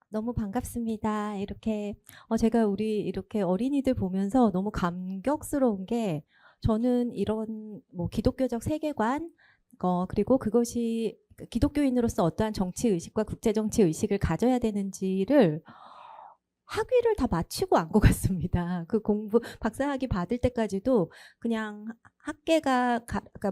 너무 반갑습니다. 이렇게 제가 우리 이렇게 어린이들 보면서 너무 감격스러운 게 저는 이런 뭐 기독교적 세계관 그리고 그것이 기독교인으로서 어떠한 정치 의식과 국제 정치 의식을 가져야 되는지를 학위를 다 마치고 안 것 같습니다. 그 공부 박사학위 받을 때까지도 그냥 그러니까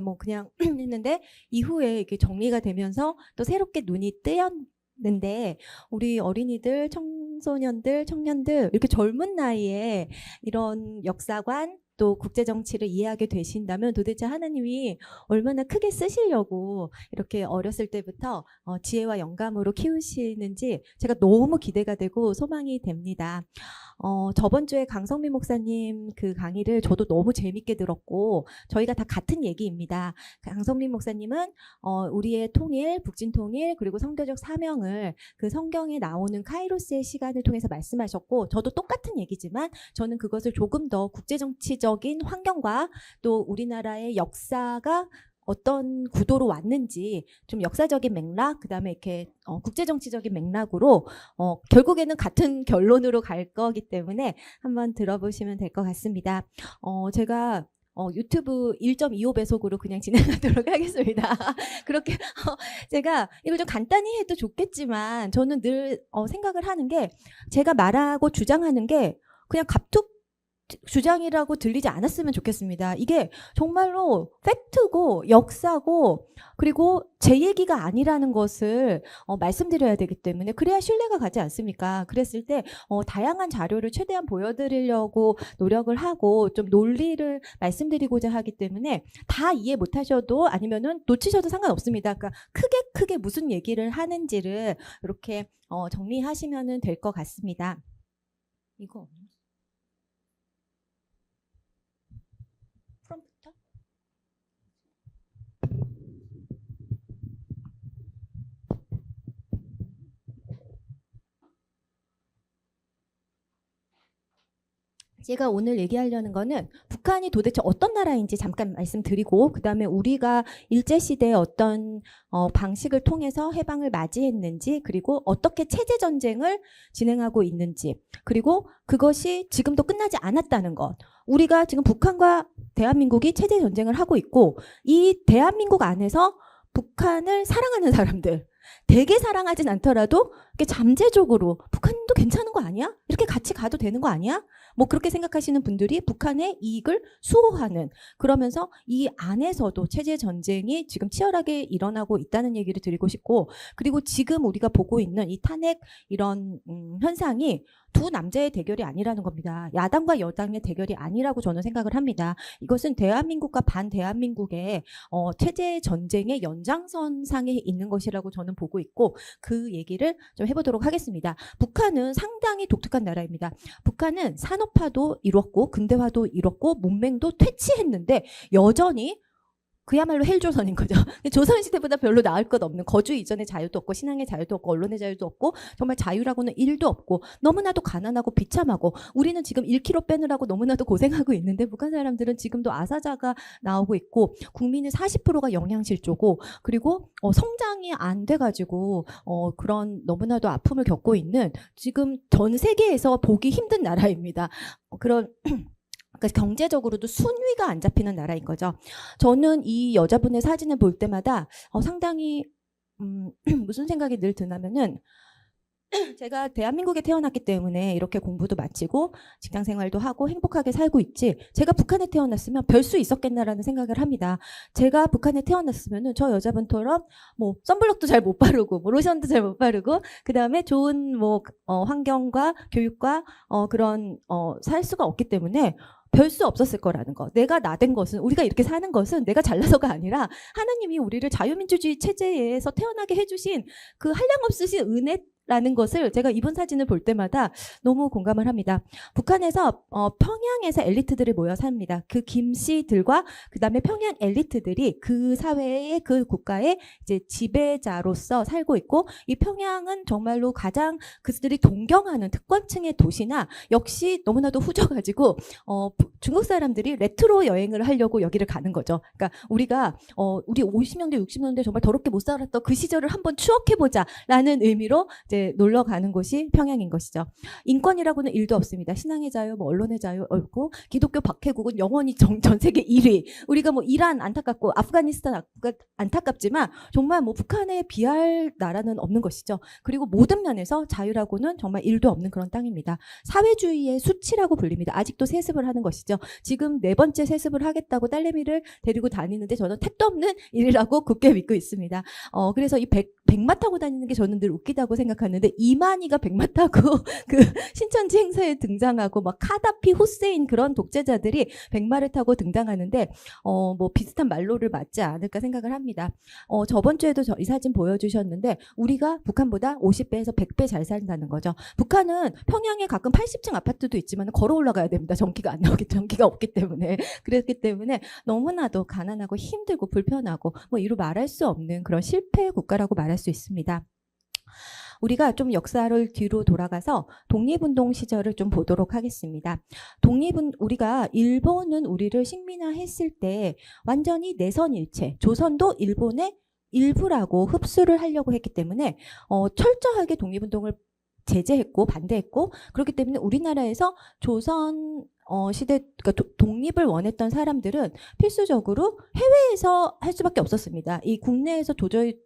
뭐 그냥 했는데 이후에 이게 정리가 되면서 또 새롭게 눈이 뜨였는데 우리 어린이들, 청소년들, 청년들 이렇게 젊은 나이에 이런 역사관 또 국제 정치를 이해하게 되신다면 도대체 하나님이 얼마나 크게 쓰시려고 이렇게 어렸을 때부터 지혜와 영감으로 키우시는지 제가 너무 기대가 되고 소망이 됩니다. 저번 주에 강성민 목사님 그 강의를 저도 너무 재밌게 들었고 저희가 다 같은 얘기입니다. 강성민 목사님은 우리의 통일, 북진 통일 그리고 선교적 사명을 그 성경에 나오는 카이로스의 시간을 통해서 말씀하셨고 저도 똑같은 얘기지만 저는 그것을 조금 더 국제정치적인 환경과 또 우리나라의 역사가 어떤 구도로 왔는지 좀 역사적인 맥락 그다음에 이렇게 국제정치적인 맥락으로 결국에는 같은 결론으로 갈 거기 때문에 한번 들어보시면 될 것 같습니다. 제가 유튜브 1.25배속으로 그냥 진행하도록 하겠습니다. 그렇게 제가 이걸 좀 간단히 해도 좋겠지만 저는 늘 생각을 하는 게 제가 말하고 주장하는 게 그냥 갑툭 주장이라고 들리지 않았으면 좋겠습니다. 이게 정말로 팩트고 역사고 그리고 제 얘기가 아니라는 것을 말씀드려야 되기 때문에 그래야 신뢰가 가지 않습니까? 그랬을 때 다양한 자료를 최대한 보여드리려고 노력을 하고 좀 논리를 말씀드리고자 하기 때문에 다 이해 못하셔도 아니면은 놓치셔도 상관없습니다. 그러니까 크게 무슨 얘기를 하는지를 이렇게 정리하시면 될 것 같습니다. 이거 프롬프터? 제가 오늘 얘기하려는 거는 북한이 도대체 어떤 나라인지 잠깐 말씀드리고 그다음에 우리가 일제시대의 어떤 방식을 통해서 해방을 맞이했는지 그리고 어떻게 체제전쟁을 진행하고 있는지 그리고 그것이 지금도 끝나지 않았다는 것 우리가 지금 북한과 대한민국이 체제전쟁을 하고 있고 이 대한민국 안에서 북한을 사랑하는 사람들 되게 사랑하진 않더라도 잠재적으로 북한도 괜찮은 거 아니야? 이렇게 같이 가도 되는 거 아니야? 뭐 그렇게 생각하시는 분들이 북한의 이익을 수호하는 그러면서 이 안에서도 체제 전쟁이 지금 치열하게 일어나고 있다는 얘기를 드리고 싶고 그리고 지금 우리가 보고 있는 이 탄핵 이런 현상이 두 남자의 대결이 아니라는 겁니다. 야당과 여당의 대결이 아니라고 저는 생각을 합니다. 이것은 대한민국과 반대한민국의 체제 전쟁의 연장선상에 있는 것이라고 저는 보고 있고 그 얘기를 좀 해보도록 하겠습니다. 북한은 상당히 독특한 나라입니다. 북한은 산업화도 이뤘고 근대화도 이뤘고 문맹도 퇴치했는데 여전히 그야말로 헬조선인 거죠. 조선시대보다 별로 나을 것 없는 거주 이전의 자유도 없고 신앙의 자유도 없고 언론의 자유도 없고 정말 자유라고는 일도 없고 너무나도 가난하고 비참하고 우리는 지금 1kg 빼느라고 너무나도 고생하고 있는데 북한 사람들은 지금도 아사자가 나오고 있고 국민의 40%가 영양실조고 그리고 성장이 안 돼가지고 그런 너무나도 아픔을 겪고 있는 지금 전 세계에서 보기 힘든 나라입니다. 그런 그러니까 경제적으로도 순위가 안 잡히는 나라인 거죠. 저는 이 여자분의 사진을 볼 때마다 상당히 무슨 생각이 늘 드냐면은 제가 대한민국에 태어났기 때문에 이렇게 공부도 마치고 직장 생활도 하고 행복하게 살고 있지 제가 북한에 태어났으면 별 수 있었겠나라는 생각을 합니다. 제가 북한에 태어났으면은 저 여자분처럼 뭐 선블록도 잘 못 바르고 뭐 로션도 잘 못 바르고 그 다음에 좋은 뭐 환경과 교육과 그런 살 수가 없기 때문에 별 수 없었을 거라는 거. 내가 나된 것은 우리가 이렇게 사는 것은 내가 잘나서가 아니라 하나님이 우리를 자유민주주의 체제에서 태어나게 해주신 그 한량없으신 은혜 라는 것을 제가 이번 사진을 볼 때마다 너무 공감을 합니다. 북한에서 평양에서 엘리트들이 모여 삽니다. 그 김씨들과 그 다음에 평양 엘리트들이 그 사회의 그 국가의 이제 지배자로서 살고 있고 이 평양은 정말로 가장 그들이 동경하는 특권층의 도시나 역시 너무나도 후져가지고 중국 사람들이 레트로 여행을 하려고 여기를 가는 거죠. 그러니까 우리가 우리 50년대 60년대 정말 더럽게 못 살았던 그 시절을 한번 추억해보자라는 의미로 이제 이제 놀러 가는 곳이 평양인 것이죠. 인권이라고는 일도 없습니다. 신앙의 자유, 뭐 언론의 자유 없고 기독교 박해국은 영원히 전 세계 1위. 우리가 뭐 이란 안타깝고 아프가니스탄 안타깝지만 정말 뭐 북한에 비할 나라는 없는 것이죠. 그리고 모든 면에서 자유라고는 정말 일도 없는 그런 땅입니다. 사회주의의 수치라고 불립니다. 아직도 세습을 하는 것이죠. 지금 4번째 세습을 하겠다고 딸내미를 데리고 다니는데 저는 택도 없는 일이라고 굳게 믿고 있습니다. 그래서 이 백마 타고 다니는 게 저는 늘 웃기다고 생각하는데 이만희가 백마 타고 그 신천지 행사에 등장하고 막 카다피 후세인 그런 독재자들이 백마를 타고 등장하는데 뭐 비슷한 말로를 맞지 않을까 생각을 합니다. 저번 주에도 이 사진 보여주셨는데 우리가 북한보다 50배에서 100배 잘 산다는 거죠. 북한은 평양에 가끔 80층 아파트도 있지만 걸어 올라가야 됩니다. 전기가 안 나오기 전기가 없기 때문에. 그렇기 때문에 너무나도 가난하고 힘들고 불편하고 뭐 이루 말할 수 없는 그런 실패 국가라고 말할 수 있습니다. 우리가 좀 역사를 뒤로 돌아가서 독립운동 시절을 좀 보도록 하겠습니다. 우리가 일본은 우리를 식민화했을 때 완전히 내선일체, 조선도 일본의 일부라고 흡수를 하려고 했기 때문에 철저하게 독립운동을 제재했고 반대했고 그렇기 때문에 우리나라에서 조선 시대 그러니까 독립을 원했던 사람들은 필수적으로 해외에서 할 수밖에 없었습니다. 이 국내에서 도저히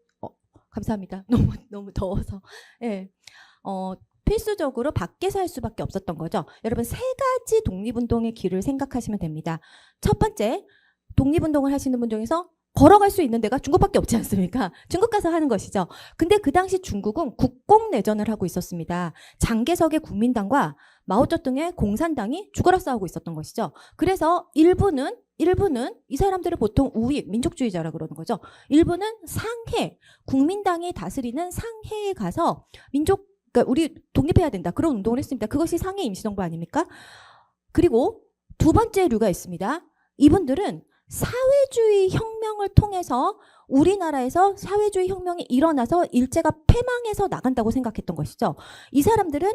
감사합니다. 너무 더워서. 예. 필수적으로 밖에서 할 수밖에 없었던 거죠. 여러분 3가지 독립운동의 길을 생각하시면 됩니다. 첫 번째, 독립운동을 하시는 분 중에서 걸어갈 수 있는 데가 중국밖에 없지 않습니까? 중국 가서 하는 것이죠. 근데 그 당시 중국은 국공내전을 하고 있었습니다. 장개석의 국민당과 마오쩌둥의 공산당이 죽어라 싸우고 있었던 것이죠. 그래서 일부는 이 사람들을 보통 우익, 민족주의자라 그러는 거죠. 일부는 상해, 국민당이 다스리는 상해에 가서 그러니까 우리 독립해야 된다. 그런 운동을 했습니다. 그것이 상해 임시정부 아닙니까? 그리고 두 번째 류가 있습니다. 이분들은 사회주의 혁명을 통해서 우리나라에서 사회주의 혁명이 일어나서 일제가 패망해서 나간다고 생각했던 것이죠. 이 사람들은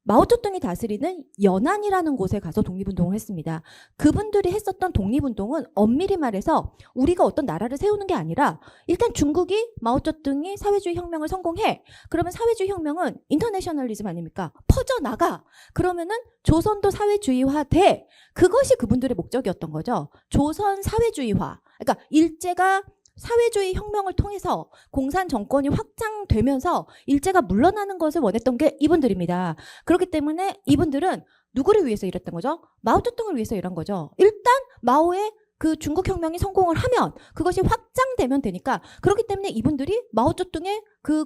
마오쩌둥이 다스리는 연안이라는 곳에 가서 독립운동을 했습니다. 그분들이 했었던 독립운동은 엄밀히 말해서 우리가 어떤 나라를 세우는 게 아니라 일단 중국이 마오쩌둥이 사회주의 혁명을 성공해. 그러면 사회주의 혁명은 인터내셔널리즘 아닙니까? 퍼져나가. 그러면은 조선도 사회주의화 돼. 그것이 그분들의 목적이었던 거죠. 조선 사회주의화. 그러니까 일제가 사회주의 혁명을 통해서 공산 정권이 확장되면서 일제가 물러나는 것을 원했던 게 이분들입니다. 그렇기 때문에 이분들은 누구를 위해서 일했던 거죠? 마오쩌둥을 위해서 일한 거죠. 일단 마오의 그 중국 혁명이 성공을 하면 그것이 확장되면 되니까 그렇기 때문에 이분들이 마오쩌둥의 그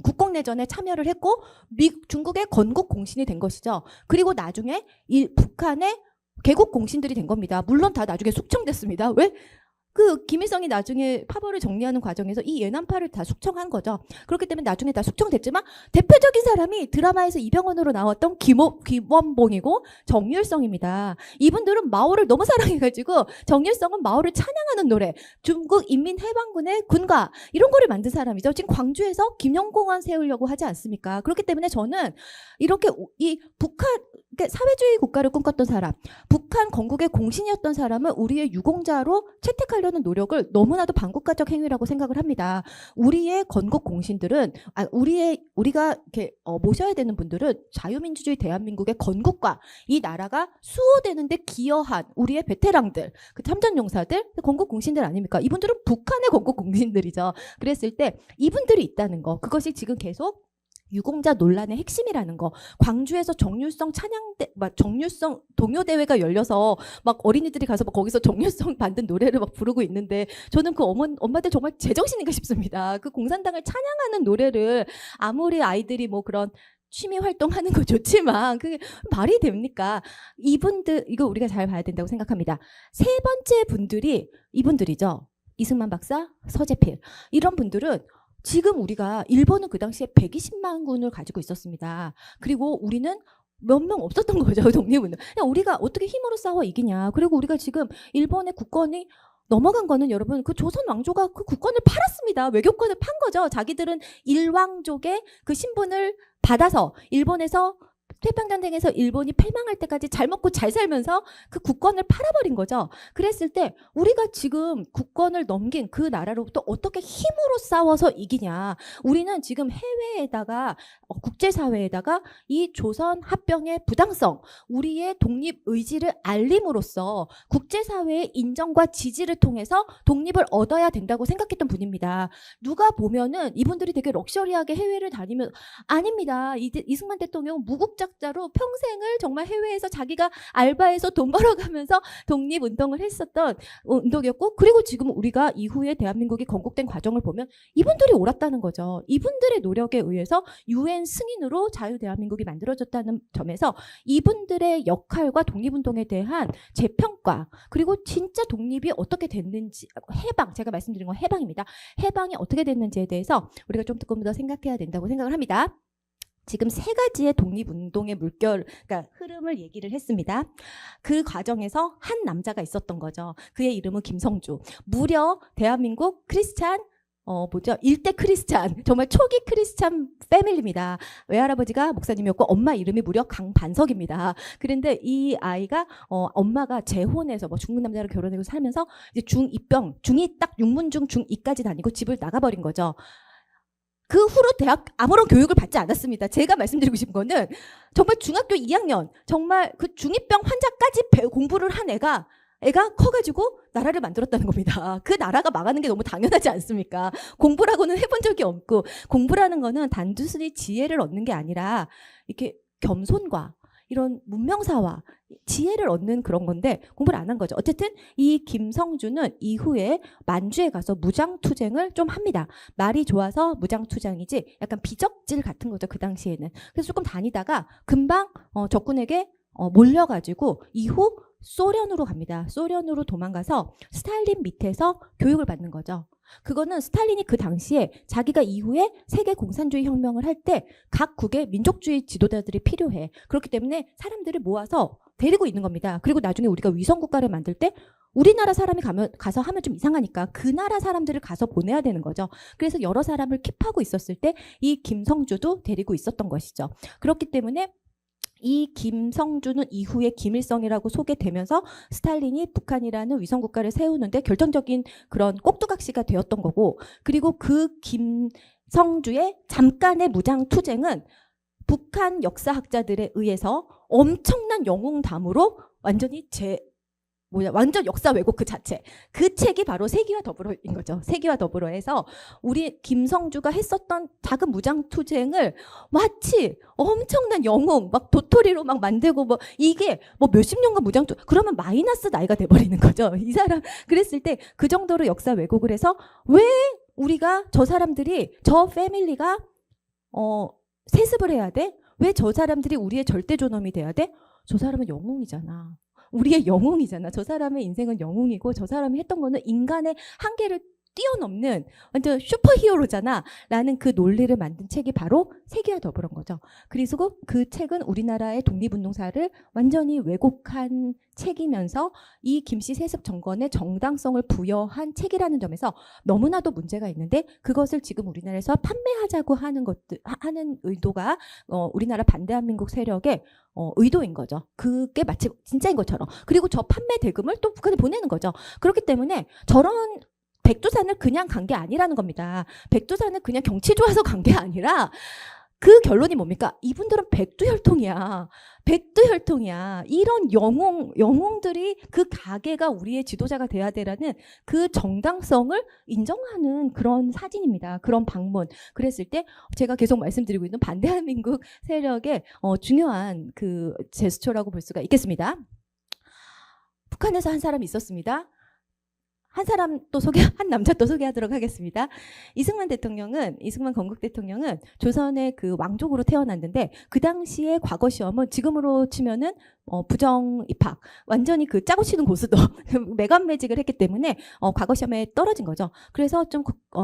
국공내전에 참여를 했고 중국의 건국 공신이 된 것이죠. 그리고 나중에 북한의 개국 공신들이 된 겁니다. 물론 다 나중에 숙청됐습니다. 왜? 김일성이 나중에 파벌을 정리하는 과정에서 이 예난파를 다 숙청한 거죠. 그렇기 때문에 나중에 다 숙청됐지만 대표적인 사람이 드라마에서 이병헌으로 나왔던 김원봉이고 정일성입니다. 이분들은 마오를 너무 사랑해가지고 정일성은 마오를 찬양하는 노래, 중국 인민해방군의 군가 이런 거를 만든 사람이죠. 지금 광주에서 김영공원 세우려고 하지 않습니까? 그렇기 때문에 저는 이렇게 이 북한 그러니까 사회주의 국가를 꿈꿨던 사람, 북한 건국의 공신이었던 사람은 우리의 유공자로 채택하려는 노력을 너무나도 반국가적 행위라고 생각을 합니다. 우리의 건국 공신들은 우리가 이렇게 모셔야 되는 분들은 자유민주주의 대한민국의 건국과 이 나라가 수호되는데 기여한 우리의 베테랑들, 그 참전용사들, 건국 공신들 아닙니까? 이분들은 북한의 건국 공신들이죠. 그랬을 때 이분들이 있다는 거, 그것이 지금 계속 유공자 논란의 핵심이라는 거. 광주에서 정률성 정률성 동요대회가 열려서 막 어린이들이 가서 막 거기서 정률성 만든 노래를 막 부르고 있는데 저는 그 엄마들 정말 제정신인가 싶습니다. 그 공산당을 찬양하는 노래를 아무리 아이들이 뭐 그런 취미 활동하는 거 좋지만 그게 말이 됩니까? 이거 우리가 잘 봐야 된다고 생각합니다. 세 번째 분들이 이분들이죠. 이승만 박사, 서재필. 이런 분들은 지금 우리가 일본은 그 당시에 120만 군을 가지고 있었습니다. 그리고 우리는 몇 명 없었던 거죠. 독립은. 그냥 우리가 어떻게 힘으로 싸워 이기냐. 그리고 우리가 지금 일본의 국권이 넘어간 거는 여러분 그 조선 왕조가 그 국권을 팔았습니다. 외교권을 판 거죠. 자기들은 일왕족의 그 신분을 받아서 일본에서 태평전쟁에서 일본이 패망할 때까지 잘 먹고 잘 살면서 그 국권을 팔아버린 거죠. 그랬을 때 우리가 지금 국권을 넘긴 그 나라로부터 어떻게 힘으로 싸워서 이기냐. 우리는 지금 해외에다가 국제사회에다가 이 조선 합병의 부당성, 우리의 독립 의지를 알림으로써 국제사회의 인정과 지지를 통해서 독립을 얻어야 된다고 생각했던 분입니다. 누가 보면은 이분들이 되게 럭셔리하게 해외를 다니면 아닙니다. 이승만 대통령은 무국적자로 평생을 정말 해외에서 자기가 알바해서 돈 벌어가면서 독립운동을 했었던 운동이었고, 그리고 지금 우리가 이후에 대한민국이 건국된 과정을 보면 이분들이 옳았다는 거죠. 이분들의 노력에 의해서 UN 승인으로 자유대한민국이 만들어졌다는 점에서 이분들의 역할과 독립운동에 대한 재평가, 그리고 진짜 독립이 어떻게 됐는지, 해방, 제가 말씀드린 건 해방입니다. 해방이 어떻게 됐는지에 대해서 우리가 조금 더 생각해야 된다고 생각을 합니다. 지금 세 가지의 독립운동의 물결, 그러니까 흐름을 얘기를 했습니다. 그 과정에서 한 남자가 있었던 거죠. 그의 이름은 김성주. 무려 대한민국 크리스찬 일대 크리스찬, 정말 초기 크리스찬 패밀리입니다. 외할아버지가 목사님이었고 엄마 이름이 무려 강반석입니다. 그런데 이 아이가 엄마가 재혼해서 중국 남자랑 결혼하고 살면서 이제 중2 딱 육문중 중2까지 다니고 집을 나가버린 거죠. 그 후로 대학 아무런 교육을 받지 않았습니다. 제가 말씀드리고 싶은 거는 정말 중학교 2학년, 정말 그 중2병 환자까지 공부를 한 애가 커가지고 나라를 만들었다는 겁니다. 그 나라가 망하는 게 너무 당연하지 않습니까? 공부라고는 해본 적이 없고, 공부라는 거는 단순히 지혜를 얻는 게 아니라 이렇게 겸손과 이런 문명사와 지혜를 얻는 그런 건데 공부를 안 한 거죠. 어쨌든 이 김성주는 이후에 만주에 가서 무장투쟁을 좀 합니다. 말이 좋아서 무장투쟁이지 약간 비적질 같은 거죠, 그 당시에는. 그래서 조금 다니다가 금방 적군에게 몰려가지고 이후 소련으로 갑니다. 소련으로 도망가서 스탈린 밑에서 교육을 받는 거죠. 그거는 스탈린이 그 당시에 자기가 이후에 세계 공산주의 혁명을 할 때 각국의 민족주의 지도자들이 필요해. 그렇기 때문에 사람들을 모아서 데리고 있는 겁니다. 그리고 나중에 우리가 위성국가를 만들 때 우리나라 사람이 가서 하면 좀 이상하니까 그 나라 사람들을 가서 보내야 되는 거죠. 그래서 여러 사람을 킵하고 있었을 때 이 김성주도 데리고 있었던 것이죠. 그렇기 때문에 이 김성주는 이후에 김일성이라고 소개되면서 스탈린이 북한이라는 위성국가를 세우는데 결정적인 그런 꼭두각시가 되었던 거고, 그리고 그 김성주의 잠깐의 무장투쟁은 북한 역사학자들에 의해서 엄청난 영웅담으로 완전히 완전 역사 왜곡 그 자체. 그 책이 바로 세기와 더불어인 거죠. 세기와 더불어 해서 우리 김성주가 했었던 작은 무장투쟁을 마치 엄청난 영웅, 막 도토리로 막 만들고 이게 몇십 년간 그러면 마이너스 나이가 돼버리는 거죠. 이 사람, 그랬을 때 그 정도로 역사 왜곡을 해서 왜 우리가 저 사람들이, 저 패밀리가 세습을 해야 돼? 왜 저 사람들이 우리의 절대 존엄이 돼야 돼? 저 사람은 영웅이잖아. 우리의 영웅이잖아. 저 사람의 인생은 영웅이고 저 사람이 했던 거는 인간의 한계를 뛰어넘는 완전 슈퍼히어로잖아 라는 그 논리를 만든 책이 바로 세기와 더불어인 거죠. 그리고 그 책은 우리나라의 독립운동사를 완전히 왜곡한 책이면서 이 김씨 세습 정권의 정당성을 부여한 책이라는 점에서 너무나도 문제가 있는데, 그것을 지금 우리나라에서 판매하자고 하는 의도가 우리나라 반대한민국 세력의 의도인 거죠. 그게 마치 진짜인 것처럼. 그리고 저 판매 대금을 또 북한에 보내는 거죠. 그렇기 때문에 저런 백두산을 그냥 간 게 아니라는 겁니다. 백두산을 그냥 경치 좋아서 간 게 아니라 그 결론이 뭡니까? 이분들은 백두혈통이야. 백두혈통이야. 이런 영웅들이 그 가게가 우리의 지도자가 돼야 되라는 그 정당성을 인정하는 그런 사진입니다. 그런 방문. 그랬을 때 제가 계속 말씀드리고 있는 반대한민국 세력의 중요한 그 제스처라고 볼 수가 있겠습니다. 북한에서 한 사람이 있었습니다. 한 남자 또 소개하도록 하겠습니다. 이승만 건국 대통령은 조선의 그 왕족으로 태어났는데, 그 당시에 과거 시험은 지금으로 치면은 부정 입학, 완전히 그 짜고 치는 고수도 매관매직을 했기 때문에 과거 시험에 떨어진 거죠. 그래서 좀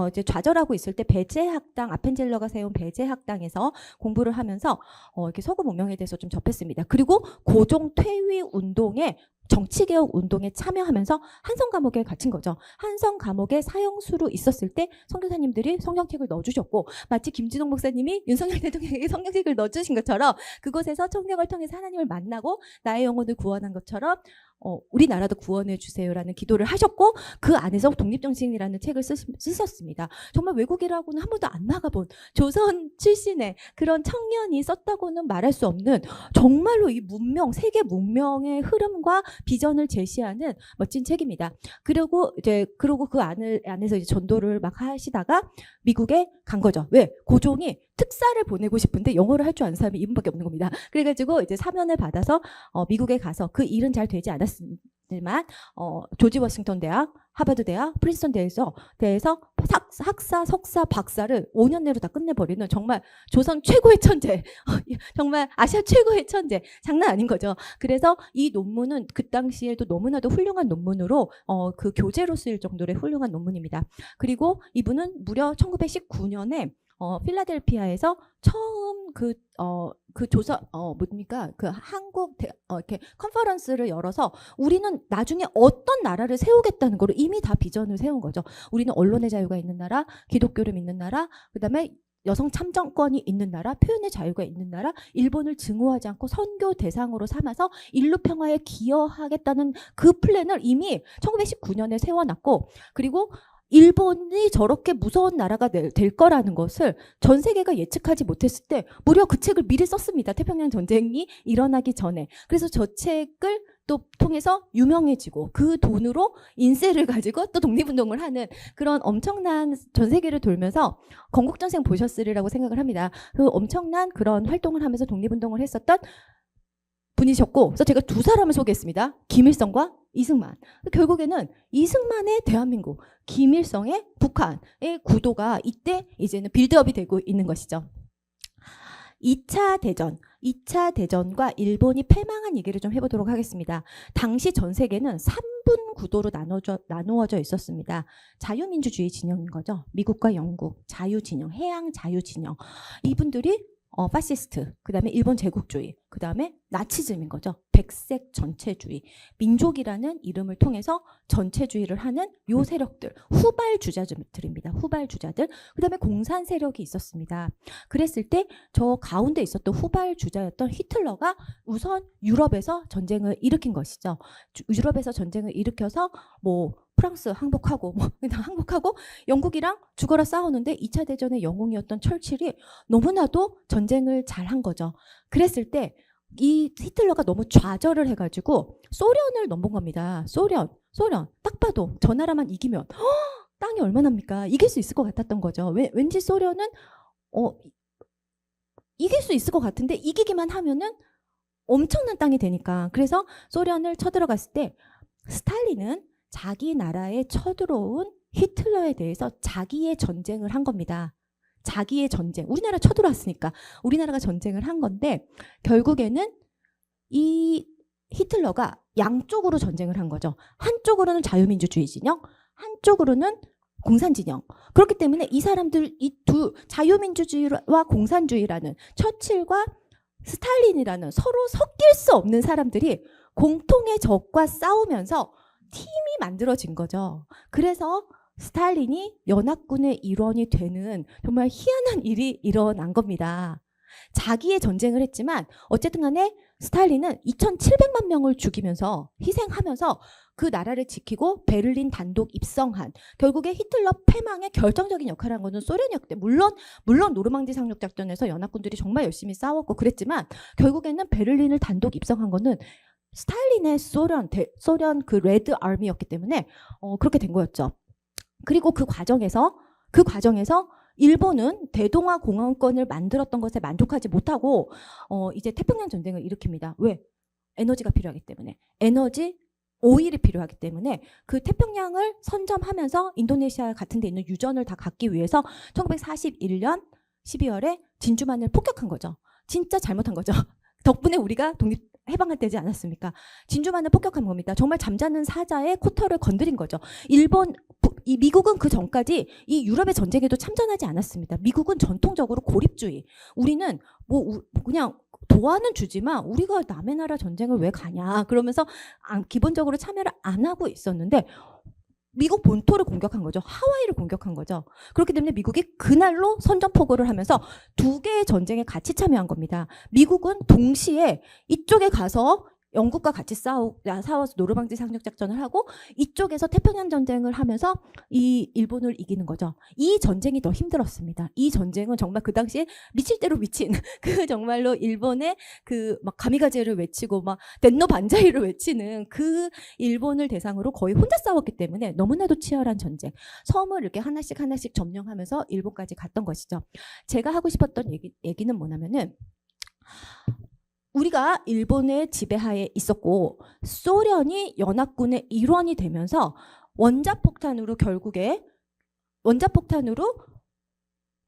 이제 좌절하고 있을 때 배제학당, 아펜젤러가 세운 배제학당에서 공부를 하면서 이렇게 서구 문명에 대해서 좀 접했습니다. 그리고 고종 퇴위 운동에 정치개혁 운동에 참여하면서 한성 감옥에 갇힌 거죠. 한성 감옥에 사형수로 있었을 때 선교사님들이 성경책을 넣어주셨고 마치 김진홍 목사님이 윤석열 대통령에게 성경책을 넣어주신 것처럼 그곳에서 성경을 통해서 하나님을 만나고 나의 영혼을 구원한 것처럼 우리나라도 구원해 주세요라는 기도를 하셨고 그 안에서 독립정신이라는 책을 쓰셨습니다. 정말 외국이라고는 한 번도 안 나가본 조선 출신의 그런 청년이 썼다고는 말할 수 없는 정말로 이 문명, 세계 문명의 흐름과 비전을 제시하는 멋진 책입니다. 그리고 그 안에서 이제 전도를 막 하시다가 미국에 간 거죠. 왜? 고종이 특사를 보내고 싶은데 영어를 할 줄 아는 사람이 이분밖에 없는 겁니다. 그래가지고 이제 사면을 받아서 미국에 가서 그 일은 잘 되지 않았지만 조지 워싱턴 대학, 하버드 대학, 프린스턴 대에서 학사, 석사, 박사를 5년 내로 다 끝내버리는 정말 조선 최고의 천재, 정말 아시아 최고의 천재, 장난 아닌 거죠. 그래서 이 논문은 그 당시에도 너무나도 훌륭한 논문으로 그 교재로 쓰일 정도의 훌륭한 논문입니다. 그리고 이분은 무려 1919년에 필라델피아에서 처음 한국 이렇게 컨퍼런스를 열어서 우리는 나중에 어떤 나라를 세우겠다는 거를 이미 다 비전을 세운 거죠. 우리는 언론의 자유가 있는 나라, 기독교를 믿는 나라, 그다음에 여성 참정권이 있는 나라, 표현의 자유가 있는 나라, 일본을 증오하지 않고 선교 대상으로 삼아서 인류 평화에 기여하겠다는 그 플랜을 이미 1919년에 세워놨고 그리고 일본이 저렇게 무서운 나라가 될 거라는 것을 전 세계가 예측하지 못했을 때 무려 그 책을 미리 썼습니다. 태평양 전쟁이 일어나기 전에. 그래서 저 책을 또 통해서 유명해지고 그 돈으로 인세를 가지고 또 독립운동을 하는 그런 엄청난 전 세계를 돌면서 건국전생 보셨으리라고 생각을 합니다. 그 엄청난 그런 활동을 하면서 독립운동을 했었던 분이셨고 그래서 제가 두 사람을 소개했습니다. 김일성과 이승만. 결국에는 이승만의 대한민국, 김일성의 북한의 구도가 이때 이제는 빌드업이 되고 있는 것이죠. 2차 대전과 일본이 패망한 얘기를 좀 해보도록 하겠습니다. 당시 전 세계는 3분 구도로 나누어져 있었습니다. 자유민주주의 진영인 거죠. 미국과 영국, 자유진영, 해양 자유진영. 이분들이 파시스트, 그 다음에 일본 제국주의, 그 다음에 나치즘인 거죠. 백색 전체주의, 민족이라는 이름을 통해서 전체주의를 하는 요 세력들, 후발주자들입니다. 후발주자들. 그 다음에 공산 세력이 있었습니다. 그랬을 때 저 가운데 있었던 후발주자였던 히틀러가 우선 유럽에서 전쟁을 일으킨 것이죠. 유럽에서 전쟁을 일으켜서 프랑스 항복하고 영국이랑 죽어라 싸우는데 2차 대전의 영웅이었던 철칠이 너무나도 전쟁을 잘한 거죠. 그랬을 때 이 히틀러가 너무 좌절을 해가지고 소련을 넘본 겁니다. 소련 딱 봐도 저 나라만 이기면 땅이 얼마나입니까? 이길 수 있을 것 같았던 거죠. 왠지 소련은 이길 수 있을 것 같은데 이기기만 하면은 엄청난 땅이 되니까. 그래서 소련을 쳐들어갔을 때 스탈린은 자기 나라에 쳐들어온 히틀러에 대해서 자기의 전쟁을 한 겁니다. 자기의 전쟁. 우리나라 쳐들어왔으니까 우리나라가 전쟁을 한 건데 결국에는 이 히틀러가 양쪽으로 전쟁을 한 거죠. 한쪽으로는 자유민주주의 진영, 한쪽으로는 공산 진영. 그렇기 때문에 이 사람들 이 두 자유민주주의와 공산주의라는 처칠과 스탈린이라는 서로 섞일 수 없는 사람들이 공통의 적과 싸우면서 팀이 만들어진 거죠. 그래서 스탈린이 연합군의 일원이 되는 정말 희한한 일이 일어난 겁니다. 자기의 전쟁을 했지만 어쨌든 간에 스탈린은 2,700만 명을 죽이면서 희생하면서 그 나라를 지키고 베를린 단독 입성한 결국에 히틀러 패망의 결정적인 역할을 한 것은 소련이었기 때문에 물론 노르망디 상륙 작전에서 연합군들이 정말 열심히 싸웠고 그랬지만 결국에는 베를린을 단독 입성한 것은 스탈린의 소련 그 레드 아미였기 때문에 그렇게 된 거였죠. 그리고 그 과정에서 일본은 대동아 공화국권을 만들었던 것에 만족하지 못하고 이제 태평양 전쟁을 일으킵니다. 왜? 에너지가 필요하기 때문에. 오일이 필요하기 때문에 그 태평양을 선점하면서 인도네시아 같은 데 있는 유전을 다 갖기 위해서 1941년 12월에 진주만을 폭격한 거죠. 진짜 잘못한 거죠. 덕분에 우리가 해방할 때지 않았습니까? 진주만을 폭격한 겁니다. 정말 잠자는 사자의 코털을 건드린 거죠. 미국은 그 전까지 이 유럽의 전쟁에도 참전하지 않았습니다. 미국은 전통적으로 고립주의. 우리는 그냥 도와는 주지만 우리가 남의 나라 전쟁을 왜 가냐 그러면서 기본적으로 참여를 안 하고 있었는데 미국 본토를 공격한 거죠. 하와이를 공격한 거죠. 그렇기 때문에 미국이 그날로 선전포고를 하면서 두 개의 전쟁에 같이 참여한 겁니다. 미국은 동시에 이쪽에 가서 영국과 같이 싸워서 노르망디 상륙 작전을 하고 이쪽에서 태평양 전쟁을 하면서 이 일본을 이기는 거죠. 이 전쟁이 더 힘들었습니다. 이 전쟁은 정말 그 당시에 미칠 대로 미친 그 정말로 일본의 그 막 가미가제를 외치고 막 덴노 반자이를 외치는 그 일본을 대상으로 거의 혼자 싸웠기 때문에 너무나도 치열한 전쟁. 섬을 이렇게 하나씩 하나씩 점령하면서 일본까지 갔던 것이죠. 제가 하고 싶었던 얘기는 뭐냐면은 우리가 일본의 지배하에 있었고 소련이 연합군의 일원이 되면서 원자폭탄으로 결국에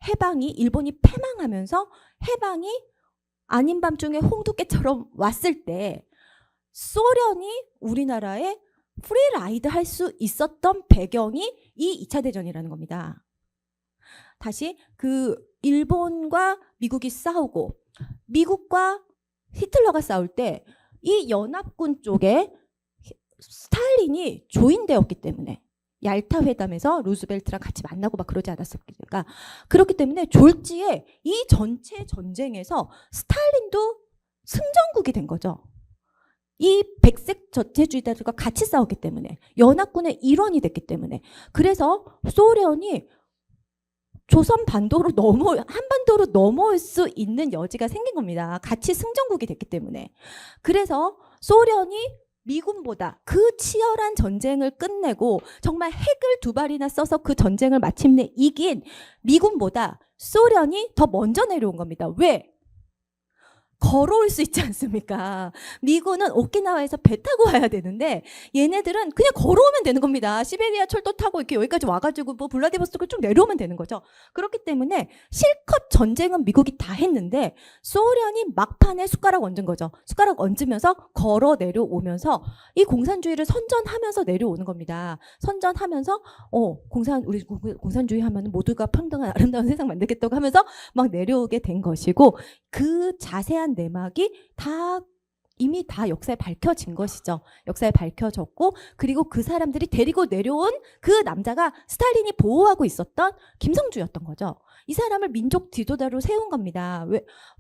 해방이 일본이 패망하면서 해방이 아닌 밤중에 홍두깨처럼 왔을 때 소련이 우리나라에 프리라이드 할 수 있었던 배경이 이 2차 대전이라는 겁니다. 다시 그 일본과 미국이 싸우고 미국과 히틀러가 싸울 때 이 연합군 쪽에 스탈린이 조인되었기 때문에 얄타 회담에서 루즈벨트랑 같이 만나고 막 그러지 않았습니까? 그렇기 때문에 졸지에 이 전체 전쟁에서 스탈린도 승전국이 된 거죠. 이 백색 전체주의자들과 같이 싸웠기 때문에 연합군의 일원이 됐기 때문에 그래서 소련이 조선 한반도로 넘어올 수 있는 여지가 생긴 겁니다. 같이 승전국이 됐기 때문에. 그래서 소련이 미군보다 그 치열한 전쟁을 끝내고 정말 핵을 2발이나 써서 그 전쟁을 마침내 이긴 미군보다 소련이 더 먼저 내려온 겁니다. 왜? 걸어올 수 있지 않습니까? 미군은 오키나와에서 배 타고 와야 되는데 얘네들은 그냥 걸어오면 되는 겁니다. 시베리아 철도 타고 이렇게 여기까지 와가지고 뭐 블라디보스토크를 쭉 내려오면 되는 거죠. 그렇기 때문에 실컷 전쟁은 미국이 다 했는데 소련이 막판에 숟가락 얹은 거죠. 숟가락 얹으면서 걸어 내려오면서 이 공산주의를 선전하면서 내려오는 겁니다. 선전하면서 우리 공산주의 하면 모두가 평등한 아름다운 세상 만들겠다고 하면서 막 내려오게 된 것이고 그 자세한 내막이 이미 다 역사에 밝혀진 것이죠. 역사에 밝혀졌고 그리고 그 사람들이 데리고 내려온 그 남자가 스탈린이 보호하고 있었던 김성주였던 거죠. 이 사람을 민족 지도자로 세운 겁니다.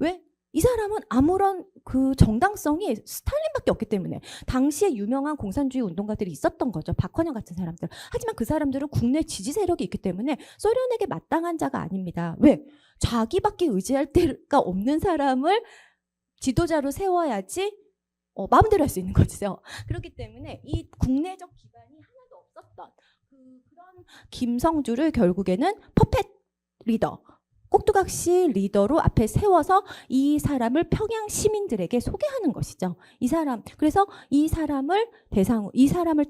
왜? 이 사람은 아무런 그 정당성이 스탈린밖에 없기 때문에 당시에 유명한 공산주의 운동가들이 있었던 거죠. 박헌영 같은 사람들. 하지만 그 사람들은 국내 지지 세력이 있기 때문에 소련에게 마땅한 자가 아닙니다. 왜? 자기밖에 의지할 데가 없는 사람을 지도자로 세워야지 마음대로 할 수 있는 거죠. 그렇기 때문에 이 국내적 기반이 하나도 없었던 그런 김성주를 결국에는 퍼펫 리더, 꼭두각시 리더로 앞에 세워서 이 사람을 평양 시민들에게 소개하는 것이죠. 그래서 이 사람을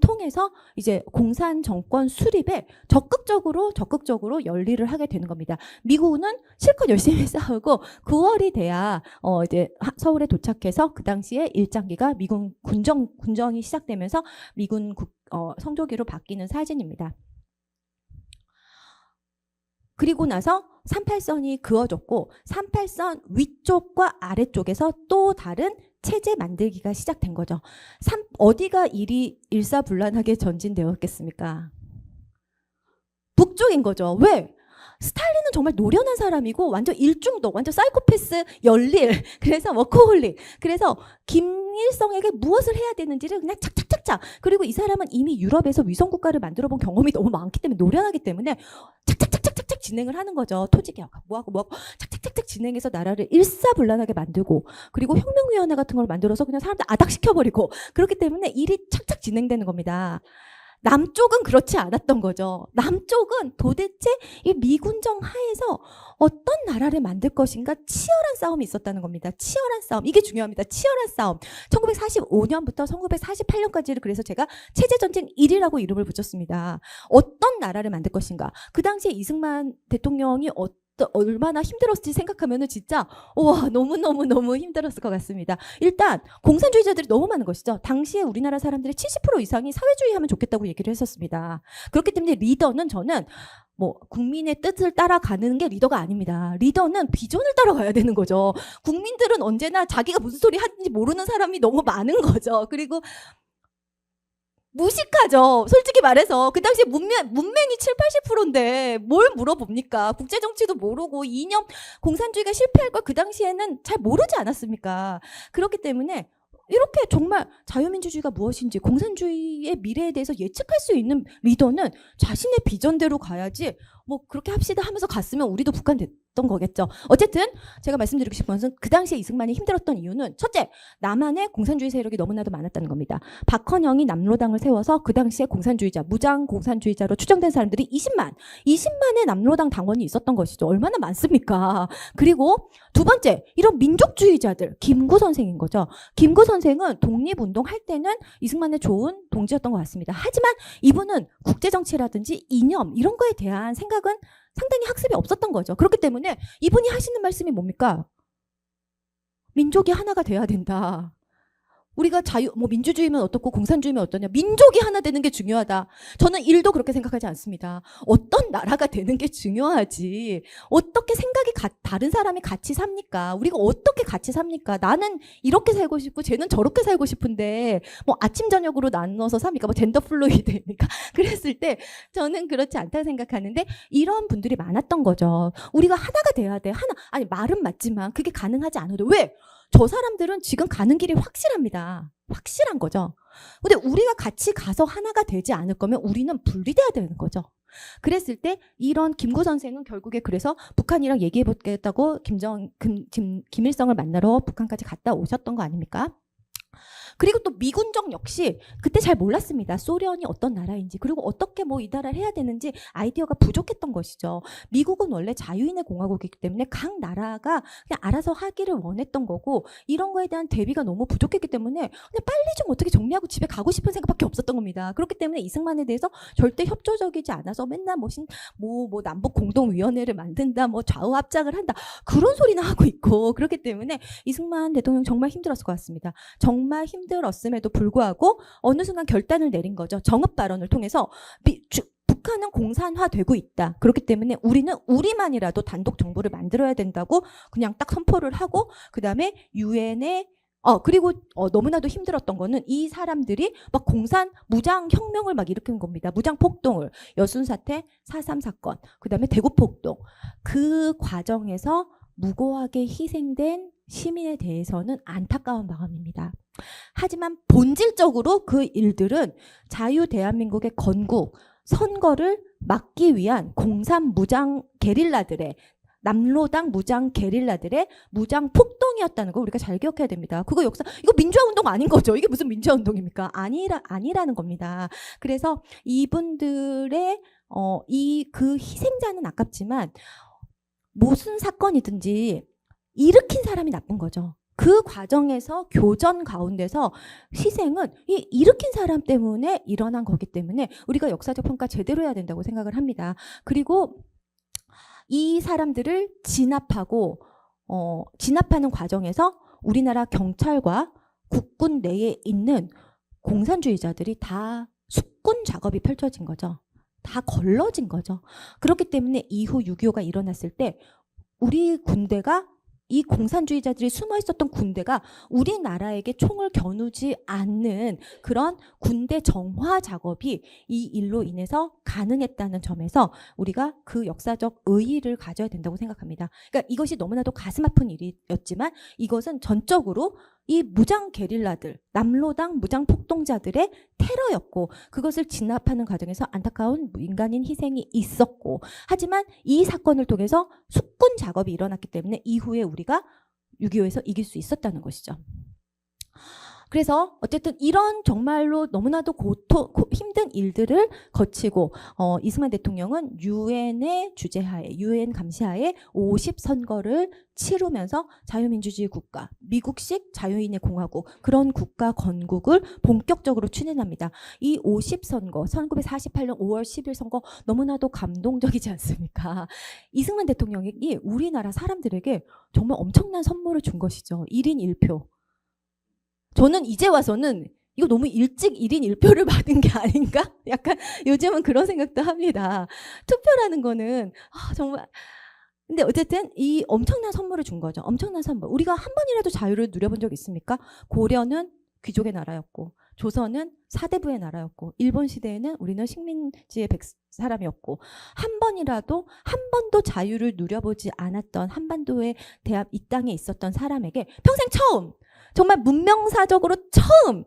통해서 이제 공산 정권 수립에 적극적으로 열일을 하게 되는 겁니다. 미국은 실컷 열심히 싸우고 9월이 돼야 이제 서울에 도착해서 그 당시에 일장기가 미군 군정이 시작되면서 미군 성조기로 바뀌는 사진입니다. 그리고 나서 38선이 그어졌고 38선 위쪽과 아래쪽에서 또 다른 체제 만들기가 시작된 거죠. 어디가 일사불란하게 전진되었겠습니까? 북쪽인 거죠. 왜? 스탈린은 정말 노련한 사람이고 완전 일중독, 완전 사이코패스 열일, 그래서 워커홀릭. 그래서 김일성에게 무엇을 해야 되는지를 그냥 착착착착. 그리고 이 사람은 이미 유럽에서 위성국가를 만들어 본 경험이 너무 많기 때문에 노련하기 때문에 착착착착착 진행을 하는 거죠. 토지개혁 뭐하고 착착착착 진행해서 나라를 일사불란하게 만들고 그리고 혁명위원회 같은 걸 만들어서 그냥 사람들 아닥시켜버리고 그렇기 때문에 일이 착착 진행되는 겁니다. 남쪽은 그렇지 않았던 거죠. 남쪽은 도대체 이 미군정 하에서 어떤 나라를 만들 것인가 치열한 싸움이 있었다는 겁니다. 치열한 싸움. 이게 중요합니다. 치열한 싸움. 1945년부터 1948년까지를 그래서 제가 체제전쟁 1이라고 이름을 붙였습니다. 어떤 나라를 만들 것인가. 그 당시에 이승만 대통령이 얼마나 힘들었을지 생각하면은 진짜 와 너무 힘들었을 것 같습니다. 일단 공산주의자들이 너무 많은 것이죠. 당시에 우리나라 사람들의 70% 이상이 사회주의 하면 좋겠다고 얘기를 했었습니다. 그렇기 때문에 리더는 저는 뭐 국민의 뜻을 따라가는 게 리더가 아닙니다. 리더는 비전을 따라가야 되는 거죠. 국민들은 언제나 자기가 무슨 소리 하는지 모르는 사람이 너무 많은 거죠. 그리고 무식하죠. 솔직히 말해서 그 당시에 문맹이 7, 80%인데 뭘 물어봅니까? 국제정치도 모르고 이념 공산주의가 실패할 걸 그 당시에는 잘 모르지 않았습니까? 그렇기 때문에 이렇게 정말 자유민주주의가 무엇인지 공산주의의 미래에 대해서 예측할 수 있는 리더는 자신의 비전대로 가야지 뭐 그렇게 합시다 하면서 갔으면 우리도 북한 됐던 거겠죠. 어쨌든 제가 말씀드리고 싶은 것은 그 당시에 이승만이 힘들었던 이유는 첫째, 남한에 공산주의 세력이 너무나도 많았다는 겁니다. 박헌영이 남로당을 세워서 그 당시에 공산주의자, 무장 공산주의자로 추정된 사람들이 20만의 남로당 당원이 있었던 것이죠. 얼마나 많습니까? 그리고 두 번째, 이런 민족주의자들, 김구 선생인 거죠. 김구 선생은 독립운동 할 때는 이승만의 좋은 동지였던 것 같습니다. 하지만 이분은 국제정치라든지 이념 이런 거에 대한 생각은 상당히 학습이 없었던 거죠. 그렇기 때문에 이분이 하시는 말씀이 뭡니까? 민족이 하나가 돼야 된다. 우리가 민주주의면 어떻고 공산주의면 어떠냐. 민족이 하나 되는 게 중요하다. 저는 일도 그렇게 생각하지 않습니다. 어떤 나라가 되는 게 중요하지. 어떻게 생각이 다른 사람이 같이 삽니까? 우리가 어떻게 같이 삽니까? 나는 이렇게 살고 싶고 쟤는 저렇게 살고 싶은데 뭐 아침 저녁으로 나눠서 삽니까? 뭐 젠더 플루이드입니까? 그랬을 때 저는 그렇지 않다고 생각하는데 이런 분들이 많았던 거죠. 우리가 하나가 돼야 돼. 아니 말은 맞지만 그게 가능하지 않아도 왜? 저 사람들은 지금 가는 길이 확실합니다. 확실한 거죠. 근데 우리가 같이 가서 하나가 되지 않을 거면 우리는 분리돼야 되는 거죠. 그랬을 때 이런 김구 선생은 결국에 그래서 북한이랑 얘기해 보겠다고 김일성을 만나러 북한까지 갔다 오셨던 거 아닙니까? 그리고 또 미군정 역시 그때 잘 몰랐습니다. 소련이 어떤 나라인지 그리고 어떻게 뭐 이 나라를 해야 되는지 아이디어가 부족했던 것이죠. 미국은 원래 자유인의 공화국이기 때문에 각 나라가 그냥 알아서 하기를 원했던 거고 이런 거에 대한 대비가 너무 부족했기 때문에 그냥 빨리 좀 어떻게 정리하고 집에 가고 싶은 생각밖에 없었던 겁니다. 그렇기 때문에 이승만에 대해서 절대 협조적이지 않아서 맨날 뭐 남북 공동위원회를 만든다 뭐 좌우 합작을 한다 그런 소리나 하고 있고 그렇기 때문에 이승만 대통령 정말 힘들었을 것 같습니다. 정말 힘들었음에도 불구하고 어느 순간 결단을 내린 거죠. 정읍 발언을 통해서 북한은 공산화되고 있다. 그렇기 때문에 우리는 우리만이라도 단독 정부를 만들어야 된다고 그냥 딱 선포를 하고 그 다음에 유엔에 그리고 너무나도 힘들었던 거는 이 사람들이 막 무장 혁명을 막 일으킨 겁니다. 무장 폭동을 여순 사태, 4.3 사건, 그 다음에 대구 폭동 그 과정에서 무고하게 희생된 시민에 대해서는 안타까운 마음입니다. 하지만 본질적으로 그 일들은 자유 대한민국의 건국, 선거를 막기 위한 공산 무장 게릴라들의 남로당 무장 게릴라들의 무장 폭동이었다는 거 우리가 잘 기억해야 됩니다. 그거 이거 민주화 운동 아닌 거죠. 이게 무슨 민주화 운동입니까? 아니라는 겁니다. 그래서 이분들의 그 희생자는 아깝지만 무슨 사건이든지 일으킨 사람이 나쁜 거죠. 그 과정에서 교전 가운데서 희생은 이 일으킨 사람 때문에 일어난 거기 때문에 우리가 역사적 평가 제대로 해야 된다고 생각을 합니다. 그리고 이 사람들을 진압하는 과정에서 우리나라 경찰과 국군 내에 있는 공산주의자들이 다 숙군 작업이 펼쳐진 거죠. 다 걸러진 거죠. 그렇기 때문에 이후 6.25가 일어났을 때 우리 군대가 이 공산주의자들이 숨어 있었던 군대가 우리나라에게 총을 겨누지 않는 그런 군대 정화 작업이 이 일로 인해서 가능했다는 점에서 우리가 그 역사적 의의를 가져야 된다고 생각합니다. 그러니까 이것이 너무나도 가슴 아픈 일이었지만 이것은 전적으로 이 무장 게릴라들, 남로당 무장 폭동자들의 테러였고 그것을 진압하는 과정에서 안타까운 민간인 희생이 있었고 하지만 이 사건을 통해서 숙군 작업이 일어났기 때문에 이후에 우리가 6.25에서 이길 수 있었다는 것이죠. 그래서 어쨌든 이런 정말로 너무나도 힘든 일들을 거치고 이승만 대통령은 유엔의 주재하에, 유엔 감시하에 50선거를 치르면서 자유민주주의 국가, 미국식 자유인의 공화국, 그런 국가 건국을 본격적으로 추진합니다. 이 50선거, 1948년 5월 10일 선거 너무나도 감동적이지 않습니까? 이승만 대통령이 우리나라 사람들에게 정말 엄청난 선물을 준 것이죠. 1인 1표. 저는 이제 와서는 이거 너무 일찍 1인 1표를 받은 게 아닌가? 약간 요즘은 그런 생각도 합니다. 투표라는 거는 정말, 근데 어쨌든 이 엄청난 선물을 준 거죠. 엄청난 선물. 우리가 한 번이라도 자유를 누려본 적 있습니까? 고려는 귀족의 나라였고, 조선은 사대부의 나라였고, 일본 시대에는 우리는 식민지의 사람이었고, 한 번도 자유를 누려보지 않았던 한반도의 이 땅에 있었던 사람에게 평생 처음, 정말 문명사적으로 처음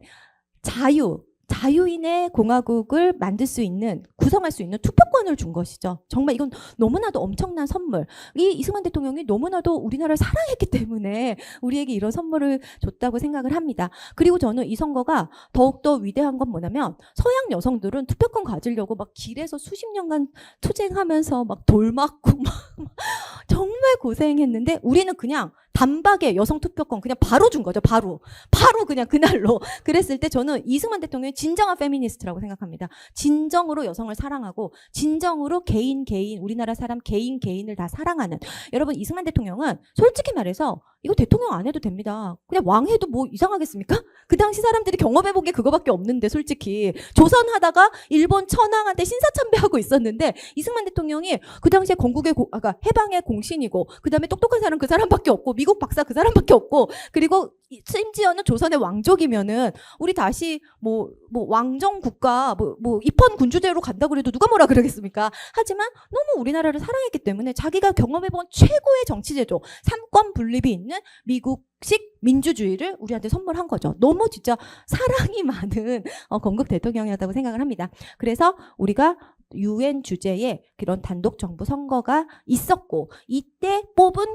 자유인의 공화국을 만들 수 있는, 구성할 수 있는 투표권을 준 것이죠. 정말 이건 너무나도 엄청난 선물. 이승만 대통령이 너무나도 우리나라를 사랑했기 때문에 우리에게 이런 선물을 줬다고 생각을 합니다. 그리고 저는 이 선거가 더욱더 위대한 건 뭐냐면, 서양 여성들은 투표권 가지려고 막 길에서 수십 년간 투쟁하면서 막 돌 맞고 막 정말 고생했는데, 우리는 그냥 단박에 여성 투표권 그냥 바로 준 거죠. 바로 그냥 그날로. 그랬을 때 저는 이승만 대통령이 진정한 페미니스트라고 생각합니다. 진정으로 여성을 사랑하고, 진정으로 개인 우리나라 사람 개인을 다 사랑하는. 여러분, 이승만 대통령은 솔직히 말해서 이거 대통령 안 해도 됩니다. 그냥 왕 해도 뭐 이상하겠습니까? 그 당시 사람들이 경험해본 게 그거밖에 없는데, 솔직히 조선 하다가 일본 천황한테 신사참배하고 있었는데, 이승만 대통령이 그 당시에 해방의 공신이고, 그 다음에 똑똑한 사람 그 사람밖에 없고, 미국 박사 그 사람밖에 없고, 그리고 심지어는 조선의 왕족이면은 우리 다시 뭐 왕정 국가 뭐 입헌 군주제로 간다고 해도 누가 뭐라 그러겠습니까? 하지만 너무 우리나라를 사랑했기 때문에 자기가 경험해본 최고의 정치제도, 삼권 분립이 있는 미국식 민주주의를 우리한테 선물한 거죠. 너무 진짜 사랑이 많은 건국 대통령이었다고 생각을 합니다. 그래서 우리가 유엔 주재에 그런 단독 정부 선거가 있었고, 이때 뽑은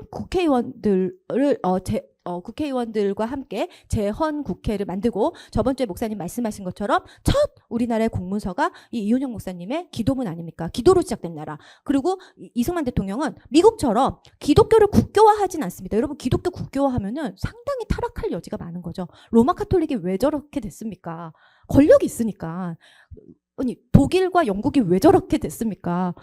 국회의원들과 함께 재헌 국회를 만들고, 저번 주에 목사님 말씀하신 것처럼 첫 우리나라의 공문서가 이 이훈영 목사님의 기도문 아닙니까? 기도로 시작된 나라. 그리고 이승만 대통령은 미국처럼 기독교를 국교화하진 않습니다. 여러분, 기독교 국교화하면은 상당히 타락할 여지가 많은 거죠. 로마 카톨릭이 왜 저렇게 됐습니까? 권력이 있으니까. 아니, 독일과 영국이 왜 저렇게 됐습니까?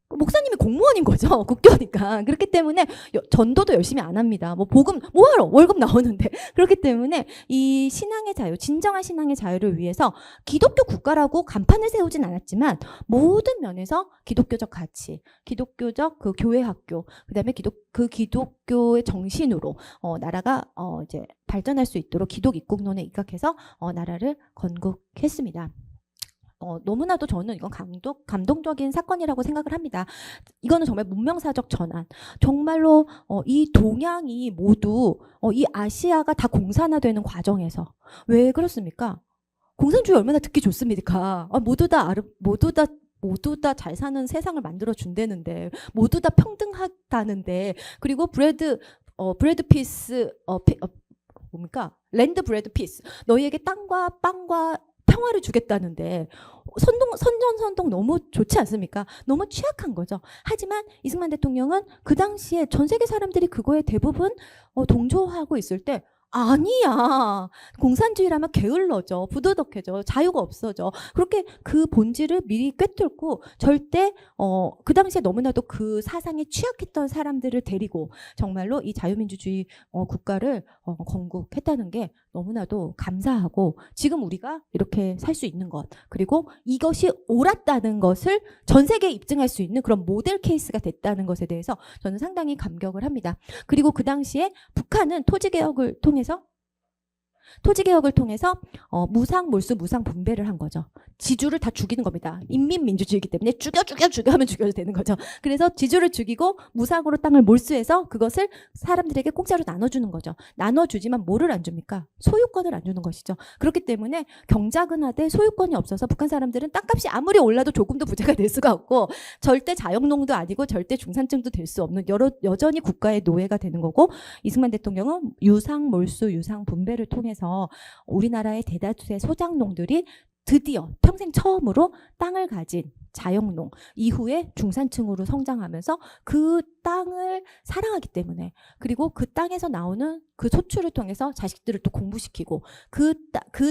목사님이 공무원인 거죠. 국교니까. 그렇기 때문에 전도도 열심히 안 합니다. 뭐 복음 뭐하러, 월급 나오는데. 그렇기 때문에 이 신앙의 자유, 진정한 신앙의 자유를 위해서 기독교 국가라고 간판을 세우진 않았지만, 모든 면에서 기독교적 가치, 기독교적 그 교회 학교, 그다음에 기독교의 정신으로 나라가 이제 발전할 수 있도록 기독 입국론에 입각해서 나라를 건국했습니다. 너무나도 저는 이건 감동적인 사건이라고 생각을 합니다. 이거는 정말 문명사적 전환. 정말로 이 동양이 모두 이 아시아가 다 공산화되는 과정에서, 왜 그렇습니까? 공산주의 얼마나 듣기 좋습니까? 모두 다 잘 사는 세상을 만들어 준다는데, 모두 다 평등하다는데, 그리고 브래드 피스 뭡니까? 랜드 브래드 피스. 너희에게 땅과 빵과 평화를 주겠다는데, 선전선동 너무 좋지 않습니까? 너무 취약한 거죠. 하지만 이승만 대통령은 그 당시에 전 세계 사람들이 그거에 대부분 동조하고 있을 때, 아니야, 공산주의라면 게을러져, 부도덕해져, 자유가 없어져. 그렇게 그 본질을 미리 꿰뚫고, 절대 그 당시에 너무나도 그 사상에 취약했던 사람들을 데리고 정말로 이 자유민주주의 국가를 건국했다는 게 너무나도 감사하고, 지금 우리가 이렇게 살 수 있는 것, 그리고 이것이 옳았다는 것을 전 세계에 입증할 수 있는 그런 모델 케이스가 됐다는 것에 대해서 저는 상당히 감격을 합니다. 그리고 그 당시에 북한은 토지개혁을 통해서 무상 몰수 무상 분배를 한 거죠. 지주를 다 죽이는 겁니다. 인민민주주의이기 때문에 죽여 하면 죽여도 되는 거죠. 그래서 지주를 죽이고 무상으로 땅을 몰수해서 그것을 사람들에게 공짜로 나눠주는 거죠. 나눠주지만 뭐를 안 줍니까? 소유권을 안 주는 것이죠. 그렇기 때문에 경작은하되 소유권이 없어서 북한 사람들은 땅값이 아무리 올라도 조금도 부자가 될 수가 없고, 절대 자영농도 아니고 절대 중산층도 될 수 없는 여전히 국가의 노예가 되는 거고, 이승만 대통령은 유상 몰수 유상 분배를 통해서 통해서 우리나라의 대다수의 소작농들이 드디어 평생 처음으로 땅을 가진 자영농, 이후에 중산층으로 성장하면서 그 땅을 사랑하기 때문에, 그리고 그 땅에서 나오는 그 소출을 통해서 자식들을 또 공부시키고 그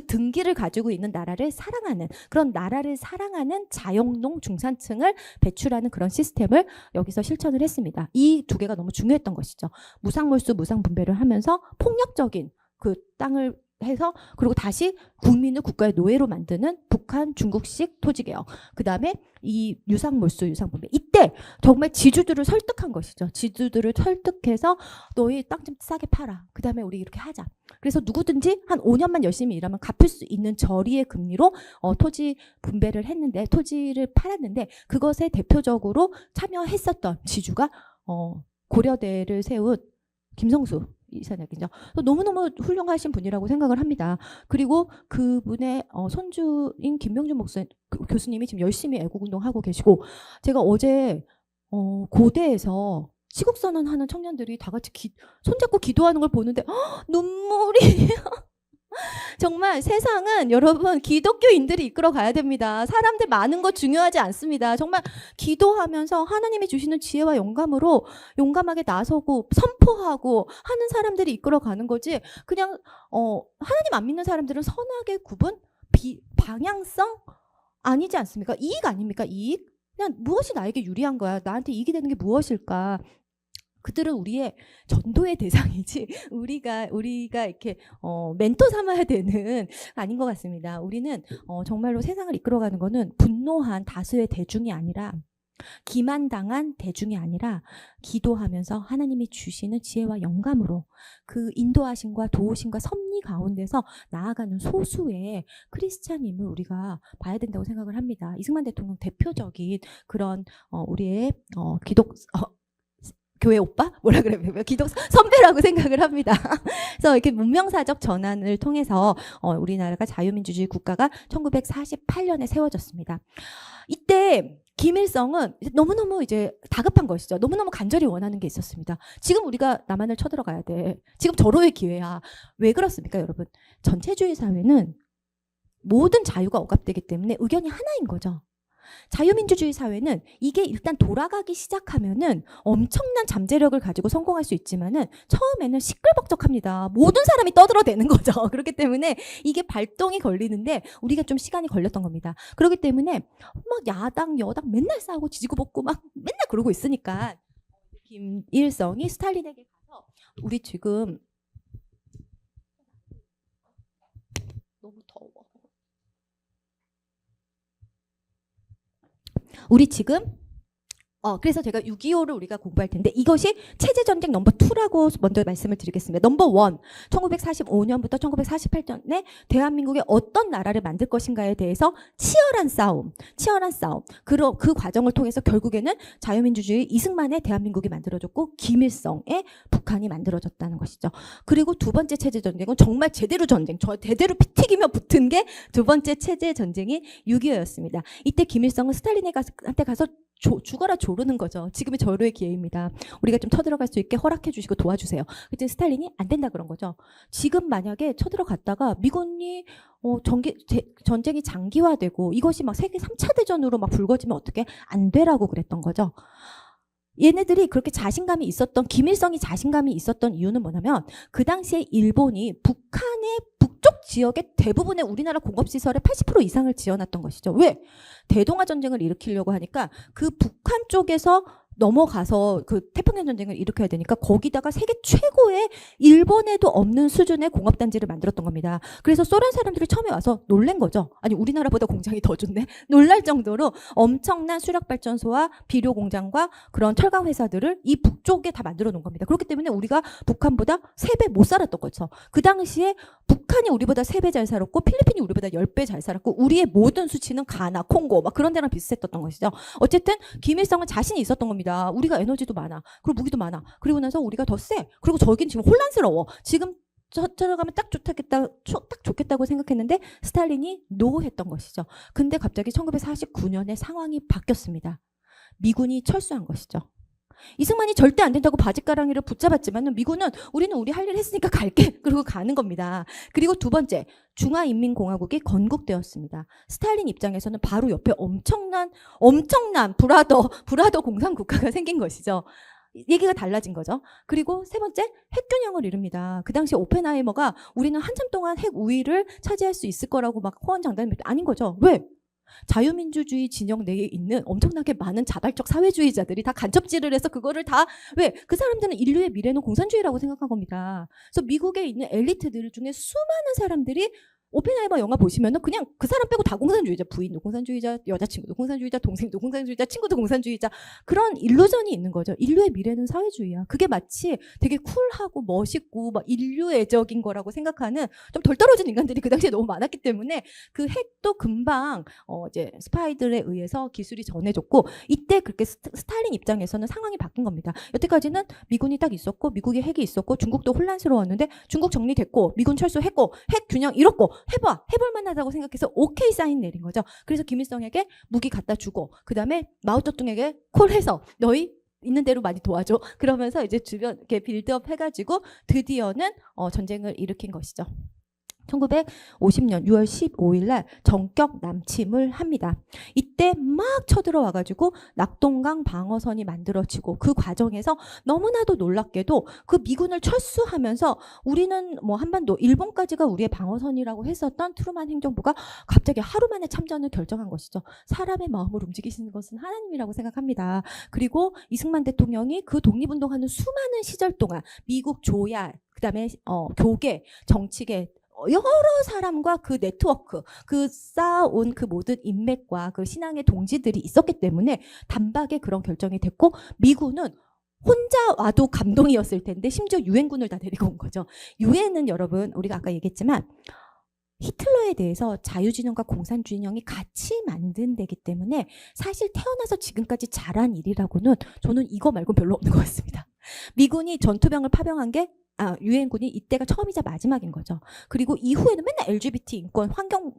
등기를 가지고 있는 나라를 사랑하는, 그런 나라를 사랑하는 자영농 중산층을 배출하는 그런 시스템을 여기서 실천을 했습니다. 이 두 개가 너무 중요했던 것이죠. 무상몰수, 무상분배를 하면서 폭력적인 그 땅을 해서, 그리고 다시 국민을 국가의 노예로 만드는 북한 중국식 토지개혁, 그 다음에 이 유상몰수 유상분배, 이때 정말 지주들을 설득한 것이죠. 지주들을 설득해서 너희 땅 좀 싸게 팔아, 그 다음에 우리 이렇게 하자. 그래서 누구든지 한 5년만 열심히 일하면 갚을 수 있는 저리의 금리로 토지 분배를 했는데, 토지를 팔았는데, 그것에 대표적으로 참여했었던 지주가 고려대를 세운 김성수 이사장이죠. 너무너무 훌륭하신 분이라고 생각을 합니다. 그리고 그분의 손주인 김명준 교수님이 지금 열심히 애국운동하고 계시고, 제가 어제 고대에서 시국선언하는 청년들이 다 같이 손잡고 기도하는 걸 보는데 눈물이 정말 세상은 여러분 기독교인들이 이끌어 가야 됩니다. 사람들 많은 거 중요하지 않습니다. 정말 기도하면서 하나님이 주시는 지혜와 영감으로 용감하게 나서고 선포하고 하는 사람들이 이끌어 가는 거지, 그냥 하나님 안 믿는 사람들은 선악의 구분, 방향성 아니지 않습니까? 이익 아닙니까? 이익? 그냥 무엇이 나에게 유리한 거야? 나한테 이익이 되는 게 무엇일까? 그들은 우리의 전도의 대상이지 우리가 이렇게 멘토 삼아야 되는 아닌 것 같습니다. 우리는 정말로 세상을 이끌어가는 거는 분노한 다수의 대중이 아니라, 기만당한 대중이 아니라, 기도하면서 하나님이 주시는 지혜와 영감으로 그 인도하심과 도우심과 섭리 가운데서 나아가는 소수의 크리스찬임을 우리가 봐야 된다고 생각을 합니다. 이승만 대통령 대표적인 그런 우리의 교회 오빠? 뭐라 그래요? 기독 선배라고 생각을 합니다. 그래서 이렇게 문명사적 전환을 통해서 우리나라가 자유민주주의 국가가 1948년에 세워졌습니다. 이때 김일성은 너무너무 이제 다급한 것이죠. 너무너무 간절히 원하는 게 있었습니다. 지금 우리가 남한을 쳐들어가야 돼. 지금 절호의 기회야. 왜 그렇습니까, 여러분? 전체주의 사회는 모든 자유가 억압되기 때문에 의견이 하나인 거죠. 자유민주주의 사회는 이게 일단 돌아가기 시작하면은 엄청난 잠재력을 가지고 성공할 수 있지만은 처음에는 시끌벅적합니다. 모든 사람이 떠들어대는 거죠. 그렇기 때문에 이게 발동이 걸리는데 우리가 좀 시간이 걸렸던 겁니다. 그렇기 때문에 막 야당 여당 맨날 싸우고 지지고 볶고 막 맨날 그러고 있으니까 김일성이 스탈린에게 가서, 우리 지금 너무 더워. 우리 지금 그래서 제가 6.25를 우리가 공부할 텐데, 이것이 체제전쟁 넘버 2라고 먼저 말씀을 드리겠습니다. 넘버 1, 1945년부터 1948년에 대한민국의 어떤 나라를 만들 것인가에 대해서 치열한 싸움. 그 과정을 통해서 결국에는 자유민주주의 이승만의 대한민국이 만들어졌고 김일성의 북한이 만들어졌다는 것이죠. 그리고 두 번째 체제전쟁은 정말 제대로 전쟁, 제대로 피 튀기며 붙은 게 두 번째 체제전쟁이 6.25였습니다. 이때 김일성은 스탈린한테 가서 죽어라 조르는 거죠. 지금이 절호의 기회입니다. 우리가 좀 쳐들어갈 수 있게 허락해 주시고 도와주세요. 그때 스탈린이 안 된다 그런 거죠. 지금 만약에 쳐들어갔다가 미군이 전쟁이 장기화되고 이것이 막 세계 3차 대전으로 막 불거지면 어떻게 안 되라고 그랬던 거죠. 얘네들이 그렇게 자신감이 있었던, 김일성이 자신감이 있었던 이유는 뭐냐면, 그 당시에 일본이 북한의 북쪽 지역의 대부분의 우리나라 공업시설의 80% 이상을 지어놨던 것이죠. 왜? 대동아 전쟁을 일으키려고 하니까 그 북한 쪽에서 넘어가서 그 태평양 전쟁을 일으켜야 되니까 거기다가 세계 최고의 일본에도 없는 수준의 공업단지를 만들었던 겁니다. 그래서 소련 사람들이 처음에 와서 놀란 거죠. 아니 우리나라보다 공장이 더 좋네? 놀랄 정도로 엄청난 수력발전소와 비료공장과 그런 철강 회사들을 이 북쪽에 다 만들어 놓은 겁니다. 그렇기 때문에 우리가 북한보다 3배 못 살았던 거죠. 그 당시에 북한이 우리보다 3배 잘 살았고 필리핀이 우리보다 10배 잘 살았고 우리의 모든 수치는 가나, 콩고 막 그런 데랑 비슷했던 것이죠. 어쨌든 김일성은 자신이 있었던 겁니다. 우리가 에너지도 많아. 그리고 무기도 많아. 그리고 나서 우리가 더 세. 그리고 저긴 지금 혼란스러워. 지금 들어가면 딱 좋겠다고 생각했는데 스탈린이 노 했던 것이죠. 근데 갑자기 1949년에 상황이 바뀌었습니다. 미군이 철수한 것이죠. 이승만이 절대 안 된다고 바짓가랑이를 붙잡았지만 미군은 우리는 우리 할 일 했으니까 갈게. 그러고 가는 겁니다. 그리고 두 번째, 중화인민공화국이 건국되었습니다. 스탈린 입장에서는 바로 옆에 엄청난 브라더 공산국가가 생긴 것이죠. 얘기가 달라진 거죠. 그리고 세 번째, 핵균형을 이룹니다. 그 당시 오펜하이머가 우리는 한참 동안 핵 우위를 차지할 수 있을 거라고 막 호언장담했는데 아닌 거죠. 왜? 자유민주주의 진영 내에 있는 엄청나게 많은 자발적 사회주의자들이 다 간첩질을 해서 그거를 다 왜? 그 사람들은 인류의 미래는 공산주의라고 생각한 겁니다. 그래서 미국에 있는 엘리트들 중에 수많은 사람들이 오펜하이머 영화 보시면은 그냥 그 사람 빼고 다 공산주의자, 부인도 공산주의자, 여자친구도 공산주의자, 동생도 공산주의자, 친구도 공산주의자, 그런 일루전이 있는 거죠. 인류의 미래는 사회주의야. 그게 마치 되게 쿨하고 멋있고 막 인류애적인 거라고 생각하는 좀 덜 떨어진 인간들이 그 당시에 너무 많았기 때문에 그 핵도 금방 이제 스파이들에 의해서 기술이 전해졌고, 이때 그렇게 스탈린 입장에서는 상황이 바뀐 겁니다. 여태까지는 미군이 딱 있었고 미국의 핵이 있었고 중국도 혼란스러웠는데 중국 정리됐고 미군 철수했고 핵 균형 이뤘고 해볼 만하다고 생각해서 오케이 사인 내린 거죠. 그래서 김일성에게 무기 갖다 주고 그 다음에 마오쩌둥에게 콜해서 너희 있는 대로 많이 도와줘. 그러면서 이제 주변 이렇게 빌드업 해가지고 드디어는 전쟁을 일으킨 것이죠. 1950년 6월 15일 날 전격 남침을 합니다. 이때 막 쳐들어와가지고 낙동강 방어선이 만들어지고 그 과정에서 너무나도 놀랍게도 그 미군을 철수하면서 우리는 뭐 한반도 일본까지가 우리의 방어선이라고 했었던 트루만 행정부가 갑자기 하루 만에 참전을 결정한 것이죠. 사람의 마음을 움직이시는 것은 하나님이라고 생각합니다. 그리고 이승만 대통령이 그 독립운동하는 수많은 시절 동안 미국 조야, 그다음에 교계, 정치계 여러 사람과 그 네트워크, 그 쌓아온 그 모든 인맥과 그 신앙의 동지들이 있었기 때문에 단박에 그런 결정이 됐고, 미군은 혼자 와도 감동이었을 텐데 심지어 유엔군을 다 데리고 온 거죠. 유엔은 여러분 우리가 아까 얘기했지만 히틀러에 대해서 자유진영과 공산진영이 같이 만든 데기 때문에 사실 태어나서 지금까지 잘한 일이라고는 저는 이거 말고 별로 없는 것 같습니다. 미군이 전투병을 파병한 게 유엔군이 이때가 처음이자 마지막인 거죠. 그리고 이후에는 맨날 LGBT 인권, 환경,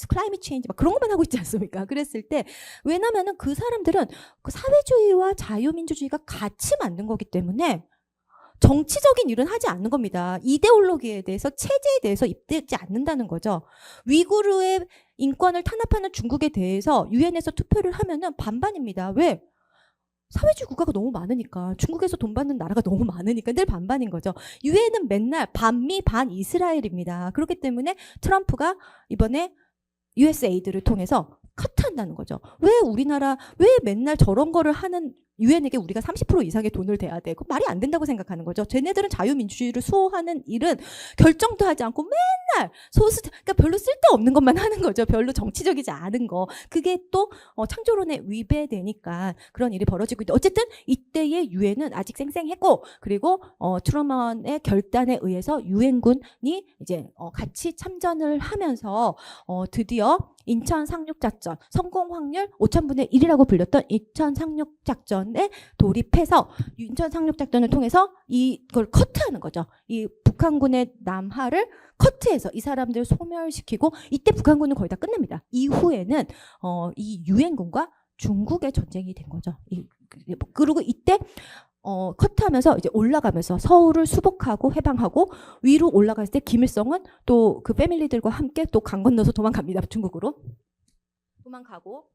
클라이밋 체인지 막 그런 것만 하고 있지 않습니까? 그랬을 때 왜냐면은 그 사람들은 그 사회주의와 자유민주주의가 같이 만든 거기 때문에 정치적인 일은 하지 않는 겁니다. 이데올로기에 대해서, 체제에 대해서 입대지 않는다는 거죠. 위구르의 인권을 탄압하는 중국에 대해서 유엔에서 투표를 하면은 반반입니다. 왜? 사회주의 국가가 너무 많으니까, 중국에서 돈 받는 나라가 너무 많으니까 늘 반반인 거죠. 유엔은 맨날 반미 반 이스라엘입니다. 그렇기 때문에 트럼프가 이번에 USAID를 통해서 커트한다는 거죠. 왜 맨날 저런 거를 하는 유엔에게 우리가 30% 이상의 돈을 대야 돼? 그 말이 안 된다고 생각하는 거죠. 쟤네들은 자유민주주의를 수호하는 일은 결정도 하지 않고 맨날 그러니까 별로 쓸데없는 것만 하는 거죠. 별로 정치적이지 않은 거. 그게 또 창조론에 위배되니까 그런 일이 벌어지고 있는데, 어쨌든 이때의 유엔은 아직 쌩쌩했고, 그리고 트루먼의 결단에 의해서 유엔군이 이제 같이 참전을 하면서 드디어 인천 상륙작전, 성공 확률 5000분의 1이라고 불렸던 인천 상륙작전에 돌입해서 인천 상륙작전을 통해서 이걸 커트하는 거죠. 이 북한군의 남하를 커트해서 이 사람들을 소멸시키고, 이때 북한군은 거의 다 끝납니다. 이후에는 이 유엔군과 중국의 전쟁이 된 거죠. 그리고 이때 커트하면서 이제 올라가면서 서울을 수복하고 해방하고 위로 올라갔을 때 김일성은 또 그 패밀리들과 함께 또 강 건너서 도망갑니다. 중국으로 도망가고,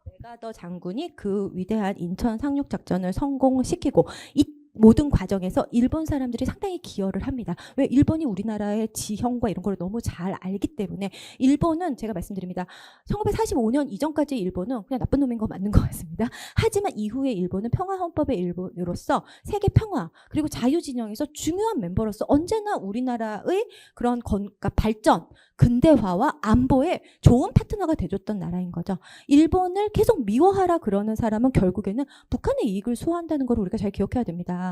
메가더 장군이 그 위대한 인천 상륙 작전을 성공시키고, 이 모든 과정에서 일본 사람들이 상당히 기여를 합니다. 왜? 일본이 우리나라의 지형과 이런 걸 너무 잘 알기 때문에. 일본은 제가 말씀드립니다. 1945년 이전까지 일본은 그냥 나쁜 놈인 거 맞는 것 같습니다. 하지만 이후에 일본은 평화헌법의 일본으로서 세계 평화 그리고 자유진영에서 중요한 멤버로서 언제나 우리나라의 그런 그러니까 발전, 근대화와 안보에 좋은 파트너가 돼줬던 나라인 거죠. 일본을 계속 미워하라 그러는 사람은 결국에는 북한의 이익을 수호한다는 걸 우리가 잘 기억해야 됩니다.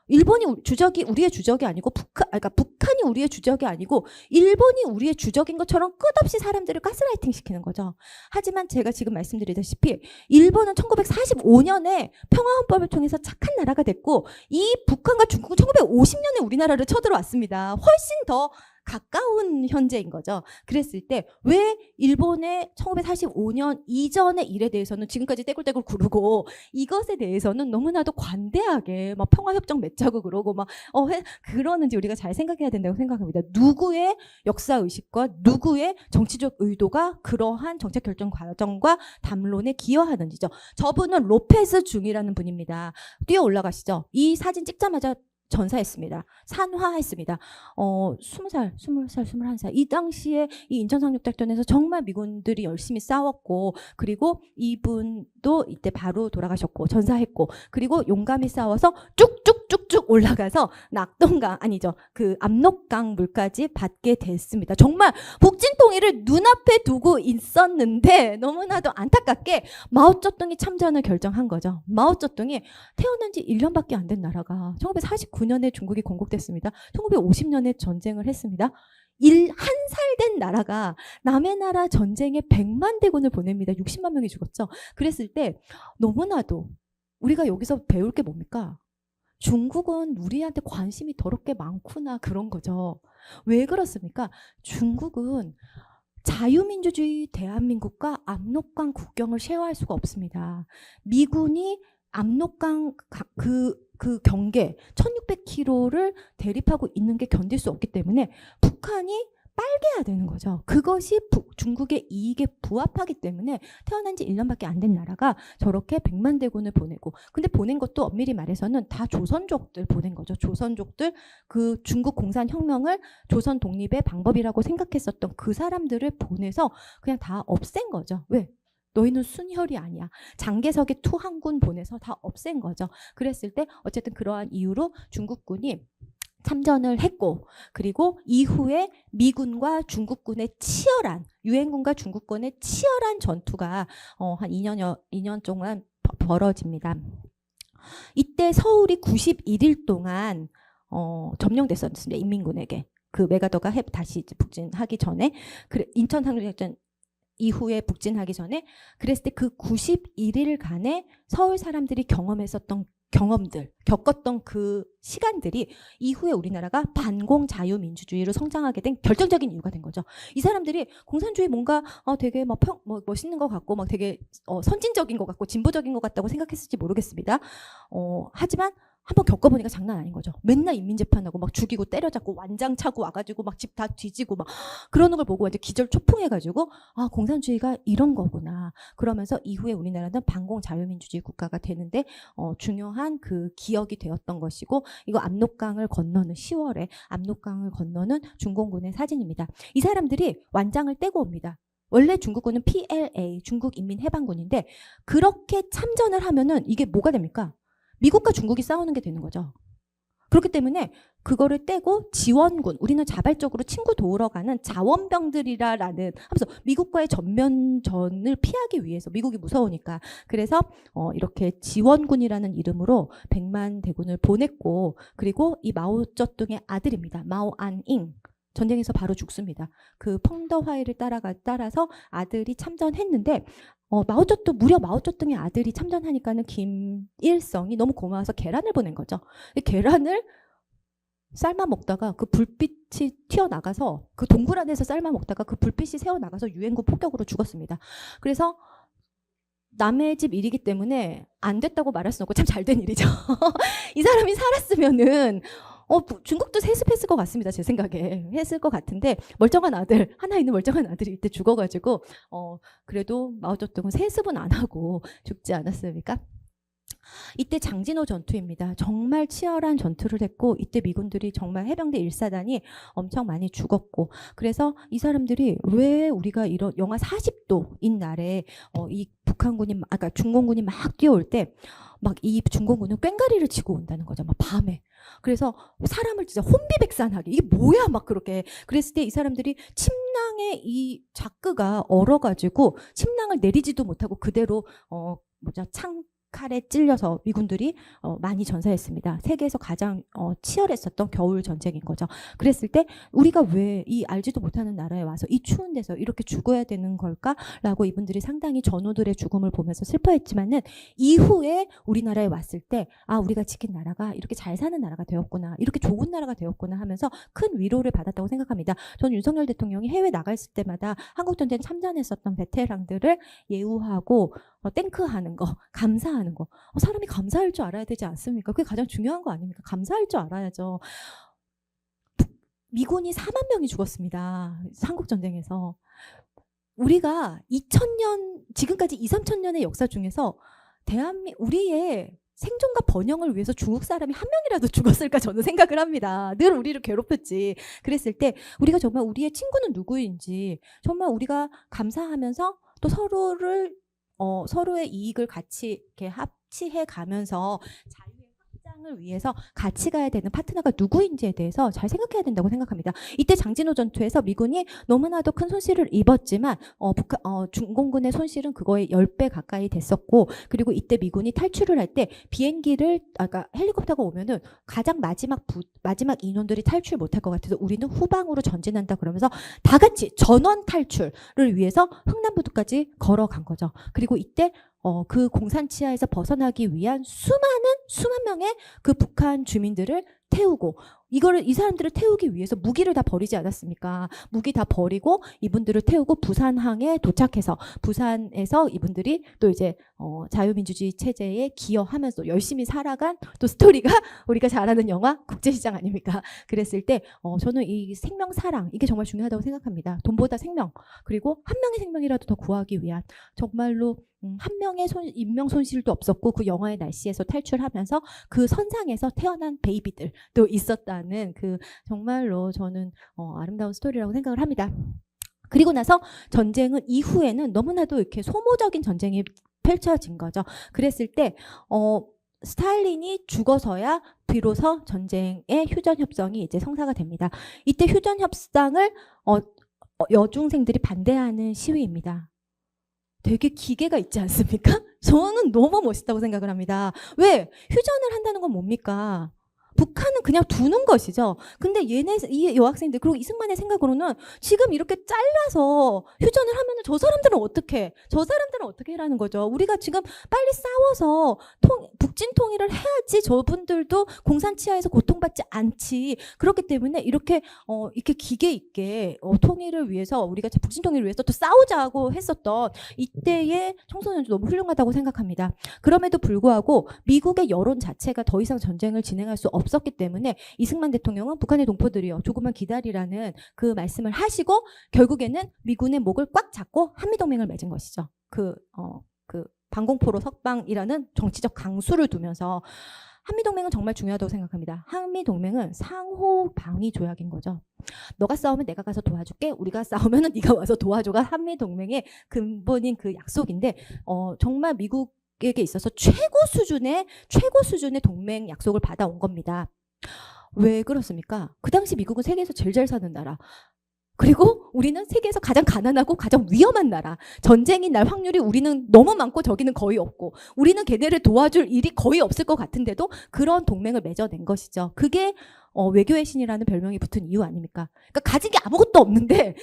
일본이 우리의 주적이 아니고 북한이 우리의 주적이 아니고 일본이 우리의 주적인 것처럼 끝없이 사람들을 가스라이팅 시키는 거죠. 하지만 제가 지금 말씀드리다시피 일본은 1945년에 평화헌법을 통해서 착한 나라가 됐고, 이 북한과 중국은 1950년에 우리나라를 쳐들어왔습니다. 훨씬 더 가까운 현재인 거죠. 그랬을 때 왜 일본의 1945년 이전의 일에 대해서는 지금까지 떼굴떼굴 구르고 이것에 대해서는 너무나도 관대하게 막 평화협정 맺자고 그러고 막 그러는지 우리가 잘 생각해야 된다고 생각합니다. 누구의 역사의식과 누구의 정치적 의도가 그러한 정책 결정 과정과 담론에 기여하는지죠. 저분은 로페스 중이라는 분입니다. 뛰어 올라가시죠. 이 사진 찍자마자 전사했습니다. 산화했습니다. 20살, 20살, 21살. 이 당시에 이 인천 상륙작전에서 정말 미군들이 열심히 싸웠고, 그리고 이분도 이때 바로 돌아가셨고, 전사했고, 그리고 용감히 싸워서 쭉쭉쭉쭉 올라가서 낙동강, 아니죠. 그 압록강 물까지 받게 됐습니다. 정말 북진통일을 눈앞에 두고 있었는데, 너무나도 안타깝게 마오쩌둥이 참전을 결정한 거죠. 마오쩌둥이 태어난 지 1년밖에 안 된 나라가 1949년에 중국이 건국됐습니다. 1950년에 전쟁을 했습니다. 한 살 된 나라가 남의 나라 전쟁에 100만 대군을 보냅니다. 60만 명이 죽었죠. 그랬을 때 너무나도 우리가 여기서 배울 게 뭡니까? 중국은 우리한테 관심이 더럽게 많구나, 그런 거죠. 왜 그렇습니까? 중국은 자유민주주의 대한민국과 압록강 국경을 쉐어할 수가 없습니다. 미군이 압록강 그 경계 1600km를 대립하고 있는 게 견딜 수 없기 때문에 북한이 빨개야 되는 거죠. 그것이 중국의 이익에 부합하기 때문에 태어난 지 1년밖에 안 된 나라가 저렇게 100만 대군을 보내고, 근데 보낸 것도 엄밀히 말해서는 다 조선족들 보낸 거죠. 조선족들, 그 중국 공산혁명을 조선 독립의 방법이라고 생각했었던 그 사람들을 보내서 그냥 다 없앤 거죠. 왜? 너희는 순혈이 아니야. 장개석의 투항군 보내서 다 없앤 거죠. 그랬을 때 어쨌든 그러한 이유로 중국군이 참전을 했고, 그리고 이후에 미군과 중국군의 치열한, 유엔군과 중국군의 치열한 전투가 한 2년 동안 벌어집니다. 이때 서울이 91일 동안 점령됐었습니다. 인민군에게. 그 메가더가 다시 북진하기 전에, 인천 상륙작전 이후에 북진하기 전에, 그랬을 때 그 91일간의 서울 사람들이 경험했었던 경험들, 겪었던 그 시간들이 이후에 우리나라가 반공 자유민주주의로 성장하게 된 결정적인 이유가 된 거죠. 이 사람들이 공산주의 뭔가 되게 멋있는 것 같고 막 되게 선진적인 것 같고 진보적인 것 같다고 생각했을지 모르겠습니다. 하지만 한번 겪어보니까 장난 아닌 거죠. 맨날 인민재판하고 막 죽이고 때려잡고 완장 차고 와가지고 막 집 다 뒤지고 막 그러는 걸 보고 완전 기절초풍해가지고 아, 공산주의가 이런 거구나. 그러면서 이후에 우리나라는 반공 자유민주주의 국가가 되는데 중요한 그 기억이 되었던 것이고, 이거 압록강을 건너는 10월에 압록강을 건너는 중공군의 사진입니다. 이 사람들이 완장을 떼고 옵니다. 원래 중국군은 PLA, 중국인민해방군인데 그렇게 참전을 하면은 이게 뭐가 됩니까? 미국과 중국이 싸우는 게 되는 거죠. 그렇기 때문에 그거를 떼고 지원군, 우리는 자발적으로 친구 도우러 가는 자원병들이라는 하면서 미국과의 전면전을 피하기 위해서, 미국이 무서우니까, 그래서 이렇게 지원군이라는 이름으로 100만 대군을 보냈고, 그리고 이 마오쩌둥의 아들입니다. 마오안잉. 전쟁에서 바로 죽습니다. 그 펑더화이를 따라서 아들이 참전했는데 무려 마오쩌둥의 아들이 참전하니까는 김일성이 너무 고마워서 계란을 보낸 거죠. 계란을 삶아 먹다가 그 불빛이 튀어나가서, 그 동굴 안에서 삶아 먹다가 그 불빛이 새어나가서 유엔군 폭격으로 죽었습니다. 그래서 남의 집 일이기 때문에 안 됐다고 말할 수는 없고 참 잘 된 일이죠. 이 사람이 살았으면은 중국도 세습했을 것 같습니다. 제 생각에 했을 것 같은데, 멀쩡한 아들, 하나 있는 멀쩡한 아들이 이때 죽어가지고 그래도 마오쩌둥은 세습은 안 하고 죽지 않았습니까? 이때 장진호 전투입니다. 정말 치열한 전투를 했고, 이때 미군들이 정말 해병대 1사단이 엄청 많이 죽었고, 그래서 이 사람들이 왜 우리가 이런 영하 40도인 날에 이 북한군이, 아까 중공군이 막 뛰어올 때 막 이 중공군은 꽹가리를 치고 온다는 거죠. 막 밤에. 그래서 사람을 진짜 혼비백산하게, 이게 뭐야 막 그렇게. 그랬을 때 이 사람들이 침낭에 이 자크가 얼어가지고 침낭을 내리지도 못하고 그대로 칼에 찔려서 미군들이 많이 전사했습니다. 세계에서 가장 치열했었던 겨울 전쟁인 거죠. 그랬을 때 우리가 왜 이 알지도 못하는 나라에 와서 이 추운 데서 이렇게 죽어야 되는 걸까라고 이분들이 상당히 전우들의 죽음을 보면서 슬퍼했지만은 이후에 우리나라에 왔을 때 아, 우리가 지킨 나라가 이렇게 잘 사는 나라가 되었구나, 이렇게 좋은 나라가 되었구나 하면서 큰 위로를 받았다고 생각합니다. 저는 윤석열 대통령이 해외 나갔을 때마다 한국전쟁 참전했었던 베테랑들을 예우하고 땡크하는 거, 감사하는 거. 사람이 감사할 줄 알아야 되지 않습니까? 그게 가장 중요한 거 아닙니까? 감사할 줄 알아야죠. 미군이 4만 명이 죽었습니다. 한국전쟁에서. 우리가 2000년, 지금까지 2, 3천 년의 역사 중에서 우리의 생존과 번영을 위해서 중국 사람이 한 명이라도 죽었을까 저는 생각을 합니다. 늘 우리를 괴롭혔지. 그랬을 때 우리가 정말 우리의 친구는 누구인지 정말 우리가 감사하면서 또 서로의 이익을 같이 이렇게 합치해 가면서 자유의 확장을 위해서 같이 가야 되는 파트너가 누구인지에 대해서 잘 생각해야 된다고 생각합니다. 이때 장진호 전투에서 미군이 너무나도 큰 손실을 입었지만 중공군의 손실은 그거의 10배 가까이 됐었고, 그리고 이때 미군이 탈출을 할 때 비행기를 아까 헬리콥터가 오면은 가장 마지막 인원들이 탈출 못할 것 같아서 우리는 후방으로 전진한다 그러면서 다 같이 전원 탈출을 위해서 흥남부두까지 걸어간 거죠. 그리고 이때 그 공산 치하에서 벗어나기 위한 수만 명의 그 북한 주민들을 태우고, 이 사람들을 태우기 위해서 무기를 다 버리지 않았습니까? 무기 다 버리고 이분들을 태우고 부산항에 도착해서 부산에서 이분들이 또 이제 자유민주주의 체제에 기여하면서 열심히 살아간 또 스토리가 우리가 잘 아는 영화 국제시장 아닙니까? 그랬을 때 저는 이 생명 사랑, 이게 정말 중요하다고 생각합니다. 돈보다 생명, 그리고 한 명의 생명이라도 더 구하기 위한, 정말로 한 명의 인명 손실도 없었고 그 영화의 날씨에서 탈출하면서 그 선상에서 태어난 베이비들도 있었다는, 그 정말로 저는 아름다운 스토리라고 생각을 합니다. 그리고 나서 전쟁은 이후에는 너무나도 이렇게 소모적인 전쟁이 펼쳐진 거죠. 그랬을 때 스탈린이 죽어서야 비로소 전쟁의 휴전협정이 이제 성사가 됩니다. 이때 휴전협상을 여중생들이 반대하는 시위입니다. 되게 기계가 있지 않습니까? 저는 너무 멋있다고 생각을 합니다. 왜? 휴전을 한다는 건 뭡니까? 북한은 그냥 두는 것이죠. 근데 이 여학생들, 그리고 이승만의 생각으로는 지금 이렇게 잘라서 휴전을 하면은 저 사람들은 어떻게 해라는 거죠. 우리가 지금 빨리 싸워서 북진 통일을 해야지 저분들도 공산 치하에서 고통받지 않지. 그렇기 때문에 이렇게 기계 있게 통일을 위해서, 우리가 북진 통일을 위해서 또 싸우자고 했었던 이때의 청소년들 너무 훌륭하다고 생각합니다. 그럼에도 불구하고 미국의 여론 자체가 더 이상 전쟁을 진행할 수 없었기 때문에 이승만 대통령은 북한의 동포들이요, 조금만 기다리라는 그 말씀을 하시고 결국에는 미군의 목을 꽉 잡고 한미동맹을 맺은 것이죠. 그 방공포로 석방이라는 정치적 강수를 두면서. 한미동맹은 정말 중요하다고 생각합니다. 한미동맹은 상호 방위 조약인 거죠. 너가 싸우면 내가 가서 도와줄게, 우리가 싸우면 네가 와서 도와줘가 한미동맹의 근본인 그 약속인데, 정말 미국에게 있어서 최고 수준의 동맹 약속을 받아온 겁니다. 왜 그렇습니까? 그 당시 미국은 세계에서 제일 잘 사는 나라, 그리고 우리는 세계에서 가장 가난하고 가장 위험한 나라, 전쟁이 날 확률이 우리는 너무 많고 저기는 거의 없고, 우리는 걔네를 도와줄 일이 거의 없을 것 같은데도 그런 동맹을 맺어낸 것이죠. 그게 외교의 신이라는 별명이 붙은 이유 아닙니까? 그러니까 가진 게 아무것도 없는데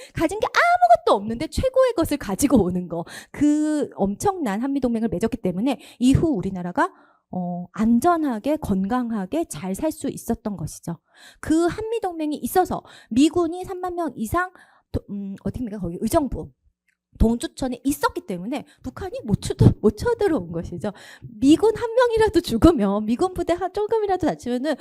최고의 것을 가지고 오는 거, 그 엄청난 한미동맹을 맺었기 때문에 이후 우리나라가 안전하게 건강하게 잘 살 수 있었던 것이죠. 그 한미동맹이 있어서 미군이 3만 명 이상 어디입니까? 거기 의정부 동주천에 있었기 때문에 북한이 못 쳐들어온 것이죠. 미군 한 명이라도 죽으면, 미군 부대 조금이라도 다치면은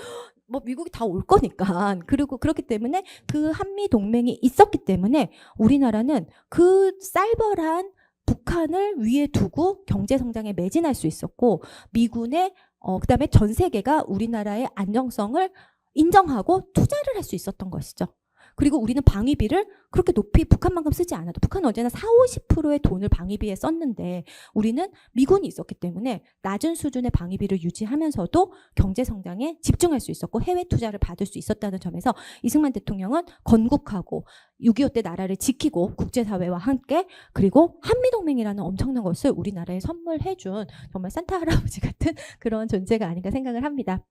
뭐 미국이 다 올 거니까. 그리고 그렇기 때문에 그 한미 동맹이 있었기 때문에 우리나라는 그 쌀벌한 북한을 위에 두고 경제 성장에 매진할 수 있었고, 미군의 그다음에 전 세계가 우리나라의 안정성을 인정하고 투자를 할 수 있었던 것이죠. 그리고 우리는 방위비를 그렇게 높이 북한만큼 쓰지 않아도 북한은 언제나 40~50%의 돈을 방위비에 썼는데 우리는 미군이 있었기 때문에 낮은 수준의 방위비를 유지하면서도 경제 성장에 집중할 수 있었고 해외 투자를 받을 수 있었다는 점에서 이승만 대통령은 건국하고 6.25 때 나라를 지키고 국제사회와 함께 그리고 한미동맹이라는 엄청난 것을 우리나라에 선물해준 정말 산타 할아버지 같은 그런 존재가 아닌가 생각을 합니다.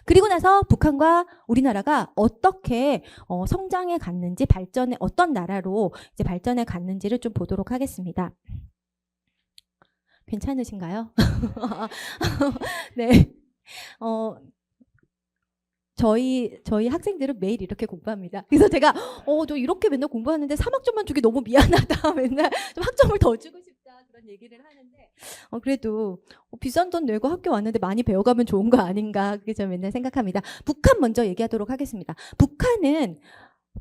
그리고 나서 북한과 우리나라가 어떻게 성장해 갔는지 발전에 어떤 나라로 이제 발전해 갔는지를 좀 보도록 하겠습니다. 괜찮으신가요? 네. 저희 학생들은 매일 이렇게 공부합니다. 그래서 제가 저 이렇게 맨날 공부하는데 3학점만 주기 너무 미안하다. 맨날 좀 학점을 더 주고 싶다. 그런 얘기를 하는데 그래도 비싼 돈 내고 학교 왔는데 많이 배워가면 좋은 거 아닌가. 그게 저 맨날 생각합니다. 북한 먼저 얘기하도록 하겠습니다. 북한은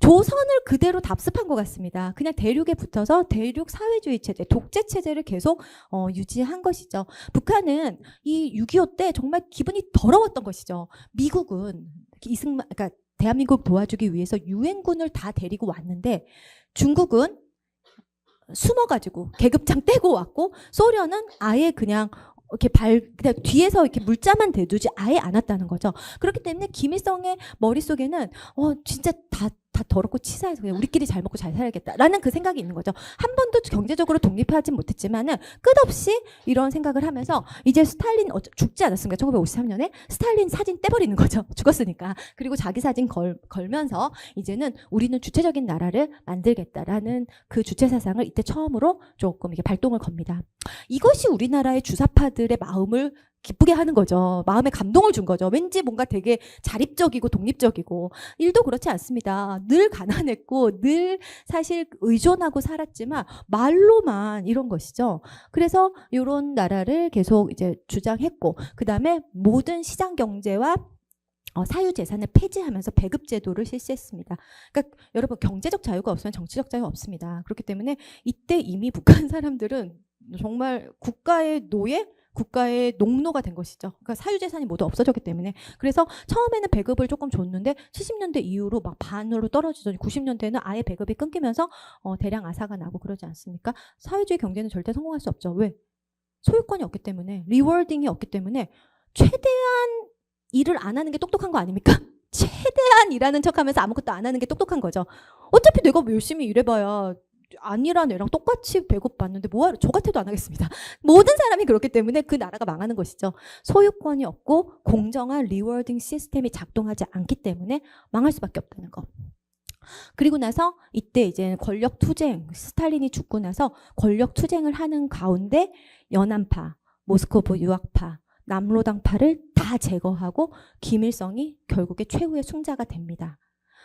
조선을 그대로 답습한 것 같습니다. 그냥 대륙에 붙어서 대륙 사회주의 체제, 독재 체제를 계속 유지한 것이죠. 북한은 이 6.25 때 정말 기분이 더러웠던 것이죠. 미국은 그러니까 대한민국 도와주기 위해서 유엔군을 다 데리고 왔는데 중국은 숨어가지고 계급장 떼고 왔고 소련은 아예 그냥 그냥 뒤에서 이렇게 물자만 대두지 아예 안 왔다는 거죠. 그렇기 때문에 김일성의 머릿속에는 진짜 다 더럽고 치사해서 그냥 우리끼리 잘 먹고 잘 살아야겠다라는 그 생각이 있는 거죠. 한 번도 경제적으로 독립하진 못했지만은 끝없이 이런 생각을 하면서 이제 스탈린 죽지 않았습니까? 1953년에 스탈린 사진 떼버리는 거죠. 죽었으니까. 그리고 자기 사진 걸면서 이제는 우리는 주체적인 나라를 만들겠다라는 그 주체 사상을 이때 처음으로 조금 이게 발동을 겁니다. 이것이 우리나라의 주사파들의 마음을 기쁘게 하는 거죠. 마음에 감동을 준 거죠. 왠지 뭔가 되게 자립적이고 독립적이고. 일도 그렇지 않습니다. 늘 가난했고 늘 사실 의존하고 살았지만 말로만 이런 것이죠. 그래서 이런 나라를 계속 이제 주장했고 그 다음에 모든 시장 경제와 사유재산을 폐지하면서 배급제도를 실시했습니다. 그러니까 여러분 경제적 자유가 없으면 정치적 자유가 없습니다. 그렇기 때문에 이때 이미 북한 사람들은 정말 국가의 노예? 국가의 농노가 된 것이죠. 그러니까 사유재산이 모두 없어졌기 때문에. 그래서 처음에는 배급을 조금 줬는데 70년대 이후로 막 반으로 떨어지더니 90년대에는 아예 배급이 끊기면서 대량 아사가 나고 그러지 않습니까? 사회주의 경제는 절대 성공할 수 없죠. 왜? 소유권이 없기 때문에, 리워딩이 없기 때문에 최대한 일을 안 하는 게 똑똑한 거 아닙니까? 최대한 일하는 척하면서 아무것도 안 하는 게 똑똑한 거죠. 어차피 내가 열심히 일해봐야 아니란 애랑 똑같이 배급받는데 뭐하러 저 같아도 안 하겠습니다. 모든 사람이 그렇기 때문에 그 나라가 망하는 것이죠. 소유권이 없고 공정한 리워딩 시스템이 작동하지 않기 때문에 망할 수밖에 없다는 거. 그리고 나서 이때 이제 권력 투쟁, 스탈린이 죽고 나서 권력 투쟁을 하는 가운데 연안파, 모스크바 유학파, 남로당파를 다 제거하고 김일성이 결국에 최후의 승자가 됩니다.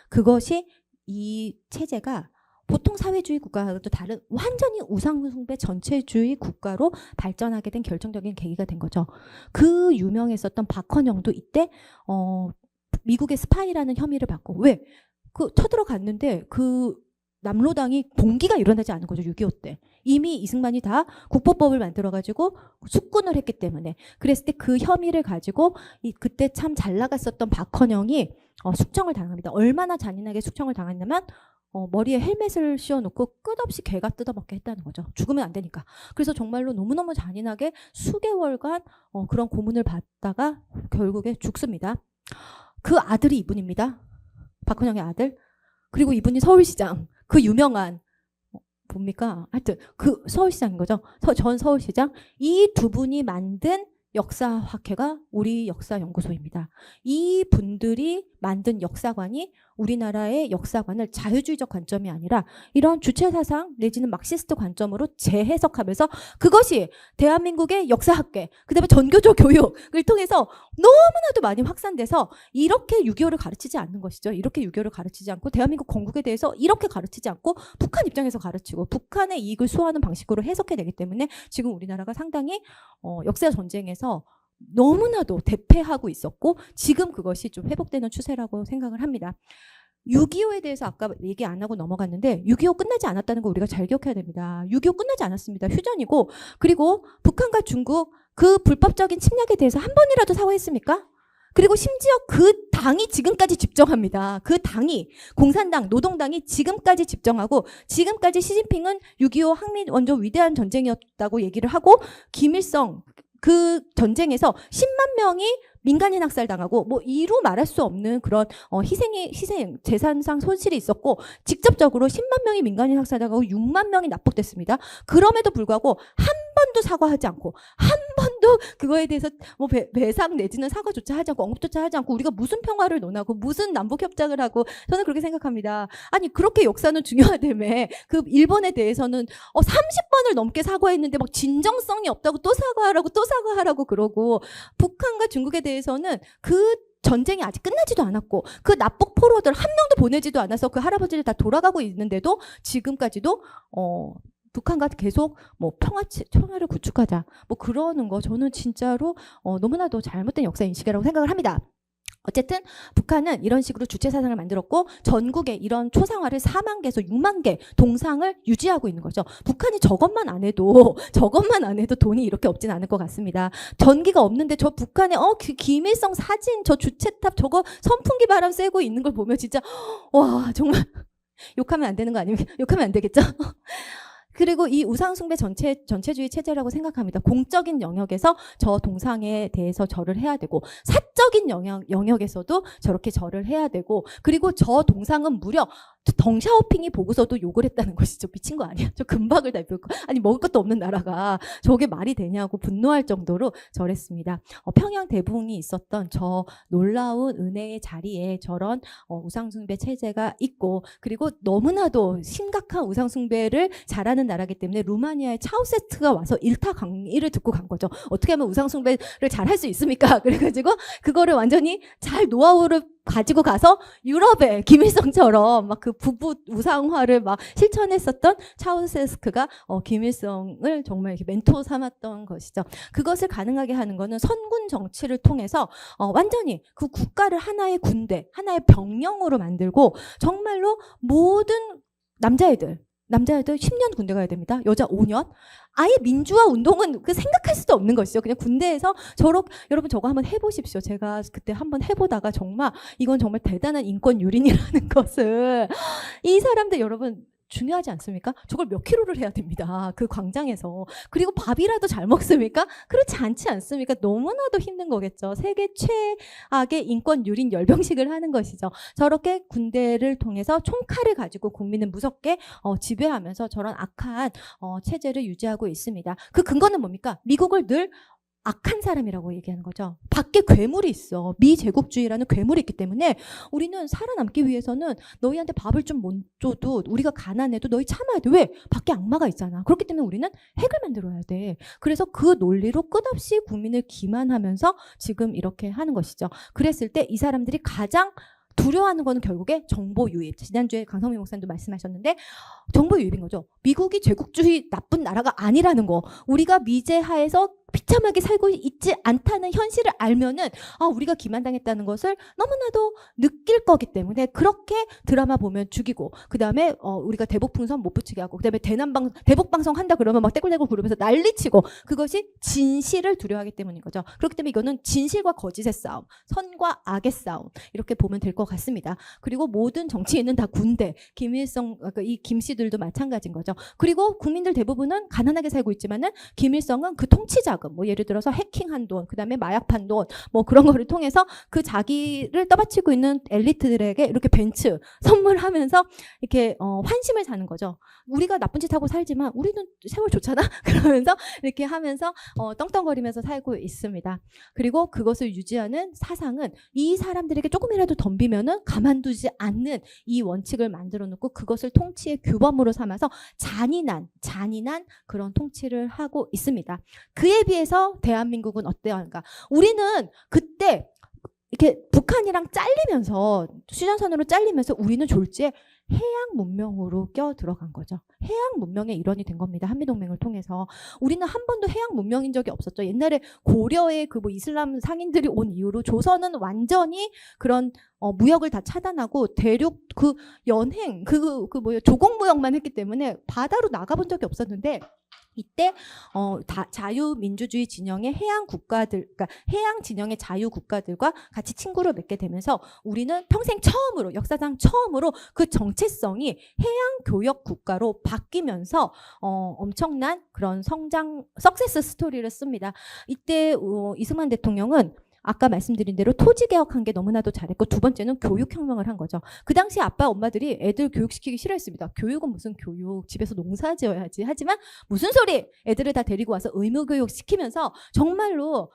그것이 이 체제가 보통 사회주의 국가와도 다른 완전히 우상숭배 전체주의 국가로 발전하게 된 결정적인 계기가 된 거죠. 그 유명했었던 박헌영도 이때 미국의 스파이라는 혐의를 받고 왜? 쳐들어갔는데 그 남로당이 봉기가 일어나지 않은 거죠. 6.25 때. 이미 이승만이 다 국보법을 만들어가지고 숙군을 했기 때문에. 그랬을 때 그 혐의를 가지고 그때 참 잘 나갔었던 박헌영이 숙청을 당합니다. 얼마나 잔인하게 숙청을 당했냐면 머리에 헬멧을 씌워놓고 끝없이 개가 뜯어먹게 했다는 거죠. 죽으면 안 되니까. 그래서 정말로 너무너무 잔인하게 수개월간 그런 고문을 받다가 결국에 죽습니다. 그 아들이 이분입니다. 박헌영의 아들. 그리고 이분이 서울시장. 그 유명한 뭡니까? 하여튼 그 서울시장인 거죠. 전 서울시장. 이 두 분이 만든 역사학회가 우리 역사연구소입니다. 이 분들이 만든 역사관이 우리나라의 역사관을 자유주의적 관점이 아니라 이런 주체사상 내지는 막시스트 관점으로 재해석하면서 그것이 대한민국의 역사학계, 그 다음에 전교조 교육을 통해서 너무나도 많이 확산돼서 이렇게 6.25를 가르치지 않는 것이죠. 이렇게 6.25를 가르치지 않고 대한민국 건국에 대해서 이렇게 가르치지 않고 북한 입장에서 가르치고 북한의 이익을 수호하는 방식으로 해석해내기 때문에 지금 우리나라가 상당히 역사 전쟁에서 너무나도 대패하고 있었고 지금 그것이 좀 회복되는 추세라고 생각을 합니다. 6.25에 대해서 아까 얘기 안 하고 넘어갔는데 6.25 끝나지 않았다는 거 우리가 잘 기억해야 됩니다. 6.25 끝나지 않았습니다. 휴전이고 그리고 북한과 중국 그 불법적인 침략에 대해서 한 번이라도 사과했습니까? 그리고 심지어 그 당이 지금까지 집정합니다. 그 당이 공산당, 노동당이 지금까지 집정하고 지금까지 시진핑은 6.25 한미원조 위대한 전쟁이었다고 얘기를 하고 김일성 그 전쟁에서 10만 명이 민간인 학살당하고 뭐 이루 말할 수 없는 그런 희생 재산상 손실이 있었고 직접적으로 10만 명이 민간인 학살당하고 6만 명이 납북됐습니다. 그럼에도 불구하고 한 번도 사과하지 않고 한 번도 그거에 대해서 뭐 배상 내지는 사과조차 하지 않고 언급조차 하지 않고 우리가 무슨 평화를 논하고 무슨 남북 협정을 하고 저는 그렇게 생각합니다. 아니 그렇게 역사는 중요하다며 그 일본에 대해서는 30번을 넘게 사과했는데 막 진정성이 없다고 또 사과하라고 그러고 북한과 중국에 대해서는 그 전쟁이 아직 끝나지도 않았고 그 납북 포로들 한 명도 보내지도 않아서 그 할아버지들 다 돌아가고 있는데도 지금까지도 북한과 계속 뭐 평화를 구축하자 뭐 그러는 거 저는 진짜로 너무나도 잘못된 역사 인식이라고 생각을 합니다. 어쨌든 북한은 이런 식으로 주체 사상을 만들었고 전국에 이런 초상화를 4만 개에서 6만 개 동상을 유지하고 있는 거죠. 북한이 저것만 안 해도 돈이 이렇게 없진 않을 것 같습니다. 전기가 없는데 저 북한에 김일성 사진 저 주체탑 저거 선풍기 바람 쐬고 있는 걸 보면 진짜 와 정말 욕하면 안 되는 거 아닙니까? 욕하면 안 되겠죠? 그리고 이 우상숭배 전체주의 체제라고 생각합니다. 공적인 영역에서 저 동상에 대해서 절을 해야 되고 사적인 영역에서도 저렇게 절을 해야 되고 그리고 저 동상은 무려 덩샤오핑이 보고서도 욕을 했다는 것이죠. 미친 거 아니야? 저 금박을 다 입고 아니 먹을 것도 없는 나라가 저게 말이 되냐고 분노할 정도로 절했습니다. 평양 대붕이 있었던 저 놀라운 은혜의 자리에 저런 우상숭배 체제가 있고 그리고 너무나도 심각한 우상숭배를 잘하는 나라기 때문에 루마니아의 차우세스크가 와서 일타 강의를 듣고 간 거죠. 어떻게 하면 우상숭배를 잘할 수 있습니까? 그래가지고 그거를 완전히 잘 노하우를 가지고 가서 유럽에 김일성처럼 막 그 부부 우상화를 막 실천했었던 차우세스크가 김일성을 정말 이렇게 멘토 삼았던 것이죠. 그것을 가능하게 하는 거는 선군 정치를 통해서 완전히 그 국가를 하나의 군대, 하나의 병영으로 만들고 정말로 모든 남자애들 10년 군대 가야 됩니다. 여자 5년. 아예 민주화 운동은 그 생각할 수도 없는 것이죠. 그냥 군대에서 여러분 저거 한번 해보십시오. 제가 그때 한번 해보다가 정말 이건 정말 대단한 인권 유린이라는 것을 이 사람들 여러분 중요하지 않습니까? 저걸 몇 킬로를 해야 됩니다. 그 광장에서. 그리고 밥이라도 잘 먹습니까? 그렇지 않지 않습니까? 너무나도 힘든 거겠죠. 세계 최악의 인권 유린 열병식을 하는 것이죠. 저렇게 군대를 통해서 총칼을 가지고 국민을 무섭게 지배하면서 저런 악한 체제를 유지하고 있습니다. 그 근거는 뭡니까? 미국을 늘 악한 사람이라고 얘기하는 거죠. 밖에 괴물이 있어. 미제국주의라는 괴물이 있기 때문에 우리는 살아남기 위해서는 너희한테 밥을 좀 못 줘도 우리가 가난해도 너희 참아야 돼. 왜? 밖에 악마가 있잖아. 그렇기 때문에 우리는 핵을 만들어야 돼. 그래서 그 논리로 끝없이 국민을 기만하면서 지금 이렇게 하는 것이죠. 그랬을 때 이 사람들이 가장 두려워하는 거는 결국에 정보 유입. 지난주에 강성민 목사님도 말씀하셨는데 정보 유입인 거죠. 미국이 제국주의 나쁜 나라가 아니라는 거. 우리가 미제 하에서 비참하게 살고 있지 않다는 현실을 알면은 우리가 기만당했다는 것을 너무나도 느낄 거기 때문에 그렇게 드라마 보면 죽이고 그 다음에 우리가 대북풍선 못 붙이게 하고 그 다음에 대북방송 한다 그러면 막 떼굴떼굴 부르면서 난리치고 그것이 진실을 두려워하기 때문인 거죠. 그렇기 때문에 이거는 진실과 거짓의 싸움, 선과 악의 싸움 이렇게 보면 될 것 같습니다. 그리고 모든 정치인은 다 군대, 김일성 이 김씨들도 마찬가지인 거죠. 그리고 국민들 대부분은 가난하게 살고 있지만은 김일성은 그 통치자 뭐 예를 들어서 해킹한 돈, 그 다음에 마약판 돈, 뭐 그런 거를 통해서 그 자기를 떠받치고 있는 엘리트들에게 이렇게 벤츠 선물하면서 이렇게 환심을 사는 거죠. 우리가 나쁜 짓 하고 살지만 우리는 세월 좋잖아? 그러면서 이렇게 하면서 떵떵거리면서 살고 있습니다. 그리고 그것을 유지하는 사상은 이 사람들에게 조금이라도 덤비면은 가만두지 않는 이 원칙을 만들어 놓고 그것을 통치의 규범으로 삼아서 잔인한 그런 통치를 하고 있습니다. 그에 비해서 대한민국은 어떠한가? 우리는 그때 이렇게 북한이랑 잘리면서 휴전선으로 잘리면서 우리는 졸지에 해양 문명으로 껴 들어간 거죠. 해양 문명의 일원이 된 겁니다. 한미동맹을 통해서. 우리는 한 번도 해양 문명인 적이 없었죠. 옛날에 고려에 그 뭐 이슬람 상인들이 온 이후로 조선은 완전히 그런 무역을 다 차단하고 대륙 그 연행 조공 무역만 했기 때문에 바다로 나가본 적이 없었는데 이때 자유민주주의 진영의 해양 국가들, 그러니까 해양 진영의 자유 국가들과 같이 친구를 맺게 되면서 우리는 평생 처음으로, 역사상 처음으로 그 정체성이 해양 교역 국가로 바뀌면서 엄청난 그런 성장 석세스 스토리를 씁니다. 이때 이승만 대통령은 아까 말씀드린 대로 토지 개혁한 게 너무나도 잘했고, 두 번째는 교육혁명을 한 거죠. 그 당시 아빠 엄마들이 애들 교육시키기 싫어했습니다. 교육은 무슨 교육, 집에서 농사 지어야지. 하지만 무슨 소리, 애들을 다 데리고 와서 의무교육 시키면서 정말로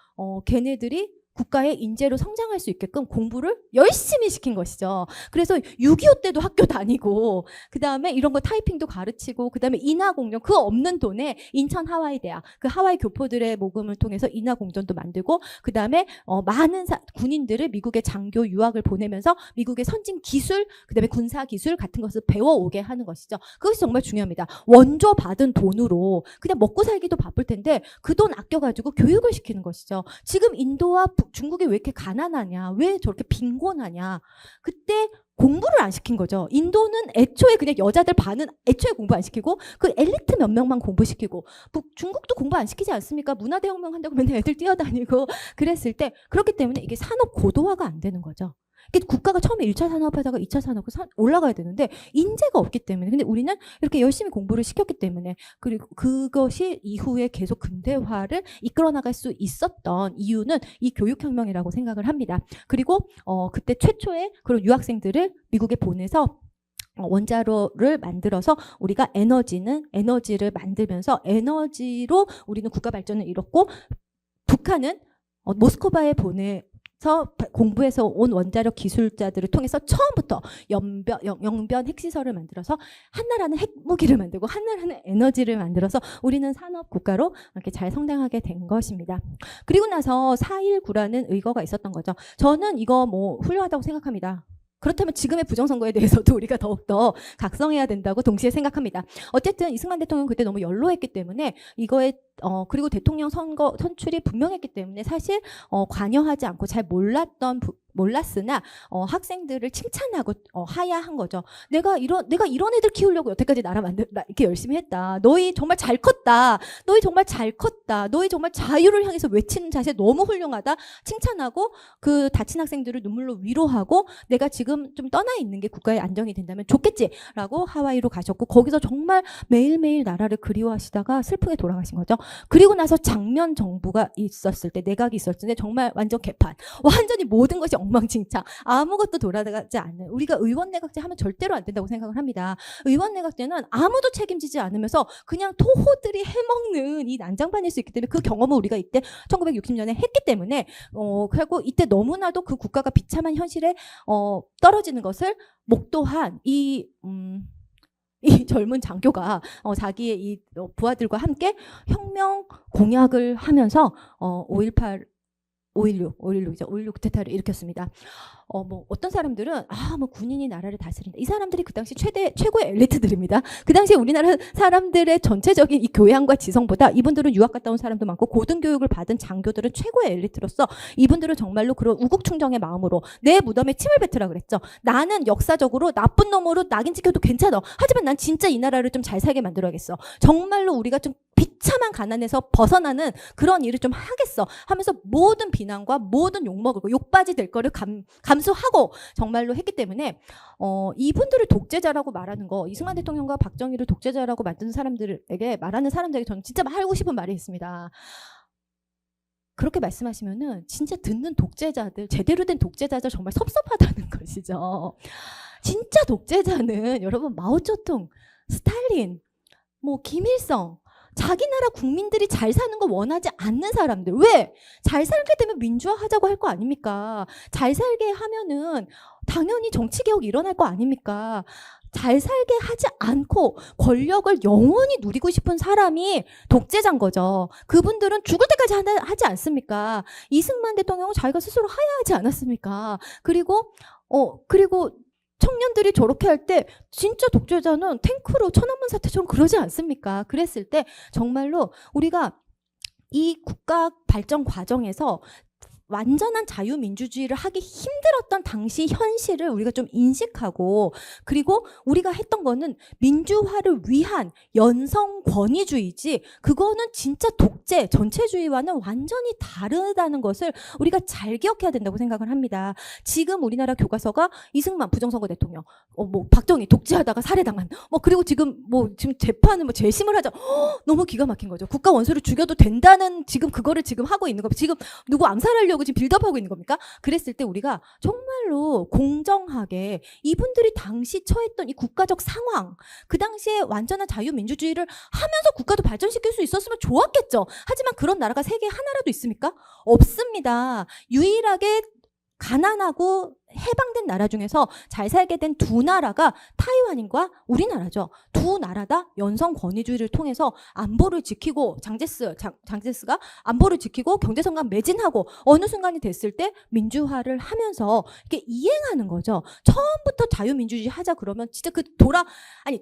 걔네들이 국가의 인재로 성장할 수 있게끔 공부를 열심히 시킨 것이죠. 그래서 6.25 때도 학교 다니고, 그 다음에 이런 거 타이핑도 가르치고, 그 다음에 인하공전, 그 없는 돈에 인천 하와이 대학, 그 하와이 교포들의 모금을 통해서 인하공전도 만들고, 그 다음에 많은 군인들을 미국의 장교 유학을 보내면서 미국의 선진 기술, 그 다음에 군사 기술 같은 것을 배워오게 하는 것이죠. 그것이 정말 중요합니다. 원조 받은 돈으로 그냥 먹고 살기도 바쁠 텐데 그 돈 아껴가지고 교육을 시키는 것이죠. 지금 인도와 중국이 왜 이렇게 가난하냐, 왜 저렇게 빈곤하냐, 그때 공부를 안 시킨 거죠. 인도는 애초에 그냥 여자들 반은 애초에 공부 안 시키고 그 엘리트 몇 명만 공부시키고, 중국도 공부 안 시키지 않습니까? 문화대혁명 한다고 맨날 애들 뛰어다니고 그랬을 때, 그렇기 때문에 이게 산업 고도화가 안 되는 거죠. 국가가 처음에 1차 산업하다가 2차 산업으로 올라가야 되는데 인재가 없기 때문에, 근데 우리는 이렇게 열심히 공부를 시켰기 때문에, 그리고 그것이 이후에 계속 근대화를 이끌어 나갈 수 있었던 이유는 이 교육혁명이라고 생각을 합니다. 그리고 그때 최초의 그런 유학생들을 미국에 보내서 원자로를 만들어서 우리가 에너지를 만들면서 에너지로 우리는 국가 발전을 이뤘고, 북한은 모스크바에 공부해서 온 원자력 기술자들을 통해서 처음부터 영변 핵시설을 만들어서 한나라는 핵무기를 만들고 한나라는 에너지를 만들어서 우리는 산업 국가로 이렇게 잘 성장하게 된 것입니다. 그리고 나서 4.19라는 의거가 있었던 거죠. 저는 이거 훌륭하다고 생각합니다. 그렇다면 지금의 부정선거에 대해서도 우리가 더욱더 각성해야 된다고 동시에 생각합니다. 어쨌든 이승만 대통령은 그때 너무 연로했기 때문에 이거에 그리고 대통령 선출이 분명했기 때문에 사실 관여하지 않고 잘 몰랐으나 학생들을 칭찬하고 하야한 거죠. 내가 이런 애들 키우려고 여태까지 나라 이렇게 열심히 했다. 너희 정말 잘 컸다. 너희 정말 잘 컸다. 너희 정말 자유를 향해서 외치는 자세 너무 훌륭하다. 칭찬하고 그 다친 학생들을 눈물로 위로하고, 내가 지금 좀 떠나 있는 게 국가의 안정이 된다면 좋겠지라고 하와이로 가셨고, 거기서 정말 매일매일 나라를 그리워하시다가 슬프게 돌아가신 거죠. 그리고 나서 장면 정부가 있었을 때, 내각이 있었을 때 정말 완전 개판, 완전히 모든 것이 엉망진창, 아무것도 돌아가지 않는, 우리가 의원 내각제 하면 절대로 안 된다고 생각을 합니다. 의원 내각제는 아무도 책임지지 않으면서 그냥 토호들이 해먹는 이 난장판일 수 있기 때문에, 그 경험을 우리가 이때 1960년에 했기 때문에 그리고 이때 너무나도 그 국가가 비참한 현실에 떨어지는 것을 목도한 이 젊은 장교가 자기의 이 부하들과 함께 혁명 공약을 하면서 5.16 쿠데타를 일으켰습니다. 어떤 사람들은 군인이 나라를 다스린다. 이 사람들이 그 당시 최고의 엘리트들입니다. 그 당시 우리나라 사람들의 전체적인 이 교양과 지성보다 이분들은 유학 갔다 온 사람도 많고 고등교육을 받은 장교들은 최고의 엘리트로서 이분들은 정말로 그런 우국충정의 마음으로 내 무덤에 침을 뱉으라 그랬죠. 나는 역사적으로 나쁜 놈으로 낙인 찍혀도 괜찮아. 하지만 난 진짜 이 나라를 좀 잘 살게 만들어야겠어. 정말로 우리가 좀 비참한 가난에서 벗어나는 그런 일을 좀 하겠어 하면서 모든 비난과 모든 욕먹을 욕바지 될 거를 감수하고 정말로 했기 때문에 이분들을 독재자라고 말하는 거, 이승만 대통령과 박정희를 독재자라고 말하는 사람들에게 저는 진짜 하고 싶은 말이 있습니다. 그렇게 말씀하시면은 진짜 듣는 독재자들, 제대로 된 독재자들 정말 섭섭하다는 것이죠. 진짜 독재자는 여러분 마오쩌둥, 스탈린, 김일성, 자기 나라 국민들이 잘 사는 거 원하지 않는 사람들. 왜? 잘 살게 되면 민주화하자고 할 거 아닙니까? 잘 살게 하면은 당연히 정치개혁 일어날 거 아닙니까? 잘 살게 하지 않고 권력을 영원히 누리고 싶은 사람이 독재자인 거죠. 그분들은 죽을 때까지 하지 않습니까? 이승만 대통령은 자기가 스스로 하야하지 않았습니까? 그리고 청년들이 저렇게 할 때 진짜 독재자는 탱크로 천안문 사태처럼 그러지 않습니까? 그랬을 때 정말로 우리가 이 국가 발전 과정에서 완전한 자유민주주의를 하기 힘들었던 당시 현실을 우리가 좀 인식하고, 그리고 우리가 했던 거는 민주화를 위한 연성 권위주의지, 그거는 진짜 독재, 전체주의와는 완전히 다르다는 것을 우리가 잘 기억해야 된다고 생각을 합니다. 지금 우리나라 교과서가 이승만 부정선거 대통령, 뭐 박정희 독재하다가 살해당한, 그리고 지금 재판을 재심을 하자, 너무 기가 막힌 거죠. 국가 원수를 죽여도 된다는, 지금 그거를 지금 하고 있는 거, 지금 누구 암살하려고 지금 빌드업하고 있는 겁니까? 그랬을 때 우리가 정말로 공정하게 이분들이 당시 처했던 이 국가적 상황, 그 당시에 완전한 자유민주주의를 하면서 국가도 발전시킬 수 있었으면 좋았겠죠. 하지만 그런 나라가 세계에 하나라도 있습니까? 없습니다. 유일하게 가난하고 해방된 나라 중에서 잘 살게 된 두 나라가 타이완인과 우리나라죠. 두 나라 다 연성 권위주의를 통해서 안보를 지키고, 장제스가 안보를 지키고 경제성과 매진하고, 어느 순간이 됐을 때 민주화를 하면서 이렇게 이행하는 거죠. 처음부터 자유민주주의 하자 그러면 진짜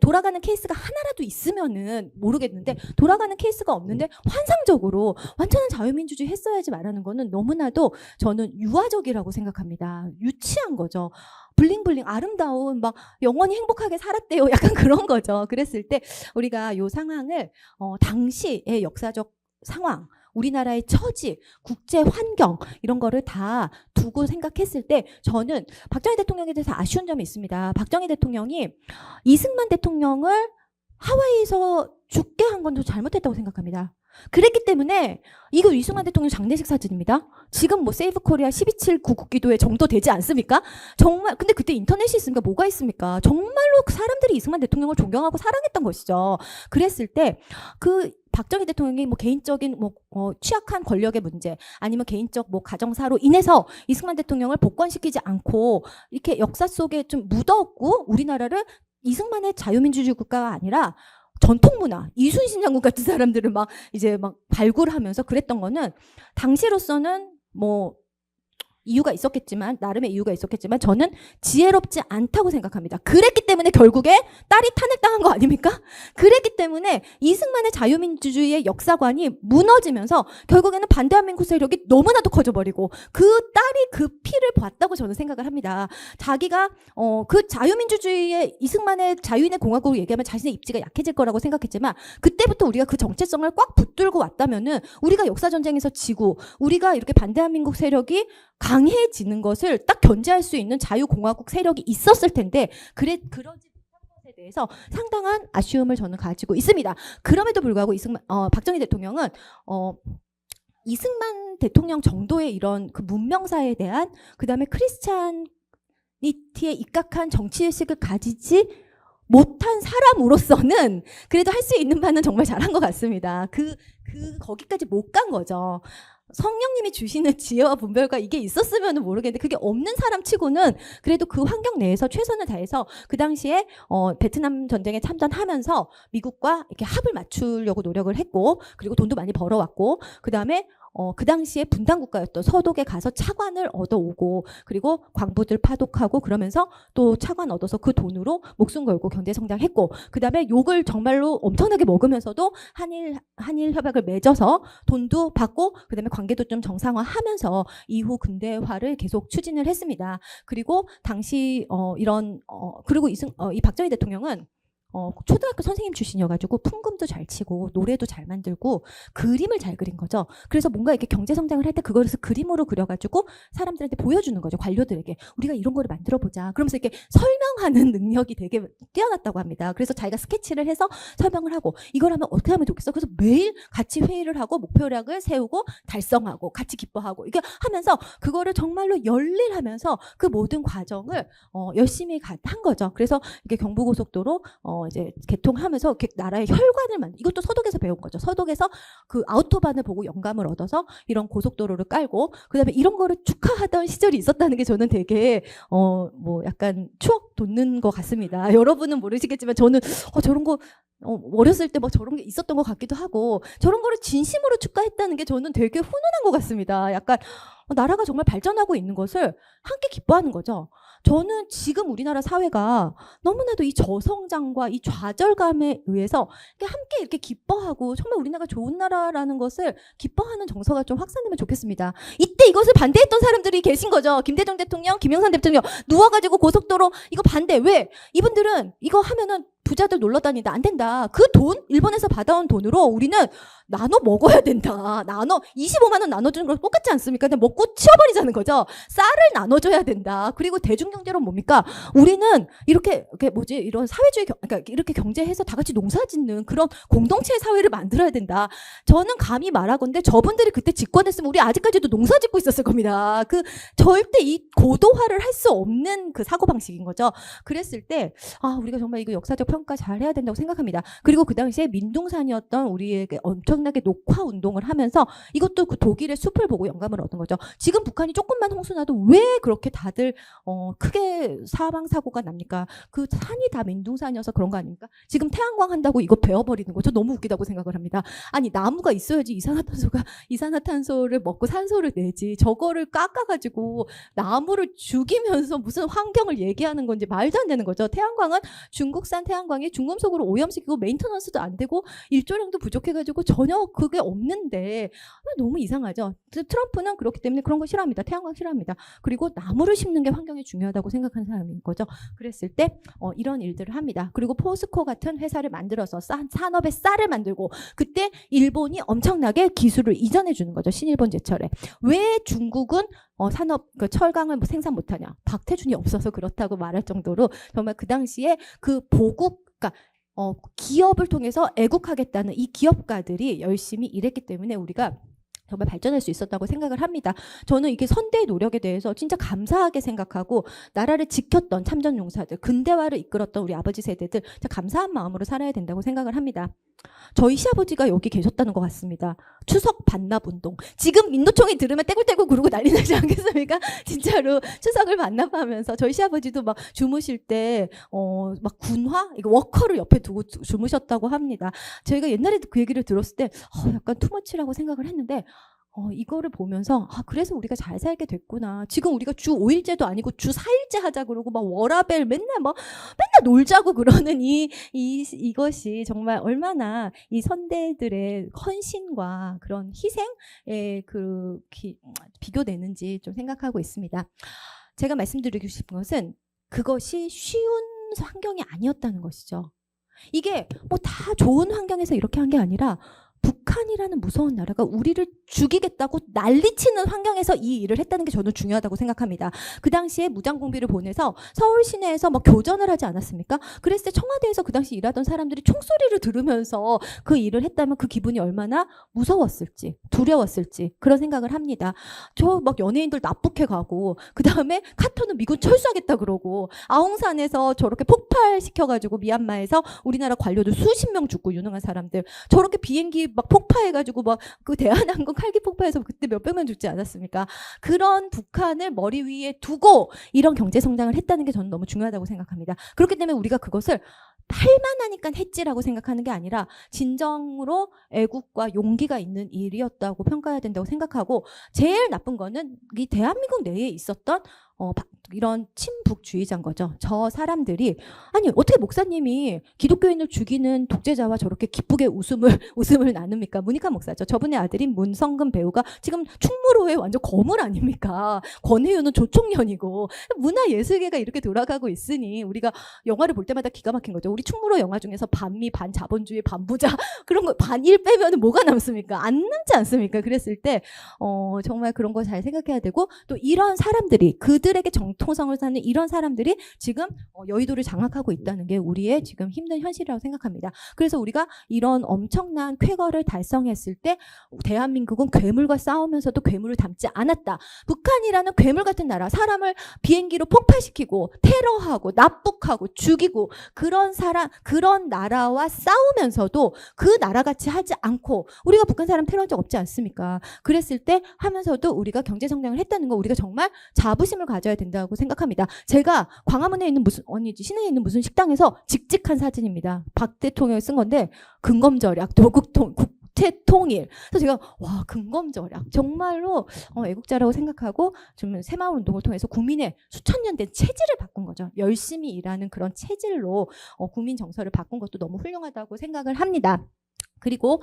돌아가는 케이스가 하나라도 있으면은 모르겠는데, 돌아가는 케이스가 없는데 환상적으로 완전한 자유민주주의 했어야지 말하는 거는 너무나도 저는 유아적이라고 생각합니다. 유치한 거죠. 블링블링 아름다운 막 영원히 행복하게 살았대요. 약간 그런 거죠. 그랬을 때 우리가 이 상황을 당시의 역사적 상황, 우리나라의 처지, 국제 환경 이런 거를 다 두고 생각했을 때 저는 박정희 대통령에 대해서 아쉬운 점이 있습니다. 박정희 대통령이 이승만 대통령을 하와이에서 죽게 한 건 좀 잘못했다고 생각합니다. 그랬기 때문에 이거 이승만 대통령 장례식 사진입니다. 지금 세이브 코리아 12.7 구국기도회 정도 되지 않습니까? 정말. 근데 그때 인터넷이 있으니까 뭐가 있습니까? 정말로 사람들이 이승만 대통령을 존경하고 사랑했던 것이죠. 그랬을 때 그 박정희 대통령이 개인적인 취약한 권력의 문제, 아니면 개인적 가정사로 인해서 이승만 대통령을 복권시키지 않고 이렇게 역사 속에 좀 묻었고, 우리나라를 이승만의 자유민주주의 국가가 아니라 전통문화, 이순신 장군 같은 사람들을 막 발굴하면서 그랬던 거는, 당시로서는 이유가 있었겠지만, 나름의 이유가 있었겠지만 저는 지혜롭지 않다고 생각합니다. 그랬기 때문에 결국에 딸이 탄핵당한 거 아닙니까? 그랬기 때문에 이승만의 자유민주주의의 역사관이 무너지면서 결국에는 반대한민국 세력이 너무나도 커져버리고, 그 딸이 그 피를 봤다고 저는 생각을 합니다. 자기가 그 자유민주주의의 이승만의 자유인의 공화국을 얘기하면 자신의 입지가 약해질 거라고 생각했지만, 그때부터 우리가 그 정체성을 꽉 붙들고 왔다면은 우리가 역사전쟁에서 지고, 우리가 이렇게 반대한민국 세력이 강해지는 것을 딱 견제할 수 있는 자유공화국 세력이 있었을 텐데, 그러지 못한 것에 대해서 상당한 아쉬움을 저는 가지고 있습니다. 그럼에도 불구하고 박정희 대통령은 이승만 대통령 정도의 이런 그 문명사에 대한, 그 다음에 크리스찬니티에 입각한 정치의식을 가지지 못한 사람으로서는 그래도 할 수 있는 바는 정말 잘한 것 같습니다. 거기까지 못 간 거죠. 성령님이 주시는 지혜와 분별과 이게 있었으면 모르겠는데, 그게 없는 사람 치고는 그래도 그 환경 내에서 최선을 다해서 그 당시에 베트남 전쟁에 참전하면서 미국과 이렇게 합을 맞추려고 노력을 했고, 그리고 돈도 많이 벌어왔고, 그 다음에 그 당시에 분단 국가였던 서독에 가서 차관을 얻어오고, 그리고 광부들 파독하고, 그러면서 또 차관 얻어서 그 돈으로 목숨 걸고 경제 성장했고, 그 다음에 욕을 정말로 엄청나게 먹으면서도 한일 협약을 맺어서 돈도 받고, 그 다음에 관계도 좀 정상화하면서 이후 근대화를 계속 추진을 했습니다. 그리고 당시 그리고 이 박정희 대통령은 초등학교 선생님 출신이어가지고 풍금도 잘 치고 노래도 잘 만들고 그림을 잘 그린 거죠. 그래서 뭔가 이렇게 경제 성장을 할 때 그거를 그림으로 그려가지고 사람들한테 보여주는 거죠. 관료들에게 우리가 이런 거를 만들어보자. 그러면서 이렇게 설명하는 능력이 되게 뛰어났다고 합니다. 그래서 자기가 스케치를 해서 설명을 하고, 이걸 하면 어떻게 하면 좋겠어? 그래서 매일 같이 회의를 하고 목표량을 세우고 달성하고 같이 기뻐하고, 이게 하면서 그거를 정말로 열일하면서 그 모든 과정을 열심히 한 거죠. 그래서 이게 경부고속도로 이제 개통하면서 이렇게 나라의 혈관을 이것도 서독에서 배운 거죠. 서독에서 그 아우토반을 보고 영감을 얻어서 이런 고속도로를 깔고, 그다음에 이런 거를 축하하던 시절이 있었다는 게 저는 되게 약간 추억 돋는 것 같습니다. 여러분은 모르시겠지만 저는 저런 거 어렸을 때 뭐 저런 게 있었던 것 같기도 하고 저런 거를 진심으로 축하했다는 게 저는 되게 훈훈한 것 같습니다. 약간 나라가 정말 발전하고 있는 것을 함께 기뻐하는 거죠. 저는 지금 우리나라 사회가 너무나도 이 저성장과 이 좌절감에 의해서 함께 이렇게 기뻐하고 정말 우리나라가 좋은 나라라는 것을 기뻐하는 정서가 좀 확산되면 좋겠습니다. 이때 이것을 반대했던 사람들이 계신 거죠. 김대중 대통령, 김영삼 대통령 누워가지고 고속도로 이거 반대. 왜? 이분들은 이거 하면은 부자들 놀러 다닌다. 안 된다. 그 돈, 일본에서 받아온 돈으로 우리는 나눠 먹어야 된다. 25만 원 나눠주는 거랑 똑같지 않습니까? 근데 먹고 치워버리자는 거죠. 쌀을 나눠줘야 된다. 그리고 대중경제로 뭡니까? 우리는 이렇게 이런 사회주의, 그러니까 이렇게 경제해서 다 같이 농사 짓는 그런 공동체 사회를 만들어야 된다. 저는 감히 말하건대 저분들이 그때 집권했으면 우리 아직까지도 농사 짓고 있었을 겁니다. 절대 이 고도화를 할 수 없는 그 사고방식인 거죠. 그랬을 때, 우리가 정말 이거 역사적 평가 잘 해야 된다고 생각합니다. 그리고 그 당시에 민둥산이었던 우리에게 엄청나게 녹화 운동을 하면서 이것도 그 독일의 숲을 보고 영감을 얻은 거죠. 지금 북한이 조금만 홍수나도 왜 그렇게 다들 크게 사망 사고가 납니까? 그 산이 다 민둥산이어서 그런 거 아닙니까? 지금 태양광 한다고 이거 베어버리는 거 저 너무 웃기다고 생각을 합니다. 아니 나무가 있어야지 이산화탄소를 먹고 산소를 내지. 저거를 깎아가지고 나무를 죽이면서 무슨 환경을 얘기하는 건지 말도 안 되는 거죠. 태양광은 중국산 태양광이 중금속으로 오염시키고 메인터넌스도 안 되고 일조량도 부족해가지고 전혀 그게 없는데 너무 이상하죠. 트럼프는 그렇기 때문에 그런 거 싫어합니다. 태양광 싫어합니다. 그리고 나무를 심는 게 환경에 중요하다고 생각하는 사람인 거죠. 그랬을 때 이런 일들을 합니다. 그리고 포스코 같은 회사를 만들어서 산업의 쌀을 만들고 그때 일본이 엄청나게 기술을 이전해 주는 거죠. 신일본 제철에. 왜 중국은 산업 철강을 생산 못하냐? 박태준이 없어서 그렇다고 말할 정도로 정말 그 당시에 그 보국, 그러니까 기업을 통해서 애국하겠다는 이 기업가들이 열심히 일했기 때문에 우리가 정말 발전할 수 있었다고 생각을 합니다. 저는 이게 선대의 노력에 대해서 진짜 감사하게 생각하고 나라를 지켰던 참전용사들, 근대화를 이끌었던 우리 아버지 세대들 진짜 감사한 마음으로 살아야 된다고 생각을 합니다. 저희 시아버지가 여기 계셨다는 것 같습니다. 추석 반납운동. 지금 민노총이 들으면 떼굴떼굴 구르고 난리 나지 않겠습니까? 진짜로 추석을 반납하면서 저희 시아버지도 막 주무실 때 막 군화? 이거 워커를 옆에 두고 주무셨다고 합니다. 저희가 옛날에 그 얘기를 들었을 때 약간 투머치라고 생각을 했는데 이거를 보면서 그래서 우리가 잘 살게 됐구나. 지금 우리가 주 5일제도 아니고 주 4일제 하자 그러고 막 워라벨 맨날 놀자고 그러는 이것이 정말 얼마나 이 선대들의 헌신과 그런 희생에 비교되는지 좀 생각하고 있습니다. 제가 말씀드리고 싶은 것은 그것이 쉬운 환경이 아니었다는 것이죠. 이게 다 좋은 환경에서 이렇게 한 게 아니라 북한이라는 무서운 나라가 우리를 죽이겠다고 난리치는 환경에서 이 일을 했다는 게 저는 중요하다고 생각합니다. 그 당시에 무장공비를 보내서 서울 시내에서 교전을 하지 않았습니까? 그랬을 때 청와대에서 그 당시 일하던 사람들이 총소리를 들으면서 그 일을 했다면 그 기분이 얼마나 무서웠을지 두려웠을지 그런 생각을 합니다. 저 연예인들 납북해 가고 그 다음에 카터는 미군 철수하겠다 그러고 아웅산에서 저렇게 폭발시켜가지고 미얀마에서 우리나라 관료들 수십 명 죽고 유능한 사람들 저렇게 비행기 폭파해가지고 그 대한항공 칼기 폭파해서 그때 몇백 명 죽지 않았습니까? 그런 북한을 머리 위에 두고 이런 경제 성장을 했다는 게 저는 너무 중요하다고 생각합니다. 그렇기 때문에 우리가 그것을 할만하니까 했지라고 생각하는 게 아니라 진정으로 애국과 용기가 있는 일이었다고 평가해야 된다고 생각하고 제일 나쁜 거는 이 대한민국 내에 있었던 이런 친북주의자인 거죠. 저 사람들이 아니 어떻게 목사님이 기독교인을 죽이는 독재자와 저렇게 기쁘게 웃음을 나눕니까? 문익환 목사죠. 저분의 아들인 문성근 배우가 지금 충무로의 완전 거물 아닙니까? 권혜윤은 조총련이고 문화예술계가 이렇게 돌아가고 있으니 우리가 영화를 볼 때마다 기가 막힌 거죠. 우리 충무로 영화 중에서 반미, 반자본주의, 반부자 그런 거 반일 빼면 뭐가 남습니까? 안 남지 않습니까? 그랬을 때 정말 그런 거 잘 생각해야 되고 또 이런 사람들이 그들에게 정통성을 쌓는 이런 사람들이 지금 여의도를 장악하고 있다는 게 우리의 지금 힘든 현실이라고 생각합니다. 그래서 우리가 이런 엄청난 쾌거를 달성했을 때 대한민국은 괴물과 싸우면서도 괴물을 담지 않았다. 북한이라는 괴물 같은 나라, 사람을 비행기로 폭파시키고 테러하고 납북하고 죽이고 그런 나라와 싸우면서도 그 나라같이 하지 않고 우리가 북한 사람 테러한 적 없지 않습니까? 그랬을 때 하면서도 우리가 경제 성장을 했다는 거 우리가 정말 자부심을 가져야 된다고 생각합니다. 제가 광화문에 있는 시내에 있는 무슨 식당에서 직직한 사진입니다. 박 대통령이 쓴 건데 근검절약, 국태통일. 그래서 제가 와 근검절약 정말로 애국자라고 생각하고 좀 새마을 운동을 통해서 국민의 수천 년 된 체질을 바꾼 거죠. 열심히 일하는 그런 체질로 국민 정서를 바꾼 것도 너무 훌륭하다고 생각을 합니다. 그리고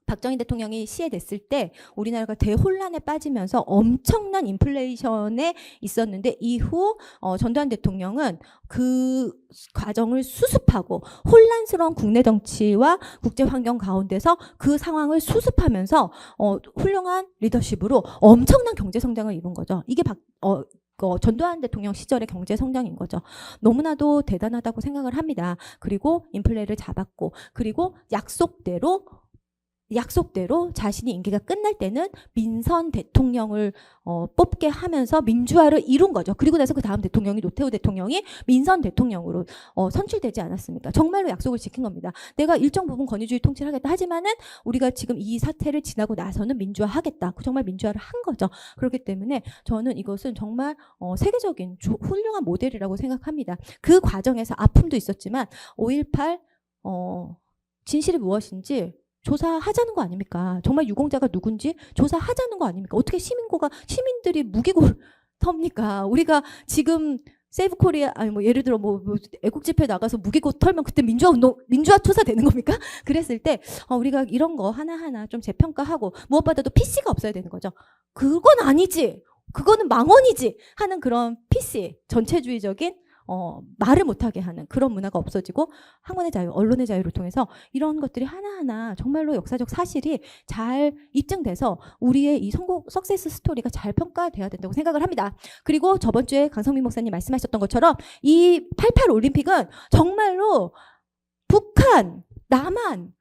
박정희 대통령이 시해됐을 때 우리나라가 대혼란에 빠지면서 엄청난 인플레이션에 있었는데 이후 전두환 대통령은 그 과정을 수습하고 혼란스러운 국내 정치와 국제 환경 가운데서 그 상황을 수습하면서 훌륭한 리더십으로 엄청난 경제 성장을 이룬 거죠. 이게 전두환 대통령 시절의 경제 성장인 거죠. 너무나도 대단하다고 생각을 합니다. 그리고 인플레를 잡았고 그리고 약속대로 자신이 임기가 끝날 때는 민선 대통령을 뽑게 하면서 민주화를 이룬 거죠. 그리고 나서 그 다음 대통령이 노태우 대통령이 민선 대통령으로 선출되지 않았습니까? 정말로 약속을 지킨 겁니다. 내가 일정 부분 권위주의 통치를 하겠다 하지만은 우리가 지금 이 사태를 지나고 나서는 민주화하겠다. 정말 민주화를 한 거죠. 그렇기 때문에 저는 이것은 정말 세계적인 훌륭한 모델이라고 생각합니다. 그 과정에서 아픔도 있었지만 5.18 진실이 무엇인지 조사하자는 거 아닙니까? 정말 유공자가 누군지 조사하자는 거 아닙니까? 어떻게 시민들이 무기고를 텁니까? 우리가 지금 세이브 코리아 아니 뭐 예를 들어 뭐 애국 집회 나가서 무기고 털면 그때 민주화 투사 되는 겁니까? 그랬을 때 우리가 이런 거 하나하나 좀 재평가하고 무엇보다도 PC가 없어야 되는 거죠. 그건 아니지. 그거는 망언이지 하는 그런 PC 전체주의적인 말을 못하게 하는 그런 문화가 없어지고 학문의 자유, 언론의 자유를 통해서 이런 것들이 하나하나 정말로 역사적 사실이 잘 입증돼서 우리의 이 성공 석세스 스토리가 잘 평가돼야 된다고 생각을 합니다. 그리고 저번 주에 강성민 목사님 말씀하셨던 것처럼 이 88 올림픽은 정말로 북한, 남한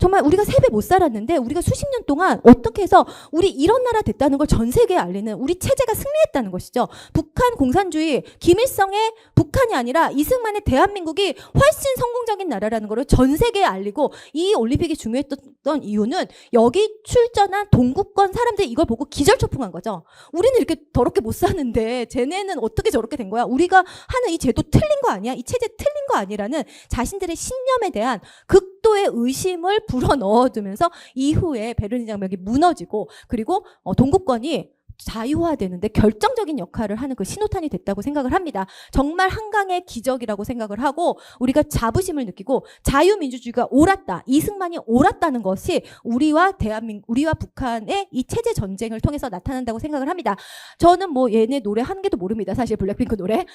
정말 우리가 3배 못 살았는데 우리가 수십 년 동안 어떻게 해서 우리 이런 나라 됐다는 걸 전 세계에 알리는 우리 체제가 승리했다는 것이죠. 북한 공산주의, 김일성의 북한이 아니라 이승만의 대한민국이 훨씬 성공적인 나라라는 걸 전 세계에 알리고 이 올림픽이 중요했던 이유는 여기 출전한 동구권 사람들이 이걸 보고 기절초풍한 거죠. 우리는 이렇게 더럽게 못 사는데 쟤네는 어떻게 저렇게 된 거야? 우리가 하는 이 제도 틀린 거 아니야? 이 체제 틀린 거 아니라는 자신들의 신념에 대한 극도의 의심을 불어넣어두면서 이후에 베를린 장벽이 무너지고 그리고 동구권이 자유화되는데 결정적인 역할을 하는 그 신호탄이 됐다고 생각을 합니다. 정말 한강의 기적이라고 생각을 하고 우리가 자부심을 느끼고 자유민주주의가 옳았다. 이승만이 옳았다는 것이 우리와 북한의 이 체제 전쟁을 통해서 나타난다고 생각을 합니다. 저는 뭐 얘네 노래 한 개도 모릅니다. 사실 블랙핑크 노래 한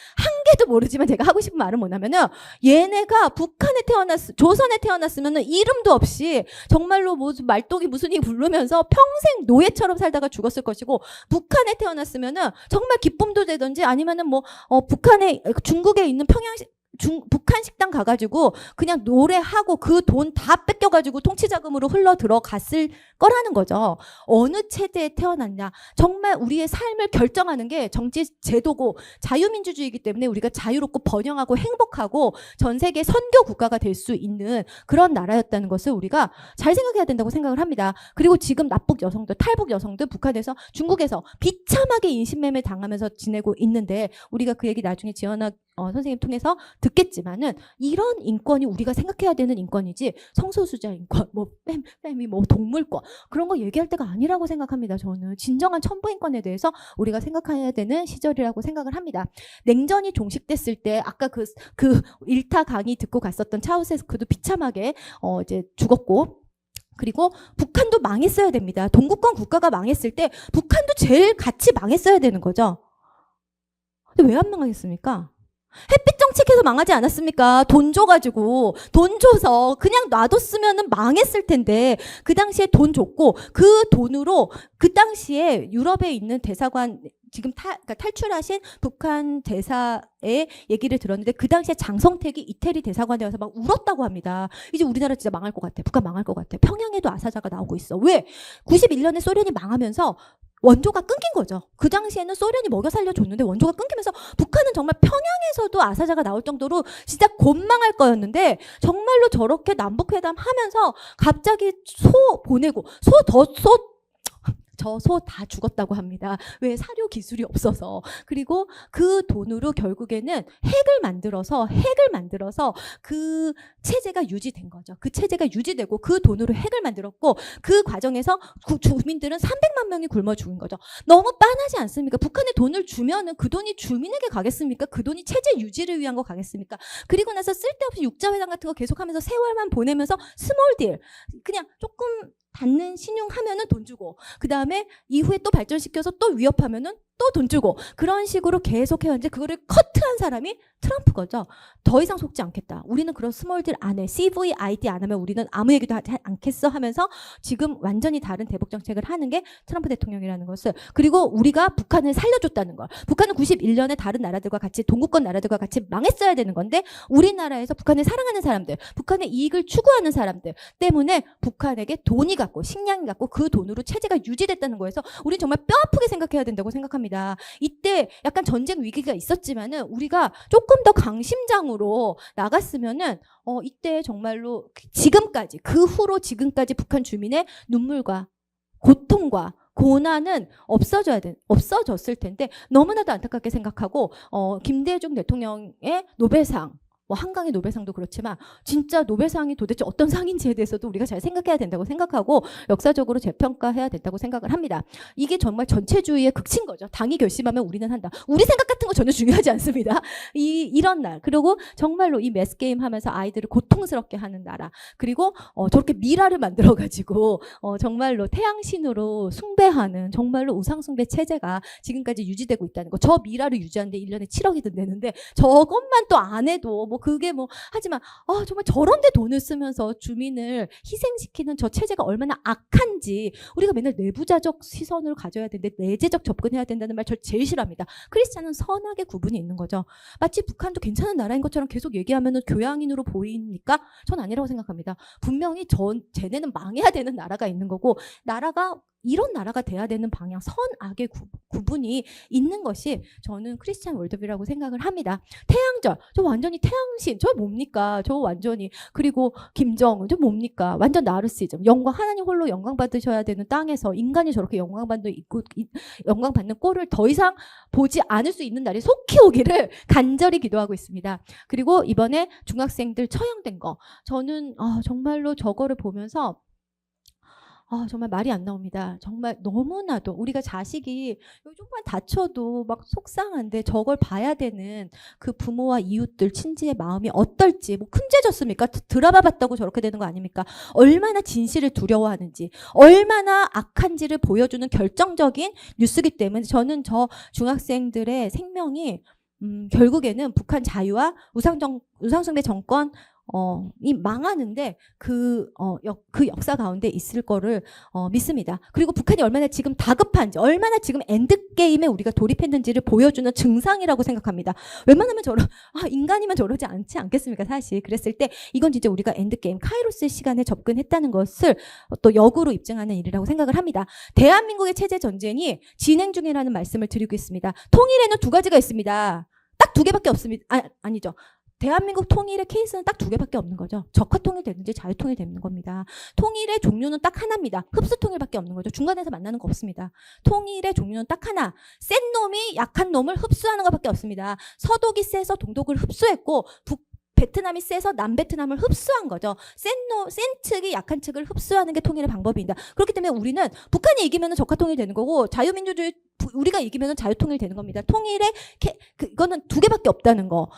개도 모르지만 제가 하고 싶은 말은 뭐냐면은 얘네가 조선에 태어났으면은 이름도 없이 정말로 뭐 말똥이 무슨 이 부르면서 평생 노예처럼 살다가 죽었을 것이고 북한에 태어났으면은 정말 기쁨도 되든지 아니면은 뭐 중국에 있는 북한 식당 가가지고 그냥 노래하고 그 돈 다 뺏겨가지고 통치자금으로 흘러 들어갔을 거라는 거죠. 어느 체제에 태어났냐. 정말 우리의 삶을 결정하는 게 정치 제도고 자유민주주의이기 때문에 우리가 자유롭고 번영하고 행복하고 전 세계 선교 국가가 될 수 있는 그런 나라였다는 것을 우리가 잘 생각해야 된다고 생각을 합니다. 그리고 지금 납북 여성들, 탈북 여성들 북한에서 중국에서 비참하게 인신매매 당하면서 지내고 있는데 우리가 그 얘기 나중에 지연아 선생님 통해서 듣겠지만은 이런 인권이 우리가 생각해야 되는 인권이지 성소수자 인권, 뭐 뺨이 뭐 동물권 그런 거 얘기할 때가 아니라고 생각합니다. 저는 진정한 천부인권에 대해서 우리가 생각해야 되는 시절이라고 생각을 합니다. 냉전이 종식됐을 때 아까 그 1타 강의 듣고 갔었던 차우세스크도 비참하게 이제 죽었고 그리고 북한도 망했어야 됩니다. 동구권 국가가 망했을 때 북한도 제일 같이 망했어야 되는 거죠. 근데 왜 안 망했습니까? 햇빛 정책해서 망하지 않았습니까? 돈 줘서 그냥 놔뒀으면 망했을 텐데 그 당시에 돈 줬고 그 돈으로 그 당시에 유럽에 있는 대사관 지금 탈출하신 북한 대사의 얘기를 들었는데 그 당시에 장성택이 이태리 대사관에 와서 막 울었다고 합니다. 이제 우리나라 진짜 망할 것 같아. 북한 망할 것 같아. 평양에도 아사자가 나오고 있어. 왜? 91년에 소련이 망하면서 원조가 끊긴 거죠. 그 당시에는 소련이 먹여 살려줬는데 원조가 끊기면서 북한은 정말 평양에서도 아사자가 나올 정도로 진짜 곤망할 거였는데 정말로 저렇게 남북회담 하면서 갑자기 소 보내고 저 소 다 죽었다고 합니다. 왜? 사료 기술이 없어서. 그리고 그 돈으로 결국에는 핵을 만들어서 그 체제가 유지된 거죠. 그 체제가 유지되고 그 돈으로 핵을 만들었고 그 과정에서 주민들은 300만 명이 굶어 죽은 거죠. 너무 빤하지 않습니까? 북한에 돈을 주면은 그 돈이 주민에게 가겠습니까? 그 돈이 체제 유지를 위한 거 가겠습니까? 그리고 나서 쓸데없이 육자회담 같은 거 계속하면서 세월만 보내면서 스몰 딜, 그냥 조금 받는 신용하면은 돈 주고, 그 다음에 이후에 또 발전시켜서 또 위협하면은 또 돈 주고, 그런 식으로 계속 해왔는데 그거를 커트한 사람이 트럼프 거죠. 더 이상 속지 않겠다. 우리는 그런 스몰딜 안 해. CVID 안 하면 우리는 아무 얘기도 하지 않겠어 하면서 지금 완전히 다른 대북 정책을 하는 게 트럼프 대통령이라는 것을. 그리고 우리가 북한을 살려줬다는 걸. 북한은 91년에 다른 나라들과 같이, 동구권 나라들과 같이 망했어야 되는 건데 우리나라에서 북한을 사랑하는 사람들, 북한의 이익을 추구하는 사람들 때문에 북한에게 돈이 갔고 식량이 갔고 그 돈으로 체제가 유지됐다는 거에서 우리는 정말 뼈 아프게 생각해야 된다고 생각합니다. 이때 약간 전쟁 위기가 있었지만은 우리가 조금 더 강심장으로 나갔으면은 이때 정말로 지금까지, 그 후로 지금까지 북한 주민의 눈물과 고통과 고난은 없어졌을 텐데 너무나도 안타깝게 생각하고, 김대중 대통령의 노벨상, 뭐 한강의 노벨상도 그렇지만 진짜 노벨상이 도대체 어떤 상인지에 대해서도 우리가 잘 생각해야 된다고 생각하고 역사적으로 재평가해야 된다고 생각을 합니다. 이게 정말 전체주의의 극치인 거죠. 당이 결심하면 우리는 한다. 우리 생각 같은 거 전혀 중요하지 않습니다. 이런 날, 그리고 정말로 이 매스게임 하면서 아이들을 고통스럽게 하는 나라, 그리고 저렇게 미라를 만들어가지고 정말로 태양신으로 숭배하는 정말로 우상숭배 체제가 지금까지 유지되고 있다는 거. 저 미라를 유지하는데 1년에 7억이 든다는데 저것만 또 안 해도 뭐 그게 뭐 하지만 정말 저런 데 돈을 쓰면서 주민을 희생시키는 저 체제가 얼마나 악한지 우리가 맨날 내부자적 시선을 가져야 되는데 내재적 접근해야 된다는 말 저 제일 싫어합니다. 크리스찬은 선악의 구분이 있는 거죠. 마치 북한도 괜찮은 나라인 것처럼 계속 얘기하면 교양인으로 보이니까 전 아니라고 생각합니다. 분명히 쟤네는 망해야 되는 나라가 있는 거고, 나라가 이런 나라가 돼야 되는 방향, 선악의 구분이 있는 것이 저는 크리스찬 월드뷰라고 생각을 합니다. 태양절, 저 완전히 태양신, 저 뭡니까? 저 완전히. 그리고 김정은, 저 뭡니까? 완전 나르시즘. 영광, 하나님 홀로 영광 받으셔야 되는 땅에서 인간이 저렇게 영광받는 꼴을 더 이상 보지 않을 수 있는 날이 속히 오기를 간절히 기도하고 있습니다. 그리고 이번에 중학생들 처형된 거, 저는 정말로 저거를 보면서 정말 말이 안 나옵니다. 정말 너무나도 우리가 자식이 조금만 다쳐도 막 속상한데 저걸 봐야 되는 그 부모와 이웃들, 친지의 마음이 어떨지. 뭐 큰 죄 졌습니까? 드라마 봤다고 저렇게 되는 거 아닙니까? 얼마나 진실을 두려워하는지, 얼마나 악한지를 보여주는 결정적인 뉴스기 때문에 저는 저 중학생들의 생명이 결국에는 북한 자유와 우상숭배 정권 이 망하는데 그 역사 가운데 있을 거를 믿습니다. 그리고 북한이 얼마나 지금 다급한지, 얼마나 지금 엔드게임에 우리가 돌입했는지를 보여주는 증상이라고 생각합니다. 웬만하면 인간이면 저러지 않지 않겠습니까? 사실 그랬을 때 이건 진짜 우리가 엔드게임, 카이로스의 시간에 접근했다는 것을 또 역으로 입증하는 일이라고 생각을 합니다. 대한민국의 체제 전쟁이 진행 중이라는 말씀을 드리고 있습니다. 통일에는 두 가지가 있습니다. 딱 두 개밖에 없습니다. 아니죠. 대한민국 통일의 케이스는 딱 두 개밖에 없는 거죠. 적화 통일 되는지 자유 통일 되는 겁니다. 통일의 종류는 딱 하나입니다. 흡수 통일밖에 없는 거죠. 중간에서 만나는 거 없습니다. 통일의 종류는 딱 하나. 센 놈이 약한 놈을 흡수하는 것밖에 없습니다. 서독이 세서 동독을 흡수했고 베트남이 세서 남베트남을 흡수한 거죠. 센 측이 약한 측을 흡수하는 게 통일의 방법입니다. 그렇기 때문에 우리는 북한이 이기면 적화 통일 되는 거고, 자유민주주의 우리가 이기면 자유 통일 되는 겁니다. 통일의 이거는 두 개밖에 없다는 거.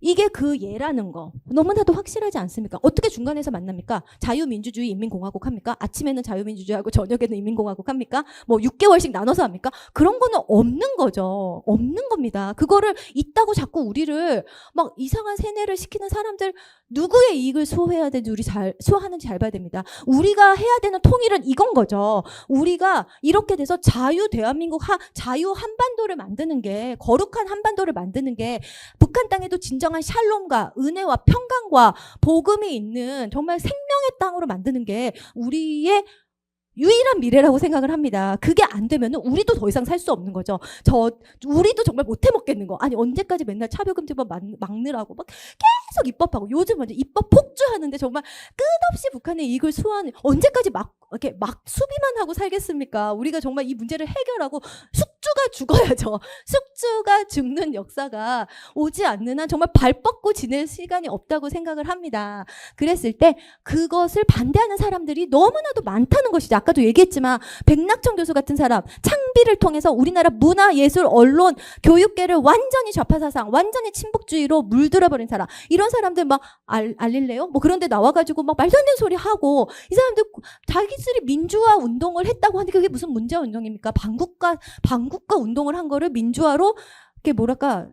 이게 그 예라는 거 너무나도 확실하지 않습니까? 어떻게 중간에서 만납니까? 자유민주주의 인민공화국 합니까? 아침에는 자유민주주의하고 저녁에는 인민공화국 합니까? 뭐 6개월씩 나눠서 합니까? 그런 거는 없는 거죠. 없는 겁니다. 그거를 있다고 자꾸 우리를 막 이상한 세뇌를 시키는 사람들, 누구의 이익을 수호해야 되는지 수호하는지 잘 봐야 됩니다. 우리가 해야 되는 통일은 이건 거죠. 우리가 이렇게 돼서 자유 대한민국, 자유 한반도를 만드는 게, 거룩한 한반도를 만드는 게 북한 땅에도 진정한 샬롬과 은혜와 평강과 복음이 있는 정말 생명의 땅으로 만드는 게 우리의 유일한 미래라고 생각을 합니다. 그게 안 되면은 우리도 더 이상 살 수 없는 거죠. 우리도 정말 못 해먹겠는 거. 아니, 언제까지 맨날 차별금지법 막느라고 막 계속 입법하고, 요즘 완전 입법 폭주하는데 정말 끝없이 북한의 이익을 수호하는, 언제까지 이렇게 막 수비만 하고 살겠습니까? 우리가 정말 이 문제를 해결하고 숙주가 죽어야죠. 숙주가 죽는 역사가 오지 않는 한 정말 발 뻗고 지낼 시간이 없다고 생각을 합니다. 그랬을 때 그것을 반대하는 사람들이 너무나도 많다는 것이죠. 아까도 얘기했지만 백낙천 교수 같은 사람, 창비를 통해서 우리나라 문화, 예술, 언론, 교육계를 완전히 좌파사상, 완전히 친북주의로 물들어버린 사람, 이런 사람들 막 알릴래요? 뭐 그런 데 나와가지고 막 말도 안 되는 소리 하고, 이 사람들 자기들이 민주화 운동을 했다고 하는데 그게 무슨 문제화 운동입니까? 반국가 운동을 한 거를 민주화로 이렇게 뭐랄까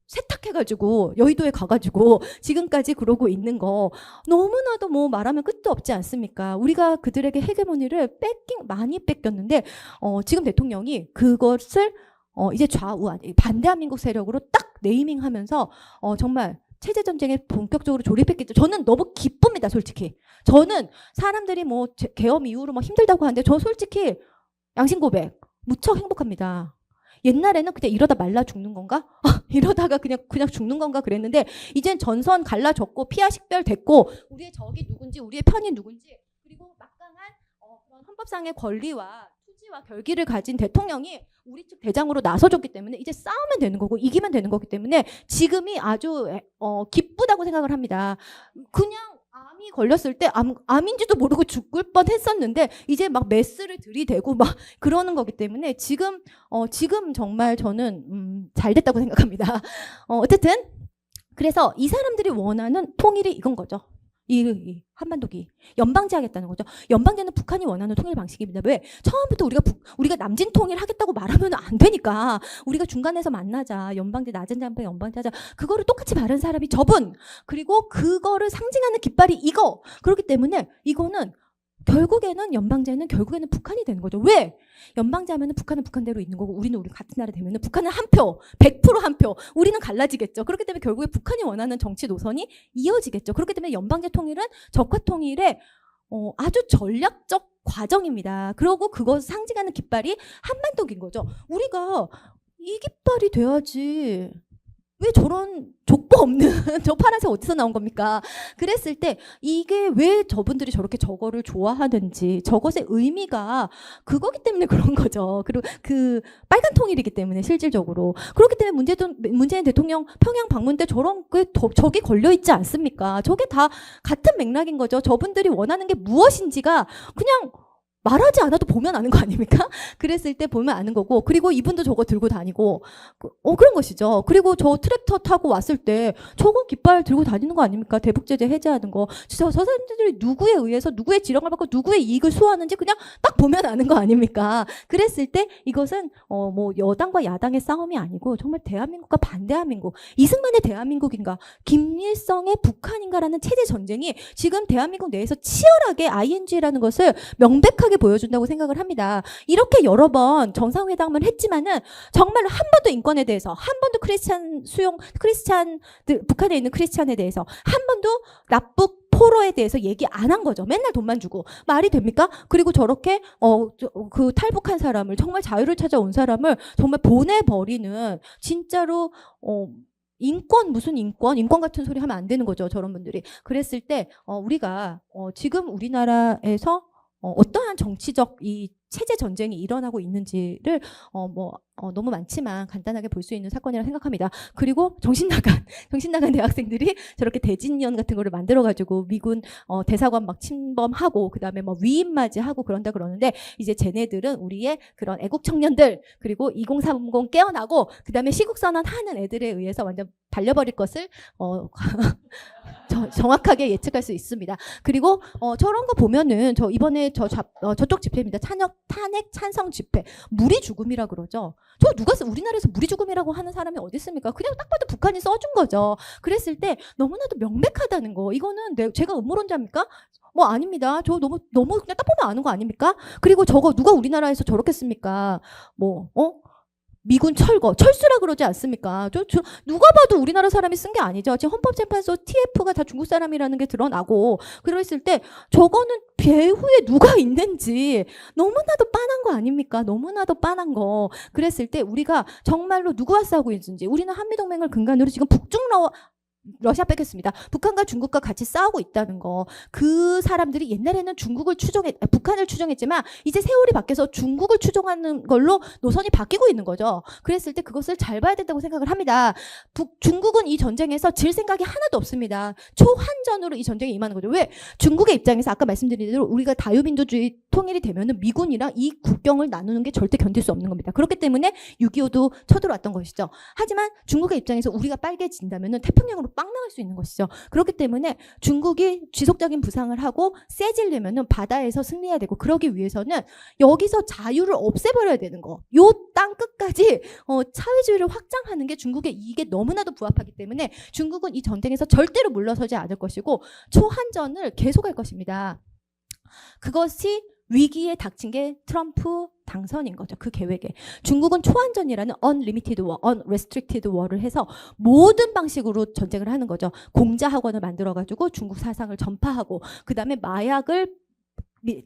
세탁해가지고 여의도에 가가지고 지금까지 그러고 있는 거 너무나도 뭐 말하면 끝도 없지 않습니까? 우리가 그들에게 헤게모니를 많이 뺏겼는데 지금 대통령이 그것을 이제 반대한민국 세력으로 딱 네이밍하면서 정말 체제 전쟁에 본격적으로 조립했겠죠. 저는 너무 기쁩니다, 솔직히. 저는 사람들이 뭐 계엄 이후로 뭐 힘들다고 하는데 저 솔직히 양심 고백 무척 행복합니다. 옛날에는 그냥 이러다 말라 죽는 건가? 이러다가 그냥 죽는 건가 그랬는데 이젠 전선 갈라졌고 피하 식별됐고 우리의 적이 누군지 우리의 편이 누군지 그리고 막강한 그런 헌법상의 권리와 투지와 결기를 가진 대통령이 우리 측 대장으로 나서줬기 때문에 이제 싸우면 되는 거고 이기면 되는 거기 때문에 지금이 아주 기쁘다고 생각을 합니다. 그냥 암이 걸렸을 때 암인지도 모르고 죽을 뻔했었는데 이제 막 메스를 들이대고 막 그러는 거기 때문에 지금 정말 저는 잘 됐다고 생각합니다. 어쨌든 그래서 이 사람들이 원하는 통일이 이건 거죠. 이 한반도기 연방제하겠다는 거죠. 연방제는 북한이 원하는 통일 방식입니다. 왜? 처음부터 우리가 남진 통일하겠다고 말하면 안 되니까 우리가 중간에서 만나자. 연방제 낮은 장벽 연방제 하자. 그거를 똑같이 바른 사람이 저분. 그리고 그거를 상징하는 깃발이 이거. 그렇기 때문에 이거는 결국에는 연방제는 결국에는 북한이 되는 거죠. 왜? 연방제 하면은 북한은 북한대로 있는 거고 우리 같은 나라 되면은 북한은 한 표, 100% 한 표. 우리는 갈라지겠죠. 그렇기 때문에 결국에 북한이 원하는 정치 노선이 이어지겠죠. 그렇기 때문에 연방제 통일은 적화 통일의 아주 전략적 과정입니다. 그리고 그것 상징하는 깃발이 한반도인 거죠. 우리가 이 깃발이 돼야지. 왜 저런 족보 없는 저 파란색 어디서 나온 겁니까? 그랬을 때 이게 왜 저분들이 저렇게 저거를 좋아하는지 저것의 의미가 그거기 때문에 그런 거죠. 그리고 그 빨간 통일이기 때문에 실질적으로 그렇기 때문에 문재인 대통령 평양 방문 때 저런 저게 걸려 있지 않습니까? 저게 다 같은 맥락인 거죠. 저분들이 원하는 게 무엇인지가 그냥 말하지 않아도 보면 아는 거 아닙니까? 그랬을 때 보면 아는 거고 그리고 이분도 저거 들고 다니고 그런 것이죠. 그리고 저 트랙터 타고 왔을 때 저거 깃발 들고 다니는 거 아닙니까? 대북제재 해제하는 거. 저 사람들이 누구에 의해서 누구의 지령을 받고 누구의 이익을 수호하는지 그냥 딱 보면 아는 거 아닙니까? 그랬을 때 이것은 뭐 여당과 야당의 싸움이 아니고 정말 대한민국과 반대한민국 이승만의 대한민국인가 김일성의 북한인가라는 체제 전쟁이 지금 대한민국 내에서 치열하게 ING라는 것을 명백하게 보여준다고 생각을 합니다. 이렇게 여러 번 정상회담을 했지만은 정말로 한 번도 인권에 대해서 한 번도 북한에 있는 크리스찬에 대해서 한 번도 납북 포로에 대해서 얘기 안 한 거죠. 맨날 돈만 주고 말이 됩니까? 그리고 저렇게 그 탈북한 사람을 정말 자유를 찾아온 사람을 정말 보내버리는 진짜로 무슨 인권 같은 소리 하면 안 되는 거죠. 저런 분들이. 그랬을 때 우리가 지금 우리나라에서 어떠한 정치적 이 체제 전쟁이 일어나고 있는지를 너무 많지만 간단하게 볼 수 있는 사건이라고 생각합니다. 그리고 정신 나간 대학생들이 저렇게 대진연 같은 거를 만들어 가지고 미군 대사관 막 침범하고 그다음에 뭐 위임맞이하고 그런다 그러는데 이제 쟤네들은 우리의 그런 애국 청년들 그리고 2030 깨어나고 그다음에 시국선언 하는 애들에 의해서 완전 달려버릴 것을 정확하게 예측할 수 있습니다. 그리고 저런 거 보면은 저 이번에 저쪽 집회입니다. 탄핵 찬성 집회. 무리 죽음이라 그러죠. 저 누가 우리나라에서 무리 죽음이라고 하는 사람이 어디 있습니까? 그냥 딱 봐도 북한이 써준 거죠. 그랬을 때 너무나도 명백하다는 거. 이거는 제가 음모론자입니까? 뭐 아닙니다. 저 너무 그냥 딱 보면 아는 거 아닙니까? 그리고 저거 누가 우리나라에서 저렇게 씁니까? 미군 철수라 그러지 않습니까? 누가 봐도 우리나라 사람이 쓴 게 아니죠. 지금 헌법재판소 TF가 다 중국 사람이라는 게 드러나고 그랬을 때 저거는 배후에 누가 있는지 너무나도 빤한 거 아닙니까? 너무나도 빤한 거. 그랬을 때 우리가 정말로 누구와 싸우고 있는지 우리는 한미동맹을 근간으로 지금 러시아 뺏겼습니다. 북한과 중국과 같이 싸우고 있다는 거. 그 사람들이 옛날에는 북한을 추종했지만 이제 세월이 바뀌어서 중국을 추종하는 걸로 노선이 바뀌고 있는 거죠. 그랬을 때 그것을 잘 봐야 된다고 생각을 합니다. 중국은 이 전쟁에서 질 생각이 하나도 없습니다. 초환전으로 이 전쟁에 임하는 거죠. 왜? 중국의 입장에서 아까 말씀드린 대로 우리가 다유민주주의 통일이 되면은 미군이랑 이 국경을 나누는 게 절대 견딜 수 없는 겁니다. 그렇기 때문에 6.25도 쳐들어왔던 것이죠. 하지만 중국의 입장에서 우리가 빨개진다면은 태평양으로 빵 나갈 수 있는 것이죠. 그렇기 때문에 중국이 지속적인 부상을 하고 세지려면은 바다에서 승리해야 되고 그러기 위해서는 여기서 자유를 없애버려야 되는 거. 요 땅 끝까지 사회주의를 확장하는 게 중국의 이익에 너무나도 부합하기 때문에 중국은 이 전쟁에서 절대로 물러서지 않을 것이고 초한전을 계속할 것입니다. 그것이 위기에 닥친 게 트럼프 당선인 거죠. 그 계획에. 중국은 초한전이라는 unlimited war, unrestricted war를 해서 모든 방식으로 전쟁을 하는 거죠. 공자학원을 만들어가지고 중국 사상을 전파하고 그 다음에 마약을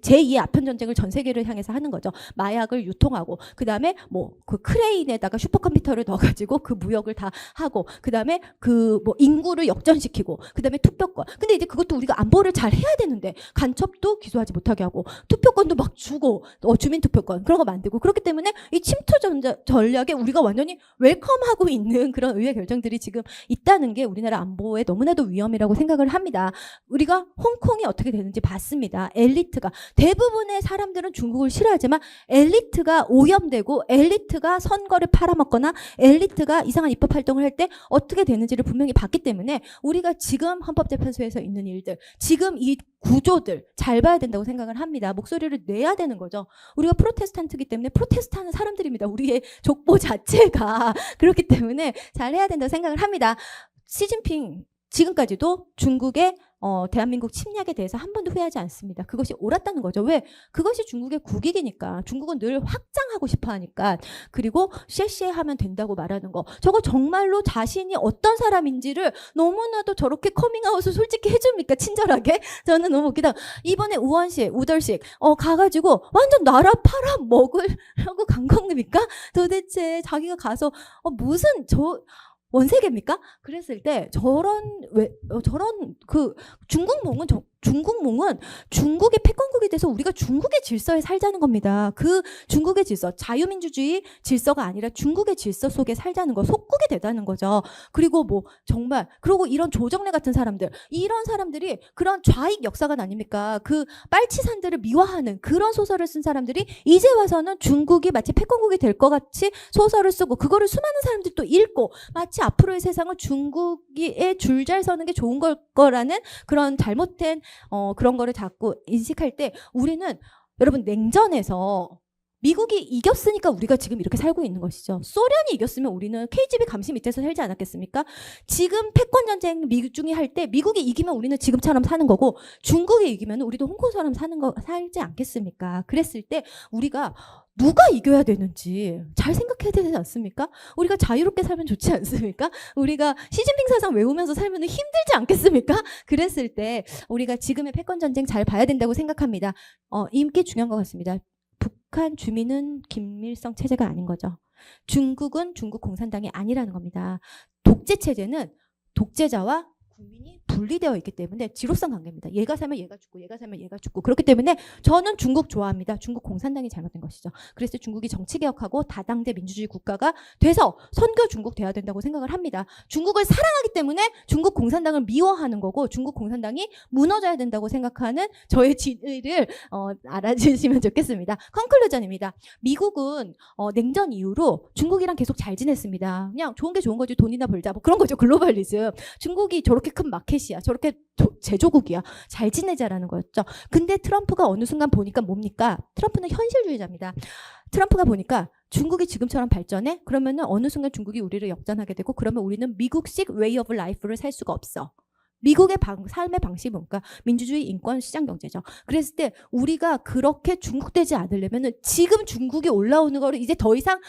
제2의 아편전쟁을 전 세계를 향해서 하는 거죠. 마약을 유통하고 그 다음에 뭐 그 크레인에다가 슈퍼컴퓨터를 넣어가지고 그 무역을 다 하고 그 다음에 그 뭐 인구를 역전시키고 그 다음에 투표권. 근데 이제 그것도 우리가 안보를 잘 해야 되는데 간첩도 기소하지 못하게 하고 투표권도 막 주고 주민투표권 그런 거 만들고 그렇기 때문에 이 침투 전략에 우리가 완전히 웰컴하고 있는 그런 의회 결정들이 지금 있다는 게 우리나라 안보에 너무나도 위험이라고 생각을 합니다. 우리가 홍콩이 어떻게 되는지 봤습니다. 엘리트가 대부분의 사람들은 중국을 싫어하지만 엘리트가 오염되고 엘리트가 선거를 팔아먹거나 엘리트가 이상한 입법 활동을 할 때 어떻게 되는지를 분명히 봤기 때문에 우리가 지금 헌법재판소에서 있는 일들 지금 이 구조들 잘 봐야 된다고 생각을 합니다. 목소리를 내야 되는 거죠. 우리가 프로테스탄트이기 때문에 프로테스트하는 사람들입니다. 우리의 족보 자체가 그렇기 때문에 잘 해야 된다고 생각을 합니다. 시진핑 지금까지도 중국의 대한민국 침략에 대해서 한 번도 후회하지 않습니다. 그것이 옳았다는 거죠. 왜? 그것이 중국의 국익이니까. 중국은 늘 확장하고 싶어 하니까. 그리고 쉐쉐하면 된다고 말하는 거. 저거 정말로 자신이 어떤 사람인지를 너무나도 저렇게 커밍아웃을 솔직히 해줍니까? 친절하게? 저는 너무 웃기다. 이번에 우덜식 가가지고 완전 나라 팔아먹으려고 간 겁니까? 도대체 자기가 가서 무슨 원세계입니까? 그랬을 때 저런 그 중국몽은 중국의 패권국이 돼서 우리가 중국의 질서에 살자는 겁니다. 그 중국의 질서, 자유민주주의 질서가 아니라 중국의 질서 속에 살자는 거, 속국이 되다는 거죠. 그리고 뭐 정말 그리고 이런 조정래 같은 사람들, 이런 사람들이 그런 좌익 역사관 아닙니까? 그 빨치산들을 미화하는 그런 소설을 쓴 사람들이 이제 와서는 중국이 마치 패권국이 될 것 같이 소설을 쓰고 그거를 수많은 사람들이 또 읽고 마치 앞으로의 세상을 중국의 줄 잘 서는 게 좋은 거라는 그런 잘못된 그런 거를 자꾸 인식할 때 우리는 여러분 냉전에서 미국이 이겼으니까 우리가 지금 이렇게 살고 있는 것이죠. 소련이 이겼으면 우리는 KGB 감시 밑에서 살지 않았겠습니까? 지금 패권전쟁 미중이 할 때 미국이 이기면 우리는 지금처럼 사는 거고 중국이 이기면 우리도 홍콩처럼 살지 않겠습니까? 그랬을 때 우리가 누가 이겨야 되는지 잘 생각해야 되지 않습니까? 우리가 자유롭게 살면 좋지 않습니까? 우리가 시진핑 사상 외우면서 살면 힘들지 않겠습니까? 그랬을 때 우리가 지금의 패권전쟁 잘 봐야 된다고 생각합니다. 이게 중요한 것 같습니다. 북한 주민은 김일성 체제가 아닌 거죠. 중국은 중국 공산당이 아니라는 겁니다. 독재 체제는 독재자와 국민이 분리되어 있기 때문에 지로성 관계입니다. 얘가 살면 얘가 죽고 얘가 살면 얘가 죽고 그렇기 때문에 저는 중국 좋아합니다. 중국 공산당이 잘못된 것이죠. 그래서 중국이 정치개혁하고 다당제 민주주의 국가가 돼서 선교 중국 돼야 된다고 생각을 합니다. 중국을 사랑하기 때문에 중국 공산당을 미워하는 거고 중국 공산당이 무너져야 된다고 생각하는 저의 진의를 알아주시면 좋겠습니다. 컨클루전입니다. 미국은 냉전 이후로 중국이랑 계속 잘 지냈습니다. 그냥 좋은 게 좋은 거지 돈이나 벌자 뭐 그런 거죠. 글로벌리즘. 중국이 저렇게 큰 마켓이야. 저렇게 제조국이야. 잘 지내자라는 거였죠. 근데 트럼프가 어느 순간 보니까 뭡니까? 트럼프는 현실주의자입니다. 트럼프가 보니까 중국이 지금처럼 발전해? 그러면은 어느 순간 중국이 우리를 역전하게 되고 그러면 우리는 미국식 way of life를 살 수가 없어. 미국의 삶의 방식이 뭔가 민주주의, 인권, 시장 경제죠. 그랬을 때 우리가 그렇게 중국되지 않으려면은 지금 중국이 올라오는 거를 이제 더 이상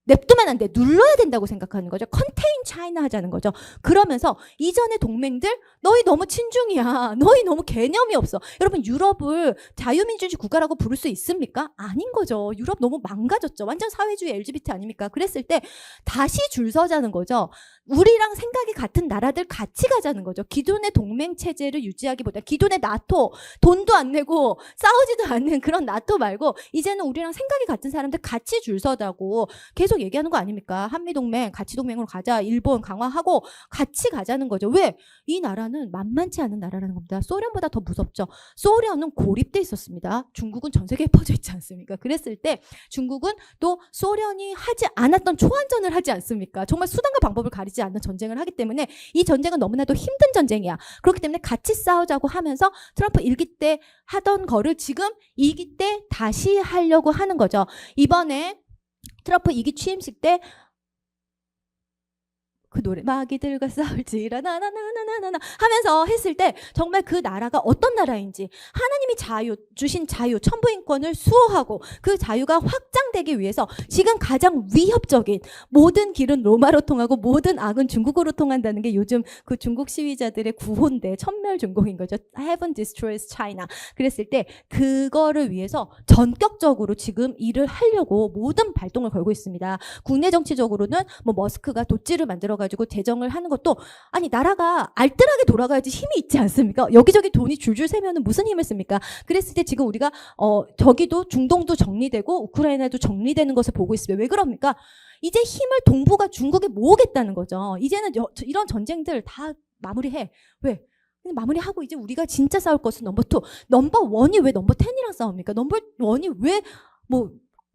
냅두면 안 돼. 눌러야 된다고 생각하는 거죠. 컨테인 차이나 하자는 거죠. 그러면서 이전의 동맹들 너희 너무 친중이야. 너희 너무 개념이 없어. 여러분 유럽을 자유민주주의 국가라고 부를 수 있습니까? 아닌 거죠. 유럽 너무 망가졌죠. 완전 사회주의 LGBT 아닙니까? 그랬을 때 다시 줄 서자는 거죠. 우리랑 생각이 같은 나라들 같이 가자는 거죠. 기존의 동맹 체제를 유지하기보다 기존의 나토 돈도 안 내고 싸우지도 않는 그런 나토 말고 이제는 우리랑 생각이 같은 사람들 같이 줄 서자고 계속 얘기하는 거 아닙니까? 한미동맹, 가치동맹으로 가자. 일본 강화하고 같이 가자는 거죠. 왜? 이 나라는 만만치 않은 나라라는 겁니다. 소련보다 더 무섭죠. 소련은 고립돼 있었습니다. 중국은 전 세계에 퍼져 있지 않습니까? 그랬을 때 중국은 또 소련이 하지 않았던 초안전을 하지 않습니까? 정말 수단과 방법을 가리지 않는 전쟁을 하기 때문에 이 전쟁은 너무나도 힘든 전쟁이야. 그렇기 때문에 같이 싸우자고 하면서 트럼프 1기 때 하던 거를 지금 2기 때 다시 하려고 하는 거죠. 이번에 트럼프 2기 취임식 때 그 노래 마귀들과 싸울지라 나나나나나나 하면서 했을 때 정말 그 나라가 어떤 나라인지 하나님이 주신 자유 천부인권을 수호하고 그 자유가 확장되기 위해서 지금 가장 위협적인 모든 길은 로마로 통하고 모든 악은 중국으로 통한다는 게 요즘 그 중국 시위자들의 구호인데 천멸중공인 거죠. Heaven destroys China. 그랬을 때 그거를 위해서 전격적으로 지금 일을 하려고 모든 발동을 걸고 있습니다. 국내 정치적으로는 뭐 머스크가 돛지를 만들어가지고 재정을 하는 것도 아니 나라가 알뜰하게 돌아가야지 힘이 있지 않습니까? 여기저기 돈이 줄줄 새면은 무슨 힘을 씁니까? 그랬을 때 지금 우리가 저기도 중동도 정리되고 우크라이나도 정리되는 것을 보고 있습니다. 왜 그럽니까? 이제 힘을 동북아 중국에 모으겠다는 거죠. 이제는 이런 전쟁들 다 마무리해. 왜? 마무리하고 이제 우리가 진짜 싸울 것은 넘버 2. 넘버 1이 왜 넘버 10이랑 싸웁니까? 넘버 1이 왜 뭐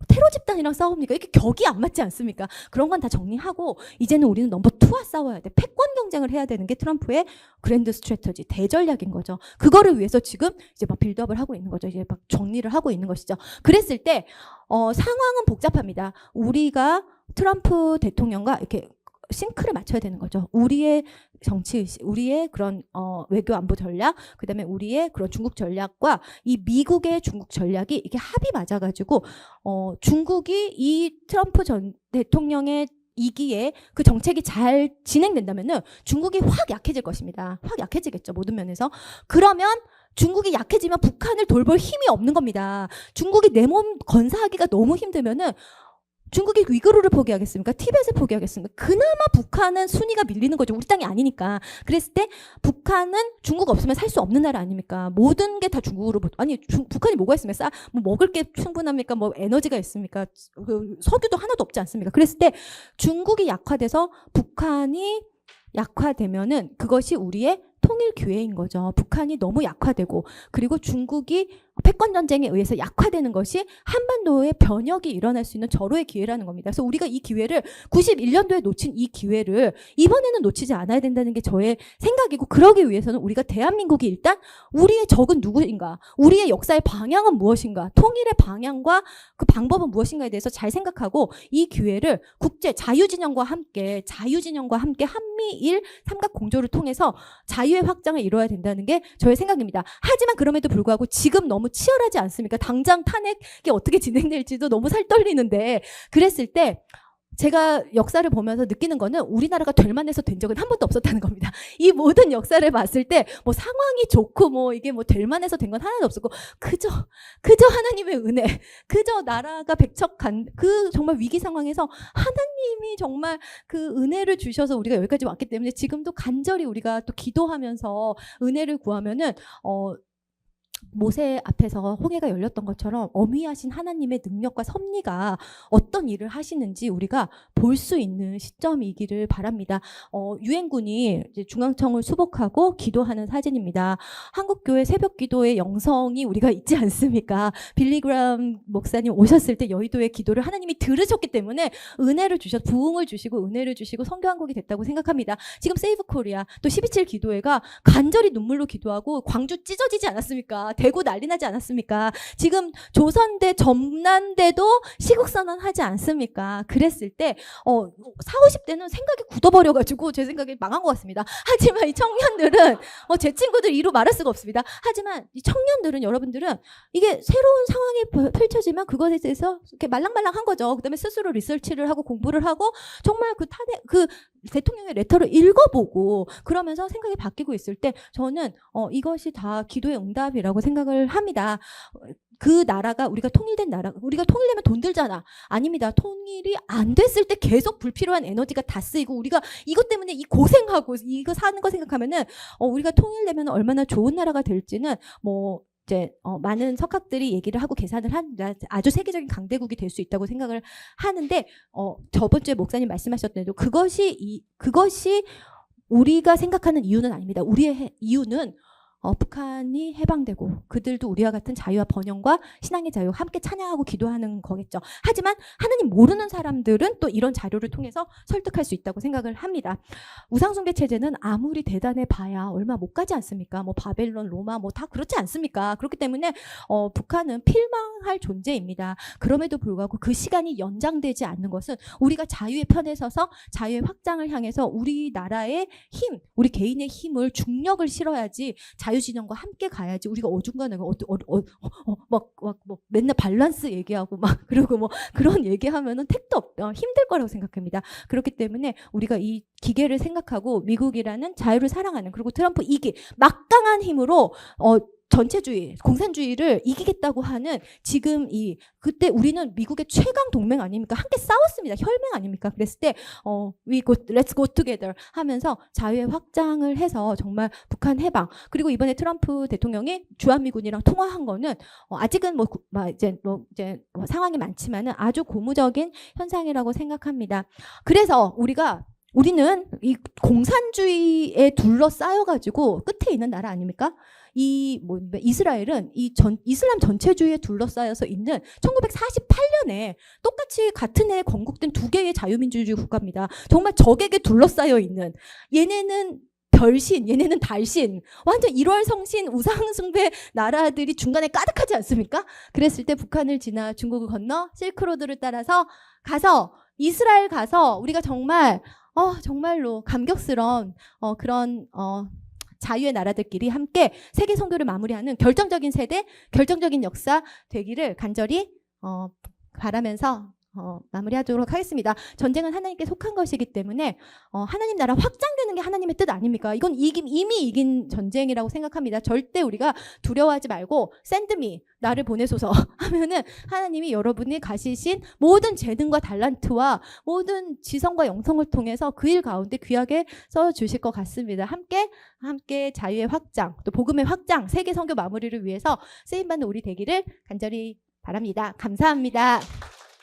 테러 집단이랑 싸웁니까? 이렇게 격이 안 맞지 않습니까? 그런 건 다 정리하고 이제는 우리는 넘버 2와 싸워야 돼. 패권 경쟁을 해야 되는 게 트럼프의 그랜드 스트래터지, 대전략인 거죠. 그거를 위해서 지금 이제 막 빌드업을 하고 있는 거죠. 이제 막 정리를 하고 있는 것이죠. 그랬을 때 상황은 복잡합니다. 우리가 트럼프 대통령과 이렇게 싱크를 맞춰야 되는 거죠. 우리의 정치의식, 우리의 그런 외교 안보 전략, 그다음에 우리의 그런 중국 전략과 이 미국의 중국 전략이 이게 합이 맞아가지고 중국이 이 트럼프 전 대통령의 2기에 그 정책이 잘 진행된다면은 중국이 확 약해질 것입니다. 확 약해지겠죠. 모든 면에서. 그러면 중국이 약해지면 북한을 돌볼 힘이 없는 겁니다. 중국이 내 몸 건사하기가 너무 힘들면은 중국이 위구르를 포기하겠습니까? 티벳을 포기하겠습니까? 그나마 북한은 순위가 밀리는 거죠. 우리 땅이 아니니까. 그랬을 때 북한은 중국 없으면 살 수 없는 나라 아닙니까? 모든 게 다 중국으로 아니 북한이 뭐가 있습니까? 뭐 먹을 게 충분합니까? 뭐 에너지가 있습니까? 석유도 하나도 없지 않습니까? 그랬을 때 중국이 약화돼서 북한이 약화되면은 그것이 우리의 통일 기회인 거죠. 북한이 너무 약화되고 그리고 중국이 패권 전쟁에 의해서 약화되는 것이 한반도의 변혁이 일어날 수 있는 절호의 기회라는 겁니다. 그래서 우리가 이 기회를 91년도에 놓친 이 기회를 이번에는 놓치지 않아야 된다는 게 저의 생각이고 그러기 위해서는 우리가 대한민국이 일단 우리의 적은 누구인가? 우리의 역사의 방향은 무엇인가? 통일의 방향과 그 방법은 무엇인가에 대해서 잘 생각하고 이 기회를 국제 자유진영과 함께 한미일 삼각 공조를 통해서 자유의 확장을 이뤄야 된다는 게 저의 생각입니다. 하지만 그럼에도 불구하고 지금 너무 치열하지 않습니까? 당장 탄핵이 어떻게 진행될지도 너무 살떨리는데 그랬을 때 제가 역사를 보면서 느끼는 거는 우리나라가 될 만해서 된 적은 한 번도 없었다는 겁니다. 이 모든 역사를 봤을 때 뭐 상황이 좋고 뭐 이게 뭐 될 만해서 된 건 하나도 없었고 그저 하나님의 은혜, 그저 나라가 백척한 그 정말 위기 상황에서 하나님이 정말 그 은혜를 주셔서 우리가 여기까지 왔기 때문에 지금도 간절히 우리가 또 기도하면서 은혜를 구하면은 모세 앞에서 홍해가 열렸던 것처럼 어미하신 하나님의 능력과 섭리가 어떤 일을 하시는지 우리가 볼 수 있는 시점이기를 바랍니다. 유엔군이 이제 중앙청을 수복하고 기도하는 사진입니다. 한국교회 새벽기도의 영성이 우리가 있지 않습니까? 빌리그람 목사님 오셨을 때 여의도의 기도를 하나님이 들으셨기 때문에 은혜를 부흥을 주시고 은혜를 주시고 선교한국이 됐다고 생각합니다. 지금 세이브 코리아 또 12.7 기도회가 간절히 눈물로 기도하고 광주 찢어지지 않았습니까? 않습니까? 대구 난리 나지 않았습니까? 지금 조선대 전남대도 시국선언 하지 않습니까? 그랬을 때 40, 50대는 생각이 굳어버려가지고 제 생각에 망한 것 같습니다. 하지만 이 청년들은 제 친구들 이루 말할 수가 없습니다. 하지만 이 청년들은, 여러분들은 이게 새로운 상황이 펼쳐지면 그것에 대해서 이렇게 말랑말랑한 거죠. 그다음에 스스로 리서치를 하고 공부를 하고 정말 그 대통령의 레터를 읽어보고 그러면서 생각이 바뀌고 있을 때 저는 이것이 다 기도의 응답이라고 생각을 합니다. 그 나라가 우리가 통일된 나라, 우리가 통일되면 돈 들잖아. 아닙니다. 통일이 안 됐을 때 계속 불필요한 에너지가 다 쓰이고 우리가 이것 때문에 이 고생하고 이거 사는 거 생각하면은 우리가 통일되면 얼마나 좋은 나라가 될지는 뭐 이제 많은 석학들이 얘기를 하고 계산을 합니다. 아주 세계적인 강대국이 될 수 있다고 생각을 하는데 저번 주에 목사님 말씀하셨던 대로 그것이 우리가 생각하는 이유는 아닙니다. 우리의 이유는 북한이 해방되고 그들도 우리와 같은 자유와 번영과 신앙의 자유 함께 찬양하고 기도하는 거겠죠. 하지만 하나님 모르는 사람들은 또 이런 자료를 통해서 설득할 수 있다고 생각을 합니다. 우상숭배 체제는 아무리 대단해 봐야 얼마 못 가지 않습니까? 뭐 바벨론, 로마 뭐 다 그렇지 않습니까? 그렇기 때문에 북한은 필망할 존재입니다. 그럼에도 불구하고 그 시간이 연장되지 않는 것은 우리가 자유의 편에 서서 자유의 확장을 향해서 우리나라의 힘, 우리 개인의 힘을 중력을 실어야지 자유진영과 함께 가야지. 우리가 어중간하고 막 맨날 밸런스 얘기하고 막 그리고 뭐 그런 얘기하면은 택도 힘들 거라고 생각합니다. 그렇기 때문에 우리가 이 기계를 생각하고 미국이라는 자유를 사랑하는, 그리고 트럼프 이기 막강한 힘으로 전체주의, 공산주의를 이기겠다고 하는 지금 그때 우리는 미국의 최강 동맹 아닙니까? 함께 싸웠습니다. 혈맹 아닙니까? 그랬을 때 let's go together 하면서 자유의 확장을 해서 정말 북한 해방, 그리고 이번에 트럼프 대통령이 주한미군이랑 통화한 거는 아직은 이제 상황이 많지만은 아주 고무적인 현상이라고 생각합니다. 그래서 우리는 이 공산주의에 둘러싸여가지고 끝에 있는 나라 아닙니까? 이스라엘은 이슬람 전체주의에 둘러싸여서 있는 1948년에 똑같이 같은 해에 건국된 두 개의 자유민주주의 국가입니다. 정말 적에게 둘러싸여 있는, 얘네는 별신, 얘네는 달신, 완전 일월성신 우상숭배 나라들이 중간에 가득하지 않습니까? 그랬을 때 북한을 지나 중국을 건너 실크로드를 따라서 가서 이스라엘 가서 우리가 정말로 감격스러운 그런 자유의 나라들끼리 함께 세계 선교를 마무리하는 결정적인 세대, 결정적인 역사 되기를 간절히 바라면서 마무리하도록 하겠습니다. 전쟁은 하나님께 속한 것이기 때문에 하나님 나라 확장되는 게 하나님의 뜻 아닙니까? 이건 이미 이긴 전쟁이라고 생각합니다. 절대 우리가 두려워하지 말고 send me, 나를 보내소서 하면은 하나님이 여러분이 가지신 모든 재능과 달란트와 모든 지성과 영성을 통해서 그 일 가운데 귀하게 써주실 것 같습니다. 함께 자유의 확장, 또 복음의 확장, 세계 선교 마무리를 위해서 쓰임받는 우리 되기를 간절히 바랍니다. 감사합니다.